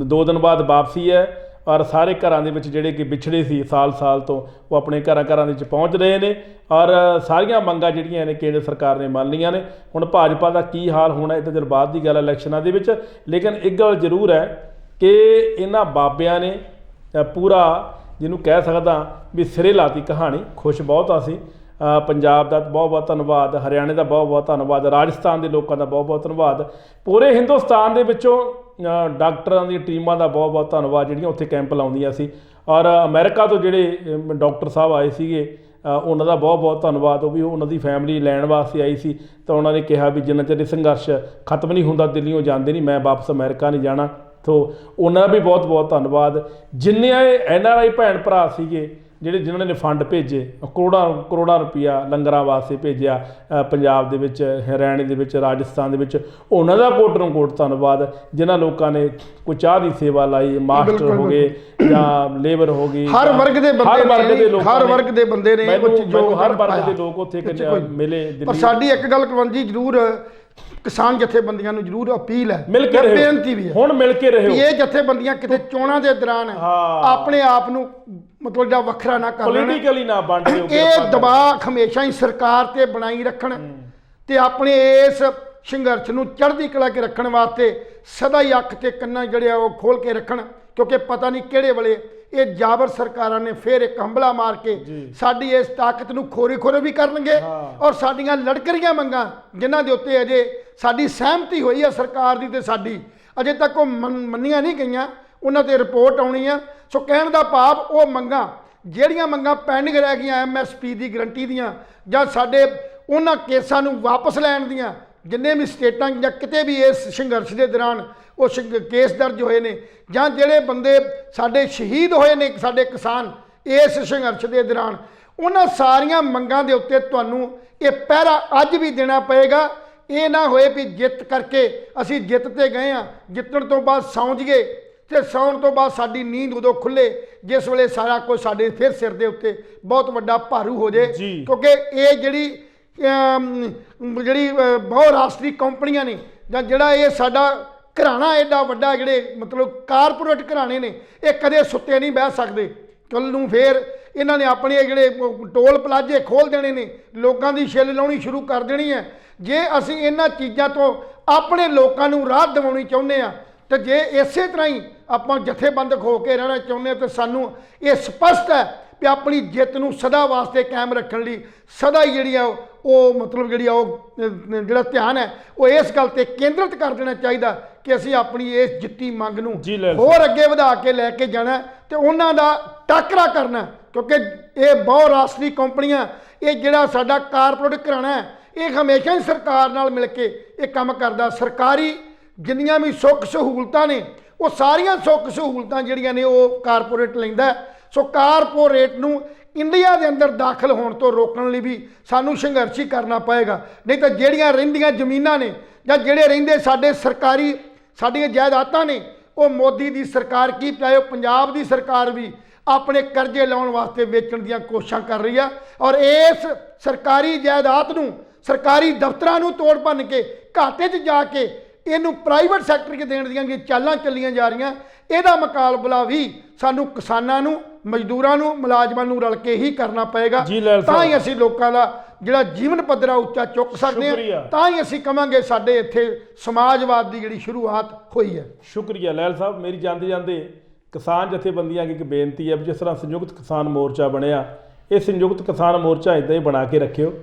2 ਦਿਨ ਬਾਅਦ ਵਾਪਸੀ ਹੈ ਔਰ ਸਾਰੇ ਘਰਾਂ ਦੇ ਵਿੱਚ ਜਿਹੜੇ ਕਿ ਵਿਛੜੇ ਸੀ ਸਾਲ ਤੋਂ, ਉਹ ਆਪਣੇ ਘਰਾਂ ਦੇ ਵਿੱਚ ਪਹੁੰਚ ਰਹੇ ਨੇ ਔਰ ਸਾਰੀਆਂ ਮੰਗਾਂ ਜਿਹੜੀਆਂ ਨੇ ਕੇਂਦਰ ਸਰਕਾਰ ਨੇ ਮੰਨ ਲਈਆਂ ਨੇ। ਹੁਣ ਭਾਜਪਾ ਦਾ ਕੀ ਹਾਲ ਹੋਣਾ ਇਹ ਤਾਂ ਜਦ ਬਾਅਦ ਦੀ ਗੱਲ ਇਲੈਕਸ਼ਨਾਂ ਦੇ ਵਿੱਚ। ਲੇਕਿਨ ਇੱਕ ਗੱਲ ਜ਼ਰੂਰ ਹੈ ਕਿ ਇਹਨਾਂ ਬਾਬਿਆਂ ਨੇ ਪੂਰਾ ਜਿਹਨੂੰ ਕਹਿ ਸਕਦਾ ਵੀ ਸਿਰੇ ਲਾਤੀ ਕਹਾਣੀ। ਖੁਸ਼ ਬਹੁਤ ਅਸੀਂ, ਪੰਜਾਬ ਦਾ ਬਹੁਤ ਬਹੁਤ ਧੰਨਵਾਦ, ਹਰਿਆਣੇ ਦਾ ਬਹੁਤ ਬਹੁਤ ਧੰਨਵਾਦ, ਰਾਜਸਥਾਨ ਦੇ ਲੋਕਾਂ ਦਾ ਬਹੁਤ ਬਹੁਤ ਧੰਨਵਾਦ, ਪੂਰੇ ਹਿੰਦੁਸਤਾਨ ਦੇ ਵਿੱਚੋਂ ਡਾਕਟਰਾਂ ਦੀਆਂ ਟੀਮਾਂ ਦਾ ਬਹੁਤ ਬਹੁਤ ਧੰਨਵਾਦ ਜਿਹੜੀਆਂ ਉੱਥੇ ਕੈਂਪ ਲਾਉਂਦੀਆਂ ਸੀ ਔਰ ਅਮਰੀਕਾ ਤੋਂ ਜਿਹੜੇ ਡਾਕਟਰ ਸਾਹਿਬ ਆਏ ਸੀਗੇ ਉਹਨਾਂ ਦਾ ਬਹੁਤ ਬਹੁਤ ਧੰਨਵਾਦ। ਉਹ ਵੀ ਉਹਨਾਂ ਦੀ ਫੈਮਿਲੀ ਲੈਣ ਵਾਸਤੇ ਆਈ ਸੀ ਤਾਂ ਉਹਨਾਂ ਨੇ ਕਿਹਾ ਵੀ ਜਿੰਨਾ ਚਿਰ ਸੰਘਰਸ਼ ਖਤਮ ਨਹੀਂ ਹੁੰਦਾ ਦਿੱਲੀੋਂ ਜਾਂਦੇ ਨਹੀਂ, ਮੈਂ ਵਾਪਸ ਅਮਰੀਕਾ ਨਹੀਂ ਜਾਣਾ। ਸੋ ਉਹਨਾਂ ਦਾ ਵੀ ਬਹੁਤ ਬਹੁਤ ਧੰਨਵਾਦ। ਜਿੰਨੇ NRI ਭੈਣ ਭਰਾ ਸੀਗੇ ਜਿਨ੍ਹਾਂ ਨੇ ਫੰਡ ਭੇਜੇ, ਕਰੋੜਾਂ ਰੁਪਈਆ ਲੰਗਰਾਂ ਵਾਸਤੇ ਭੇਜਿਆ ਪੰਜਾਬ ਦੇ ਵਿੱਚ, ਹਰਿਆਣੇ ਦੇ ਵਿੱਚ, ਰਾਜਸਥਾਨ ਦੇ ਵਿੱਚ, ਉਹਨਾਂ ਦਾ ਕੋਟ ਧੰਨਵਾਦ। ਜਿਨ੍ਹਾਂ ਲੋਕਾਂ ਨੇ ਕੋਈ ਚਾਹ ਦੀ ਸੇਵਾ ਲਾਈ, ਮਾਸਟਰ ਹੋ ਗਏ ਜਾਂ ਲੇਬਰ ਹੋ ਗਈ, ਹਰ ਵਰਗ ਦੇ ਬੰਦੇ ਨੇ, ਹਰ ਵਰਗ ਦੇ ਬੰਦੇ ਨੇ, ਜੋ ਹਰ ਵਰਗ ਦੇ ਲੋਕ ਉੱਥੇ ਮਿਲੇ। ਪਰ ਸਾਡੀ ਇੱਕ ਗੱਲ ਕੁਲਵੰਤ ਜ਼ਰੂਰ ਕਿਸਾਨ ਜਥੇਬੰਦੀਆਂ ਨੂੰ ਜ਼ਰੂਰ ਅਪੀਲ ਹੈ, ਮਿਲ ਕੇ ਬੇਨਤੀ ਵੀ ਹੈ, ਹੁਣ ਮਿਲ ਕੇ ਰਹੋ। ਇਹ ਜਥੇਬੰਦੀਆਂ ਕਿਤੇ ਚੋਣਾਂ ਦੇ ਦੌਰਾਨ ਆਪਣੇ ਆਪ ਨੂੰ ਮਤਲਬ ਜਿਹੜਾ ਵੱਖਰਾ ਨਾ ਕਰ ਲੈਣ, ਪੋਲੀਟੀਕਲੀ ਨਾ ਵੰਡ ਦਿਓ। ਇਹ ਦਬਾਅ ਹਮੇਸ਼ਾ ਹੀ ਸਰਕਾਰ ਤੇ ਬਣਾਈ ਰੱਖਣ ਤੇ ਆਪਣੇ ਇਸ ਸੰਘਰਸ਼ ਨੂੰ ਚੜ੍ਹਦੀ ਕਲਾ ਕੇ ਰੱਖਣ ਵਾਸਤੇ ਸਦਾ ਹੀ ਅੱਖ ਤੇ ਕੰਨਾਂ ਜਿਹੜੇ ਉਹ ਖੋਲ ਕੇ ਰੱਖਣ, ਕਿਉਂਕਿ ਪਤਾ ਨਹੀਂ ਕਿਹੜੇ ਵੇਲੇ ਇਹ ਜਾਬਰ ਸਰਕਾਰਾਂ ਨੇ ਫਿਰ ਇੱਕ ਹੰਬਲਾ ਮਾਰ ਕੇ ਸਾਡੀ ਇਸ ਤਾਕਤ ਨੂੰ ਖੋਰੇ ਵੀ ਕਰਨਗੇ ਔਰ ਸਾਡੀਆਂ ਲੜਕਰੀਆਂ ਮੰਗਾਂ ਜਿਨ੍ਹਾਂ ਦੇ ਉੱਤੇ ਅਜੇ ਸਾਡੀ ਸਹਿਮਤੀ ਹੋਈ ਹੈ ਸਰਕਾਰ ਦੀ ਤੇ ਸਾਡੀ ਅਜੇ ਤੱਕ ਉਹ ਮੰਨੀਆਂ ਨਹੀਂ ਗਈਆਂ, ਉਹਨਾਂ ਤੇ ਰਿਪੋਰਟ ਆਉਣੀ ਆ। ਸੋ ਕਹਿਣ ਦਾ ਭਾਵ ਉਹ ਮੰਗਾਂ ਜਿਹੜੀਆਂ ਮੰਗਾਂ ਪੈਂਡਿੰਗ ਰਹਿ ਗਈਆਂ MSP ਦੀ ਗਰੰਟੀ ਦੀਆਂ ਜਾਂ ਸਾਡੇ ਉਹਨਾਂ ਕੇਸਾਂ ਨੂੰ ਵਾਪਸ ਲੈਣ ਦੀਆਂ, ਜਿੰਨੇ ਵੀ ਸਟੇਟਾਂ ਜਾਂ ਕਿਤੇ ਵੀ ਇਸ ਸੰਘਰਸ਼ ਦੇ ਦੌਰਾਨ ਉਹ ਕੇਸ ਦਰਜ ਹੋਏ ਨੇ ਜਾਂ ਜਿਹੜੇ ਬੰਦੇ ਸਾਡੇ ਸ਼ਹੀਦ ਹੋਏ ਨੇ ਸਾਡੇ ਕਿਸਾਨ ਇਸ ਸੰਘਰਸ਼ ਦੇ ਦੌਰਾਨ, ਉਹਨਾਂ ਸਾਰੀਆਂ ਮੰਗਾਂ ਦੇ ਉੱਤੇ ਤੁਹਾਨੂੰ ਇਹ ਪਹਿਰਾ ਅੱਜ ਵੀ ਦੇਣਾ ਪਏਗਾ। ਇਹ ਨਾ ਹੋਏ ਵੀ ਜਿੱਤ ਕਰਕੇ ਅਸੀਂ ਜਿੱਤ ਤੇ ਗਏ ਆ, ਜਿੱਤਣ ਤੋਂ ਬਾਅਦ ਸੌਂ ਜਾਈਏ ਤੇ ਸੌਣ ਤੋਂ ਬਾਅਦ ਸਾਡੀ ਨੀਂਦ ਉਦੋਂ ਖੁੱਲੇ ਜਿਸ ਵੇਲੇ ਸਾਰਾ ਕੁਝ ਸਾਡੇ ਫਿਰ ਸਿਰ ਦੇ ਉੱਤੇ ਬਹੁਤ ਵੱਡਾ ਭਾਰੂ ਹੋ ਜੇ। ਕਿਉਂਕਿ ਇਹ ਜਿਹੜੀ ਬਹੁ ਰਾਸ਼ਟਰੀ ਕੰਪਨੀਆਂ ਨੇ ਜਾਂ ਜਿਹੜਾ ਇਹ ਸਾਡਾ ਘਰਾਣਾ ਐਡਾ ਵੱਡਾ, ਜਿਹੜੇ ਮਤਲਬ ਕਾਰਪੋਰੇਟ ਘਰਾਣੇ ਨੇ, ਇਹ ਕਦੇ ਸੁੱਤੇ ਨਹੀਂ ਬਹਿ ਸਕਦੇ। ਕੱਲ ਨੂੰ ਫੇਰ ਇਹਨਾਂ ਨੇ ਆਪਣੇ ਜਿਹੜੇ ਟੋਲ ਪਲਾਜ਼ੇ ਖੋਲ੍ਹ ਦੇਣੇ ਨੇ, ਲੋਕਾਂ ਦੀ ਛਿੱਲ ਲਾਉਣੀ ਸ਼ੁਰੂ ਕਰ ਦੇਣੀ ਹੈ। ਜੇ ਅਸੀਂ ਇਹਨਾਂ ਚੀਜ਼ਾਂ ਤੋਂ ਆਪਣੇ ਲੋਕਾਂ ਨੂੰ ਰਾਹਤ ਦਿਵਾਉਣੀ ਚਾਹੁੰਦੇ ਆ ਤੇ ਜੇ ਇਸੇ ਤਰ੍ਹਾਂ ਹੀ ਆਪਾਂ ਜਥੇਬੰਦਕ ਹੋ ਕੇ ਰਹਿਣਾ ਚਾਹੁੰਦੇ ਹਾਂ ਤਾਂ ਸਾਨੂੰ ਇਹ ਸਪਸ਼ਟ ਹੈ ਕਿ ਆਪਣੀ ਜਿੱਤ ਨੂੰ ਸਦਾ ਵਾਸਤੇ ਕਾਇਮ ਰੱਖਣ ਲਈ ਸਦਾ ਹੀ ਜਿਹੜੀ ਆ ਉਹ ਮਤਲਬ ਜਿਹੜੀ ਆ ਉਹ ਜਿਹੜਾ ਧਿਆਨ ਹੈ ਉਹ ਇਸ ਗੱਲ ਤੇ ਕੇਂਦਰਿਤ ਕਰ ਦੇਣਾ ਚਾਹੀਦਾ ਕਿ ਅਸੀਂ ਆਪਣੀ ਇਸ ਜਿੱਤੀ ਮੰਗ ਨੂੰ ਹੋਰ ਅੱਗੇ ਵਧਾ ਕੇ ਲੈ ਕੇ ਜਾਣਾ ਤੇ ਉਹਨਾਂ ਦਾ ਟਾਕਰਾ ਕਰਨਾ। ਕਿਉਂਕਿ ਇਹ ਬਹੁ ਰਾਸ਼ਟਰੀ ਕੰਪਨੀਆਂ, ਇਹ ਜਿਹੜਾ ਸਾਡਾ ਕਾਰਪੋਰੇਟ ਘਰਾਣਾ ਹੈ, ਇਹ ਹਮੇਸ਼ਾ ਹੀ ਸਰਕਾਰ ਨਾਲ ਮਿਲ ਕੇ ਇਹ ਕੰਮ ਕਰਦਾ। ਸਰਕਾਰੀ ਜਿੰਨੀਆਂ ਵੀ ਸੁੱਖ ਸਹੂਲਤਾਂ ਨੇ ਉਹ ਸਾਰੀਆਂ ਸੁੱਖ ਸਹੂਲਤਾਂ ਜਿਹੜੀਆਂ ਨੇ ਉਹ ਕਾਰਪੋਰੇਟ ਲੈਂਦਾ। ਸੋ ਕਾਰਪੋਰੇਟ ਨੂੰ ਇੰਡੀਆ ਦੇ ਅੰਦਰ ਦਾਖਲ ਹੋਣ ਤੋਂ ਰੋਕਣ ਲਈ ਵੀ ਸਾਨੂੰ ਸੰਘਰਸ਼ ਹੀ ਕਰਨਾ ਪਏਗਾ। ਨਹੀਂ ਤਾਂ ਜਿਹੜੀਆਂ ਰਹਿੰਦੀਆਂ ਜ਼ਮੀਨਾਂ ਨੇ ਜਾਂ ਜਿਹੜੇ ਰਹਿੰਦੇ ਸਾਡੇ ਸਰਕਾਰੀ ਸਾਡੀਆਂ ਜਾਇਦਾਦਾਂ ਨੇ, ਉਹ ਮੋਦੀ ਦੀ ਸਰਕਾਰ ਕੀ ਚਾਹੇ ਪੰਜਾਬ ਦੀ ਸਰਕਾਰ ਵੀ ਆਪਣੇ ਕਰਜ਼ੇ ਲਾਉਣ ਵਾਸਤੇ ਵੇਚਣ ਦੀਆਂ ਕੋਸ਼ਿਸ਼ਾਂ ਕਰ ਰਹੀ ਆ। ਔਰ ਇਸ ਸਰਕਾਰੀ ਜਾਇਦਾਦ ਨੂੰ, ਸਰਕਾਰੀ ਦਫ਼ਤਰਾਂ ਨੂੰ ਤੋੜ ਭੰਨ ਕੇ ਘਾਟੇ 'ਚ ਜਾ ਕੇ ਇਹਨੂੰ ਪ੍ਰਾਈਵੇਟ ਸੈਕਟਰ 'ਚ ਦੇਣ ਦੀਆਂ ਚਾਲਾਂ ਚੱਲੀਆਂ ਜਾ ਰਹੀਆਂ। ਇਹਦਾ ਮੁਕਾਬਲਾ ਵੀ ਸਾਨੂੰ ਕਿਸਾਨਾਂ ਨੂੰ, ਮਜ਼ਦੂਰਾਂ ਨੂੰ, ਮੁਲਾਜ਼ਮਾਂ ਨੂੰ ਰਲ ਕੇ ਹੀ ਕਰਨਾ ਪਏਗਾ। ਤਾਂ ਹੀ ਅਸੀਂ ਲੋਕਾਂ ਦਾ ਜਿਹੜਾ ਜੀਵਨ ਪੱਧਰ ਉੱਚਾ ਚੁੱਕ ਸਕਦੇ ਹਾਂ, ਤਾਂ ਹੀ ਅਸੀਂ ਕਵਾਂਗੇ ਸਾਡੇ ਇੱਥੇ ਸਮਾਜਵਾਦ ਦੀ ਜਿਹੜੀ ਸ਼ੁਰੂਆਤ ਹੋਈ ਹੈ। ਸ਼ੁਕਰੀਆ ਲਹਿਲ ਸਾਹਿਬ। ਮੇਰੀ ਜਾਂਦੇ ਜਾਂਦੇ ਕਿਸਾਨ ਜਥੇਬੰਦੀਆਂ ਅੱਗੇ ਇੱਕ ਬੇਨਤੀ ਹੈ ਵੀ ਜਿਸ ਤਰ੍ਹਾਂ ਸੰਯੁਕਤ ਕਿਸਾਨ ਮੋਰਚਾ ਬਣਿਆ, ਇਹ ਸੰਯੁਕਤ ਕਿਸਾਨ ਮੋਰਚਾ ਇੱਦਾਂ ਹੀ ਬਣਾ ਕੇ ਰੱਖਿਓ,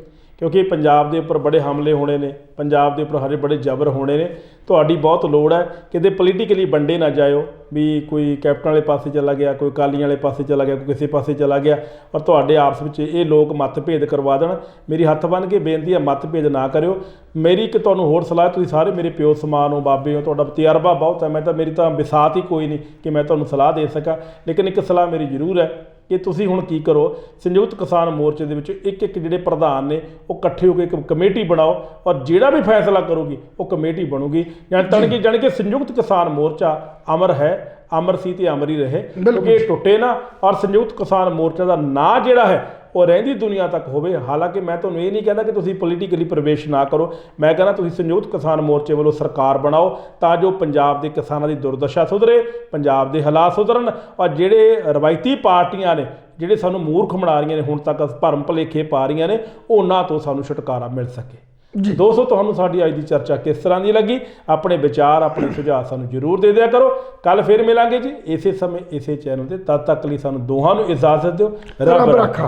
ਕਿਉਂਕਿ ਪੰਜਾਬ ਦੇ ਉੱਪਰ ਬੜੇ ਹਮਲੇ ਹੋਣੇ ਨੇ, ਪੰਜਾਬ ਦੇ ਉੱਪਰ ਹਜੇ ਬੜੇ ਜ਼ਬਰ ਹੋਣੇ ਨੇ। ਤੁਹਾਡੀ ਬਹੁਤ ਲੋੜ ਹੈ ਕਿਤੇ ਪੋਲੀਟੀਕਲੀ ਵੰਡੇ ਨਾ ਜਾਇਓ ਵੀ ਕੋਈ ਕੈਪਟਨ ਵਾਲੇ ਪਾਸੇ ਚਲਾ ਗਿਆ, ਕੋਈ ਅਕਾਲੀਆਂ ਵਾਲੇ ਪਾਸੇ ਚਲਾ ਗਿਆ, ਕੋਈ ਕਿਸੇ ਪਾਸੇ ਚਲਾ ਗਿਆ, ਔਰ ਤੁਹਾਡੇ ਆਪਸ ਵਿੱਚ ਇਹ ਲੋਕ ਮਤਭੇਦ ਕਰਵਾ ਦੇਣ। ਮੇਰੀ ਹੱਥ ਬੰਨ੍ਹ ਕੇ ਬੇਨਤੀ ਹੈ, ਮਤਭੇਦ ਨਾ ਕਰਿਓ। ਮੇਰੀ ਇੱਕ ਤੁਹਾਨੂੰ ਹੋਰ ਸਲਾਹ, ਤੁਸੀਂ ਸਾਰੇ ਮੇਰੇ ਪਿਓ ਸਮਾਨ ਹੋ, ਬਾਬੇ ਹੋ, ਤੁਹਾਡਾ ਤਜਰਬਾ ਬਹੁਤ ਹੈ, ਮੇਰੀ ਤਾਂ ਵਿਸਾਤ ਹੀ ਕੋਈ ਨਹੀਂ ਕਿ ਮੈਂ ਤੁਹਾਨੂੰ ਸਲਾਹ ਦੇ ਸਕਾਂ। ਲੇਕਿਨ ਇੱਕ ਸਲਾਹ ਮੇਰੀ ਜ਼ਰੂਰ ਹੈ ਕਿ ਤੁਸੀਂ ਹੁਣ ਕੀ ਕਰੋ, ਸੰਯੁਕਤ ਕਿਸਾਨ ਮੋਰਚੇ ਦੇ ਵਿੱਚ ਇੱਕ ਜਿਹੜੇ ਪ੍ਰਧਾਨ ਨੇ ਉਹ ਇਕੱਠੇ ਹੋ ਕੇ ਇੱਕ ਕਮੇਟੀ ਬਣਾਓ, ਔਰ ਜਿਹੜਾ ਵੀ ਫੈਸਲਾ ਕਰੂਗੀ ਉਹ ਕਮੇਟੀ ਬਣੂਗੀ। ਜਾਣੀ ਕਿ ਸੰਯੁਕਤ ਕਿਸਾਨ ਮੋਰਚਾ ਅਮਰ ਹੈ, ਅਮਰ ਸੀ ਤੇ ਅਮਰ ਹੀ ਰਹੇ, ਕਿਉਂਕਿ ਇਹ ਟੁੱਟੇ ਨਾ। ਔਰ ਸੰਯੁਕਤ ਕਿਸਾਨ ਮੋਰਚਾ ਦਾ ਨਾਂ ਜਿਹੜਾ ਹੈ ਉਹ ਰਹਿੰਦੀ ਦੁਨੀਆ ਤੱਕ ਹੋਵੇ। ਹਾਲਾਂਕਿ ਮੈਂ ਤੁਹਾਨੂੰ ਇਹ ਨਹੀਂ ਕਹਿੰਦਾ ਕਿ ਤੁਸੀਂ ਪੋਲੀਟੀਕਲੀ ਪ੍ਰਵੇਸ਼ ਨਾ ਕਰੋ, ਮੈਂ ਕਹਿੰਦਾ ਤੁਸੀਂ ਸੰਯੁਕਤ ਕਿਸਾਨ ਮੋਰਚੇ ਵੱਲੋਂ ਸਰਕਾਰ ਬਣਾਓ ਤਾਂ ਜੋ ਪੰਜਾਬ ਦੇ ਕਿਸਾਨਾਂ ਦੀ ਦੁਰਦਸ਼ਾ ਸੁਧਰੇ, ਪੰਜਾਬ ਦੇ ਹਾਲਾਤ ਸੁਧਰਨ, ਔਰ ਜਿਹੜੇ ਰਵਾਇਤੀ ਪਾਰਟੀਆਂ ਨੇ ਜਿਹੜੇ ਸਾਨੂੰ ਮੂਰਖ ਬਣਾ ਰਹੀਆਂ ਨੇ, ਹੁਣ ਤੱਕ ਭਰਮ ਭੁਲੇਖੇ ਪਾ ਰਹੀਆਂ ਨੇ, ਉਹਨਾਂ ਤੋਂ ਸਾਨੂੰ ਛੁਟਕਾਰਾ ਮਿਲ ਸਕੇ। ਦੋਸਤੋ, ਤੁਹਾਨੂੰ ਸਾਡੀ ਅੱਜ ਦੀ ਚਰਚਾ ਕਿਸ ਤਰ੍ਹਾਂ ਦੀ ਲੱਗੀ? ਆਪਣੇ ਵਿਚਾਰ, ਆਪਣੇ ਸੁਝਾਅ ਸਾਨੂੰ ਜ਼ਰੂਰ ਦੇ ਦਿਆ ਕਰੋ। ਕੱਲ ਫਿਰ ਮਿਲਾਂਗੇ ਜੀ ਇਸੇ ਸਮੇਂ ਇਸੇ ਚੈਨਲ ਤੇ। ਤਦ ਤੱਕ ਲਈ ਸਾਨੂੰ ਦੋਹਾਂ ਨੂੰ ਇਜਾਜ਼ਤ ਦਿਓ। ਰੱਬ ਰਾਖਾ।